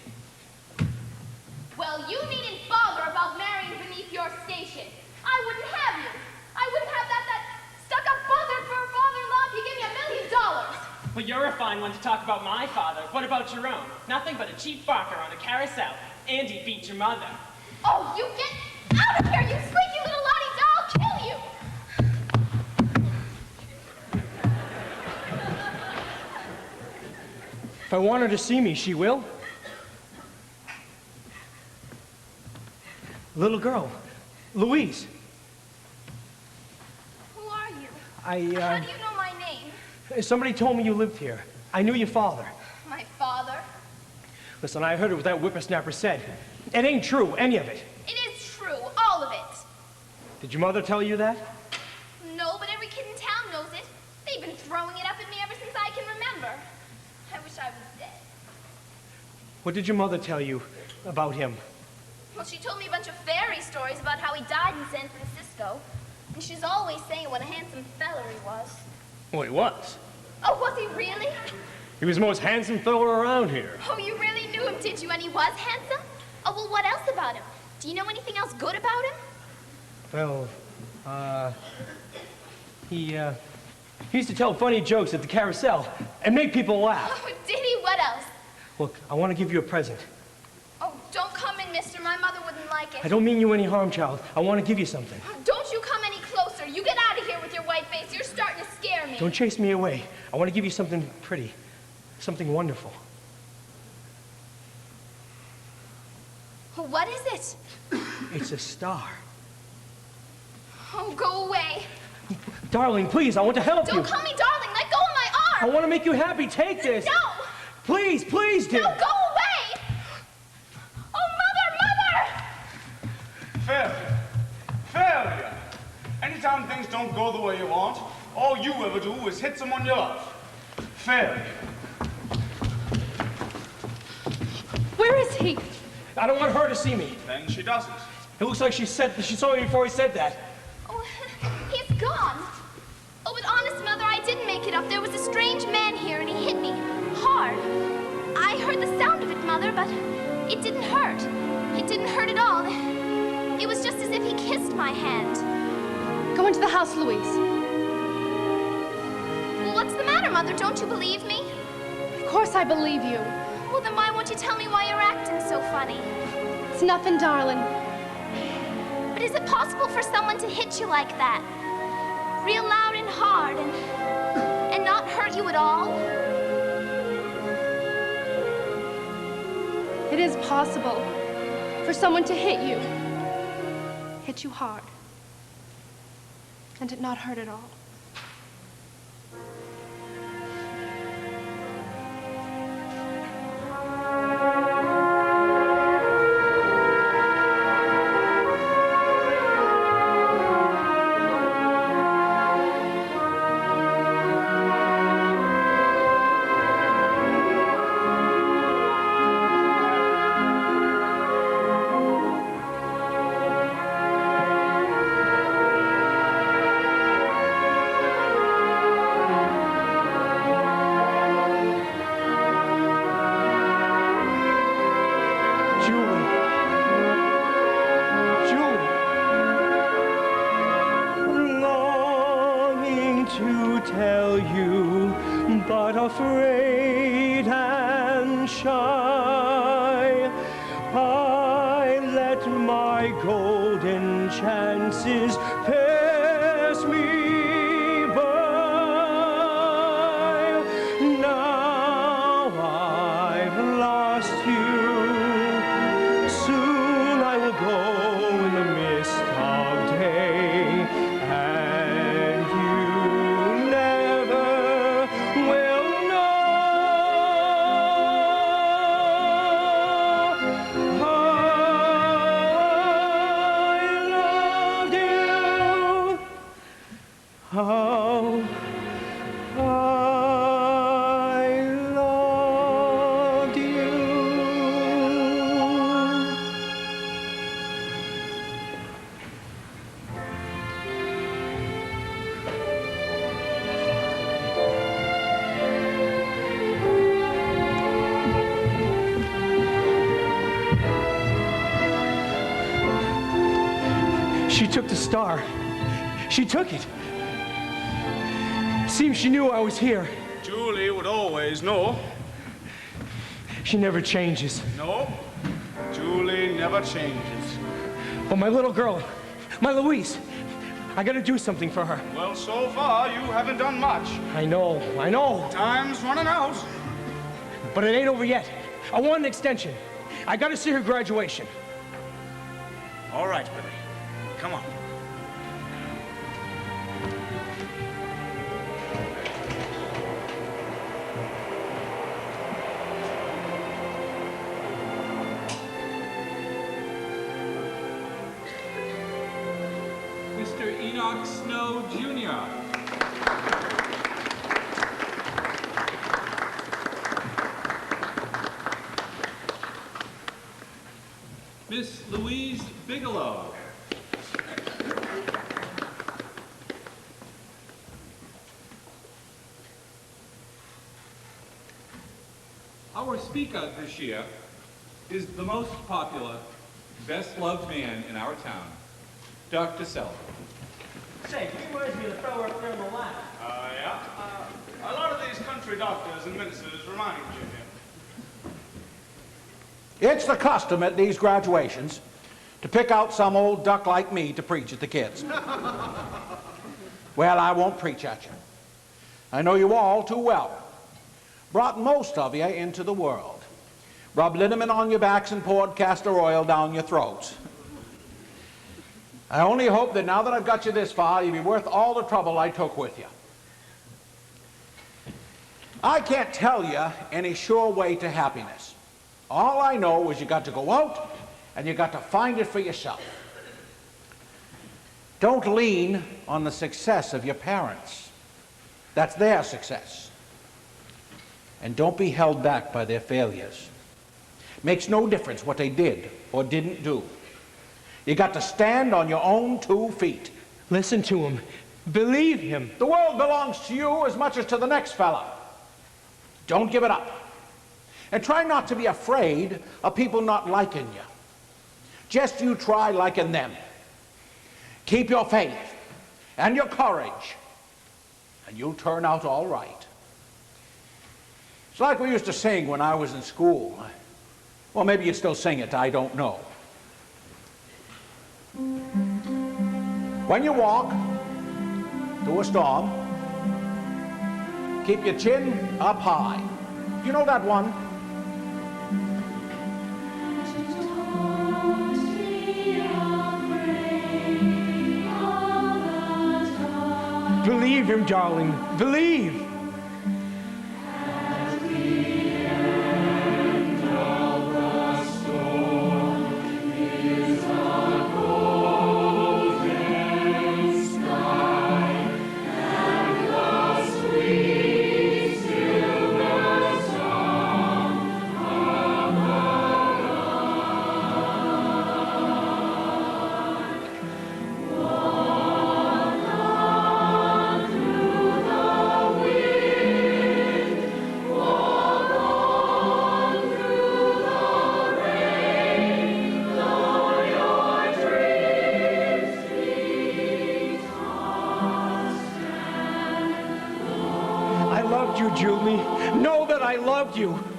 Speaker 4: Well, you needn't bother about marrying beneath your station. I wouldn't have you. I wouldn't have that stuck-up buzzard for a father-in-law if you give me $1 million.
Speaker 8: Well, you're a fine one to talk about my father. What about your own? Nothing but a cheap barker on a carousel. And he beat your mother.
Speaker 4: Oh, you get out of here, you squeaky little lottie! I'll kill you!
Speaker 3: If I want her to see me, she will. Little girl, Louise.
Speaker 4: Who are you?
Speaker 3: How
Speaker 4: do you know my name?
Speaker 3: Somebody told me you lived here. I knew your father.
Speaker 4: My father?
Speaker 3: Listen, I heard what that whippersnapper said. It ain't true, any of it.
Speaker 4: It is true, all of it.
Speaker 3: Did your mother tell you that?
Speaker 4: No, but every kid in town knows it. They've been throwing it up at me ever since I can remember. I wish I was dead.
Speaker 3: What did your mother tell you about him?
Speaker 17: Well, she told me a bunch of fairy stories about how he died in San Francisco. And she's always saying what a handsome feller he was.
Speaker 3: Well, he was.
Speaker 17: Oh, was he really?
Speaker 3: He was the most handsome fellow around here.
Speaker 17: Oh, you really knew him, did you? And he was handsome? Oh, well, what else about him? Do you know anything else good about him?
Speaker 3: Well, he used to tell funny jokes at the Carousel and make people laugh.
Speaker 17: Oh, did he? What else?
Speaker 3: Look, I want to give you a present.
Speaker 17: Oh, don't come in, mister. My mother wouldn't like it.
Speaker 3: I don't mean you any harm, child. I want to give you something.
Speaker 17: Oh, don't you come any closer. You get out of here with your white face. You're starting to scare me.
Speaker 3: Don't chase me away. I want to give you something pretty, something wonderful.
Speaker 17: Oh, what is it?
Speaker 3: It's a star.
Speaker 17: Oh, go away.
Speaker 3: Darling, please, I want to help you.
Speaker 17: Don't call me darling. Let go of my arm.
Speaker 3: I want to make you happy. Take this.
Speaker 17: No.
Speaker 3: Please, please, dear.
Speaker 17: No, go away. Oh, Mother, Mother.
Speaker 18: Failure. Anytime things don't go the way you want, all you ever do is hit someone you love. Failure.
Speaker 4: Where is he?
Speaker 3: I don't want her to see me.
Speaker 18: Then she doesn't.
Speaker 3: It looks like she saw me before he said that.
Speaker 17: Oh, he's gone. Oh, but honest, Mother, I didn't make it up. There was a strange man here, and he hit me hard. I heard the sound of it, Mother, but it didn't hurt. It didn't hurt at all. It was just as if he kissed my hand.
Speaker 4: Go into the house, Louise.
Speaker 17: Well, what's the matter, Mother? Don't you believe me?
Speaker 4: Of course I believe you.
Speaker 17: Well, then why won't you tell me why you're acting so funny?
Speaker 4: It's nothing, darling.
Speaker 17: But is it possible for someone to hit you like that? Real loud and hard and not hurt you at all?
Speaker 4: It is possible for someone to hit you hard, and it not hurt at all.
Speaker 10: Afraid and shy, I let my golden chances pass me by. Now I've lost you. Soon I will go in the mist of day, and you never will. How I loved you.
Speaker 3: She took the star. She took it. Seems she knew I was here.
Speaker 18: Julie would always know.
Speaker 3: She never changes.
Speaker 18: No, Julie never changes.
Speaker 3: But my little girl, my Louise, I gotta do something for her.
Speaker 18: Well, so far, you haven't done much.
Speaker 3: I know.
Speaker 18: Time's running out.
Speaker 3: But it ain't over yet. I want an extension. I gotta see her graduation.
Speaker 18: All right, Billy. Come on.
Speaker 19: Mr. Enoch Snow, Jr. Miss Louise Bigelow. Our speaker this year is the most popular, best-loved man in our town, Dr. Self.
Speaker 3: Say, he reminds me of the fellow up there on the left.
Speaker 18: Yeah? A lot of these country doctors and ministers remind you of him.
Speaker 16: It's the custom at these graduations to pick out some old duck like me to preach at the kids. Well, I won't preach at you. I know you all too well. Brought most of you into the world. Rubbed liniment on your backs and poured castor oil down your throats. I only hope that now that I've got you this far, you'll be worth all the trouble I took with you. I can't tell you any sure way to happiness. All I know is you got to go out and you got to find it for yourself. Don't lean on the success of your parents. That's their success. And don't be held back by their failures. Makes no difference what they did or didn't do. You got to stand on your own 2 feet.
Speaker 3: Listen to him. Believe him.
Speaker 16: The world belongs to you as much as to the next fella. Don't give it up. And try not to be afraid of people not liking you. Just you try liking them. Keep your faith and your courage, and you'll turn out all right. It's like we used to sing when I was in school. Well, maybe you still sing it, I don't know. When you walk through a storm, keep your chin up high. You know that one?
Speaker 3: Believe him, darling. Believe. You.